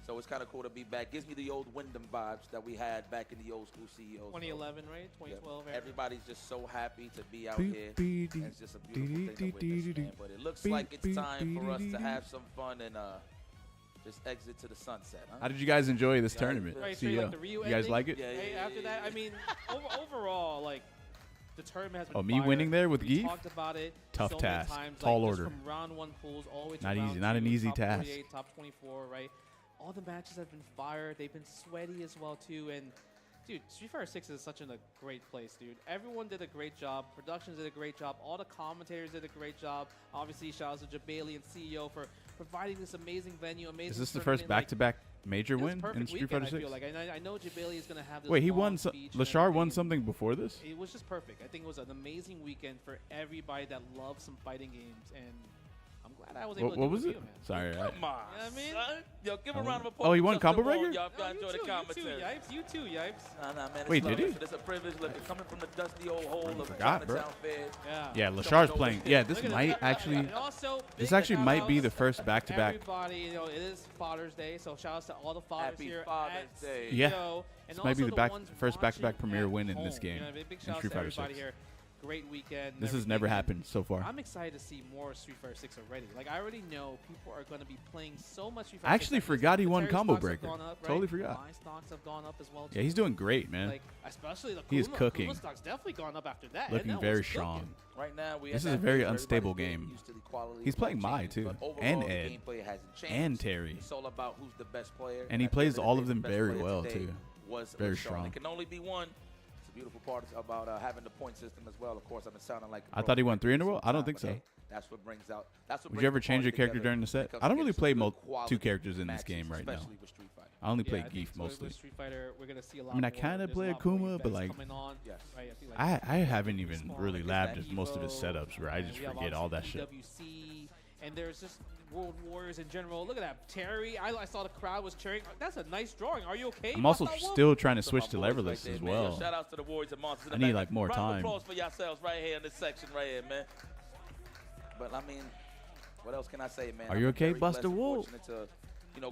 So it's kind of cool to be back. Gives me the old Wyndham vibes that we had back in the old school CEOs. 2011, right? 2012. era. Everybody's just so happy to be out Beep, here. beep, And it's just a beautiful thing to witness, man. But it looks beep, like it's beep, time for us beep, to beep. have some fun and just exit to the sunset. Huh? How did you guys enjoy this tournament? Right, so like the Ryu you guys like it? Yeah, after that, I mean, overall, like, the tournament has been Oh, me winning there with we Geef? talked about it Tough so task. many times, Tall like, order. Just from round 1 pools all the way to Not round easy. Not 2, an easy top task. 48, top 24, right? All the matches have been fire. They've been sweaty as well, too. And, dude, Street Fighter 6 is such a great place, dude. Everyone did a great job. Productions did a great job. All the commentators did a great job. Obviously, shout out to Jabali and CEO for providing this amazing venue, amazing Is this the tournament. first back-to-back major It was win perfect in Street Fighter weekend, 6? I feel like. And I know Jabali is going to have this Wait, he long won. speech and Lashar won everything. something before this? It was just perfect. I think it was an amazing weekend for everybody that loves some fighting games, and I'm glad I was able to What do was it it? for you, man. Sorry. Come on, You know what I mean? son. Yo, give a round of applause. Oh, he won for Combo Justin Wong. Breaker? Y'all No, enjoy the you too, commentary. Yipes. You too, Yipes. Nah, man. Wait, it's did love. he? It's a privilege. Look, coming from the dusty old hole of forgot, bro. Chinatown Fair. Yeah, Lashar's playing. Yeah, this Look at might that. actually. And also, This big actually might be the shout-outs first back-to-back. Everybody, you know, it is Father's Day, so shout outs to all the fathers Happy here Father's at Day. Yeah. CEO, and This might be also the ones first back-to-back watching premier at win in this home. game You know, big in shout outs Street to Fighter everybody 6. here. Great weekend. This has everything. never happened so far. I'm excited to see more Street Fighter 6 already. Like, I already know people are going to be playing so much Street Fighter 6. I actually forgot he won Terry Combo stocks have Breaker. gone up, right? Totally forgot. My stocks have gone up as well, too. Yeah, he's doing great, man. Like, especially the He is Kuma. cooking. Kuma stock's definitely gone up after that. Looking and that very was strong. cooking. Right now, we This at is a that very phase where unstable everybody's getting game. used to the quality He's of playing no Mai, changes, too, but overall, and the Ed, gameplay hasn't changed. and Terry. It's all about who's the best player. And he at the plays end all the of day, them the best very player well, today too. Was Very Lashar. strong. It can only be one. It's a beautiful part about having the point system as well. Of course, I've been sounding like. I thought he won 3 in a row. I don't think so. Hey, that's what brings out. That's what Would brings you ever the change your party character together during the set? when it I don't comes really to play good 2 quality characters in this matches, game right now. especially with Street Fighter. I only Yeah, play I think Geef with mostly. Street Fighter, we're gonna see a lot I mean, I more. kinda There's a play lot more Akuma, but, events like, coming on. Yes. Right, I feel like I haven't even Spawn, really like, labbed there's at most of his Evo, setups, where I and just we have forget all that obviously shit. PWC, and there's just World Warriors in general. Look at that, Terry. I saw the crowd was cheering. That's a nice drawing. Are you okay? I'm also Mata Wolf? still trying to So switch my to boys right leverless there, as man. well. Yo, shout outs to the Warriors and Monsters. In I the need, back. like, more Round of time. applause for yourselves right here in this section right here, man. But I mean, what else can I say, man? Are you I've been okay, very Buster blessed and Wolf? fortunate to,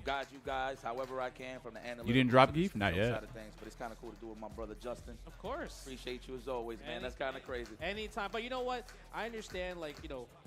guide you guys however I can from the analytics. didn't drop Geef? Not yet. Side of things, but it's kind of cool to do with my brother Justin. Of course. Appreciate you as always, man. That's kind of crazy. Anytime. But you know what? I understand, like,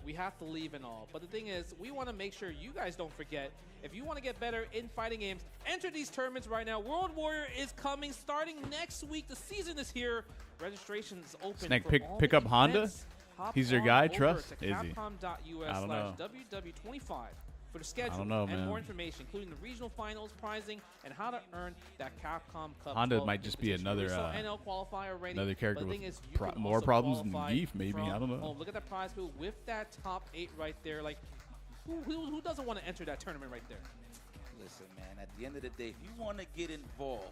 we have to leave and all. But the thing is, we want to make sure you guys don't forget. If you want to get better in fighting games, enter these tournaments right now. World Warrior is coming starting next week. The season is here. Registration is open. Snake, for pick all the up Honda? events. Hop He's your on guy? over Trust? to Is he? Capcom.us I don't know. /WW25 for the schedule don't know, and man. more information, including the regional finals, pricing, and how to earn that Capcom Cup. Honda 12 might just be invitation. another, We saw NL qualifier already, another character but the with thing is, you can more also problems than qualify Geef, maybe. I don't know. from home. Look at that prize pool with that top 8 right there. Like, who doesn't want to enter that tournament right there? Listen, man, at the end of the day, if you want to get involved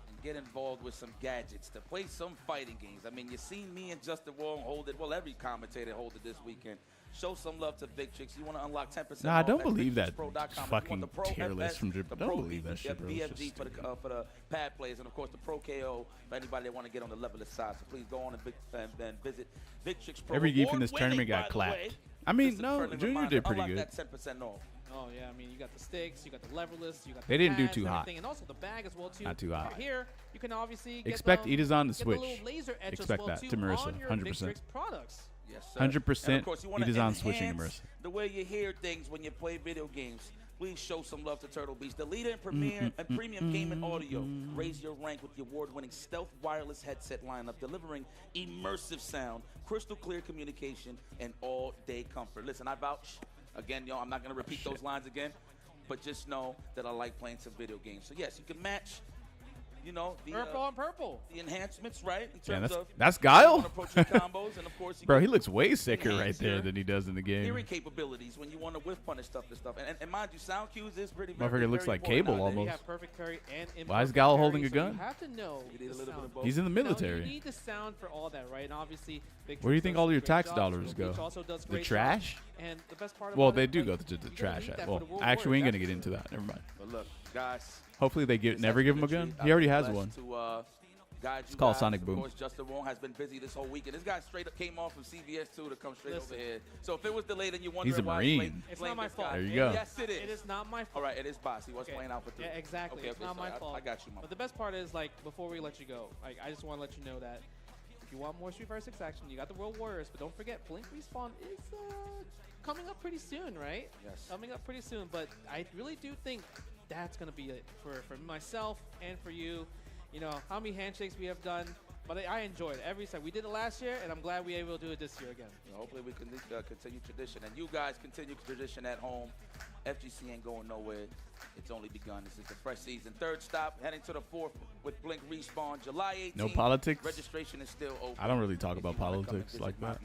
and get involved with some gadgets to play some fighting games, I mean, you seen me and Justin Wong hold it. Well, every commentator hold it this weekend. Show some love to Big Chicks. You want to unlock 10% Nah, I off don't at believe that BigChicksPro.com. If you want fucking the Pro tier list FS, from the Don't Pro believe that shit, bro. It's BFG just for the pad players, and of course the Pro KO for anybody that want to get on the levelist side. So please go on and visit Big Chicks Pro. Every Geef in this Award-winning, tournament got by the clapped. way. I mean, Just a no, friendly Junior reminder, did pretty unlock good. that 10% off. Oh, yeah, I mean, you got the sticks, you got the leverless, you got They the didn't do pads too and hot. everything, and also the bag as well, too. Not too hot. Right here, you can obviously Expect get Ida's on the get Switch. little laser etch Expect as well, that too, to Marissa, on your 100%. Big Tricks products. Yes, sir. 100% And of course, you wanna it is on switching enhance immersive. the way you hear things when you play video games. Please show some love to Turtle Beach, the leader in premier and premium gaming audio. Raise your rank with the award-winning stealth wireless headset lineup, delivering immersive sound, crystal clear communication, and all-day comfort. Listen, I vouch. Again, I'm not going to repeat those lines again, but just know that I like playing some video games. So yes, you can match, the Purple on purple. the enhancements, right? In Yeah, terms of that's Guile? approaching combos, and of course, you Bro, can he looks way sicker right enhance there your than he does in the game. hearing capabilities when you want to whiff punish stuff and stuff. And mind you, sound cues is pretty. Motherfucker very, looks very like important Cable nowadays. You almost. have perfect parry and imperfect Why is Gal parry, holding a so gun? You have to know You need a the little bit sound. of both. He's in the You know, military. you need the sound for all that, right? And obviously, Big Where do you Tricks think does all a your great tax job. dollars Turtle Beach go? also does The great trash? job. And the best part Well, about they it, do like, go to the you gotta trash. need that Well, for the World actually, we Warrior, ain't gonna that's get for into that. Never mind. But look, guys. Hopefully they this never has give been him a gun. treat. He already I've has been one. blessed to, guide you called guys. Sonic Of Boom. course, Justin Wong has been busy this whole weekend. This guy straight up came off from CBS 2 to come straight Listen. over here. So if it was delayed and you wondering He's a why Marine. It's blame not my this guy. fault. There you go. Yes, it is. It is not my fault. All right, it is boss. He was Okay. playing out for 3. Yeah, exactly. Okay, It's not my sorry. fault. I got you, my But the best part is, like, before we let you go, I just want to let you know that you want more Street Fighter 6 action, you got the World Warriors, but don't forget, Blink Respawn is coming up pretty soon, right? Yes. Coming up pretty soon, but I really do think that's going to be it for myself and for you. You know, how many handshakes we have done, but I enjoyed it every time. We did it last year, and I'm glad we were able to do it this year again. Hopefully we can continue tradition, and you guys continue tradition at home. FGC ain't going nowhere. It's only begun. This is the fresh season. Third stop, heading to the fourth with Blink Respawn, July 18th. No politics? Registration is still open. I don't really talk about politics like that.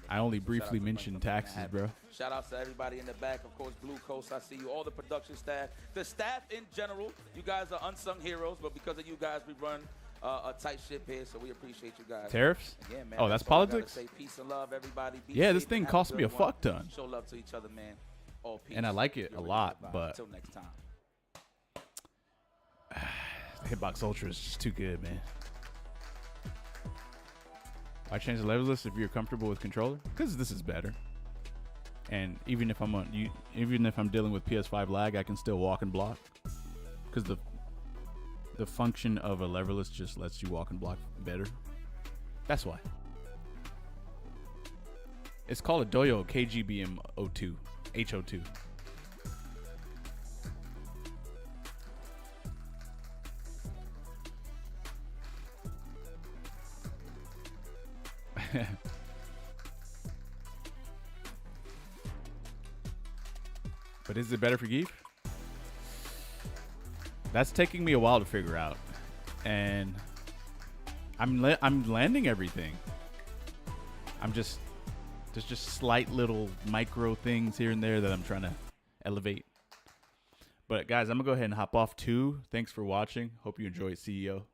I only briefly mention taxes, bro. Shout outs to everybody in the back. Of course, Blue Coast, I see you. All the production staff. The staff in general. You guys are unsung heroes, but because of you guys, we run a tight ship here, so we appreciate you guys. Tariffs? Again, man, oh, that's politics? Say peace and love, everybody. Be yeah, safe this thing cost me a fuck ton. Show love to each other, man. All peace. And I like it a lot, but until next time. Hitbox Ultra is just too good, man. Why change the level list if you're comfortable with controller? Because this is better. And even if I'm dealing with PS5 lag, I can still walk and block. Because the function of a leverless just lets you walk and block better. That's why. It's called a Doyo KGBM02, HO2. But is it better for Geef? That's taking me a while to figure out, and I'm landing everything. There's just slight little micro things here and there that I'm trying to elevate. But guys, I'm gonna go ahead and hop off too. Thanks for watching. Hope you enjoyed CEO.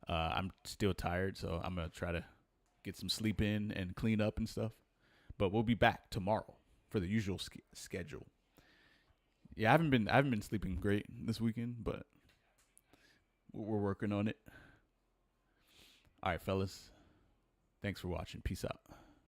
I'm still tired, so I'm gonna try to get some sleep in and clean up and stuff. But we'll be back tomorrow for the usual schedule. Yeah, I haven't been sleeping great this weekend, but we're working on it. All right, fellas. Thanks for watching. Peace out.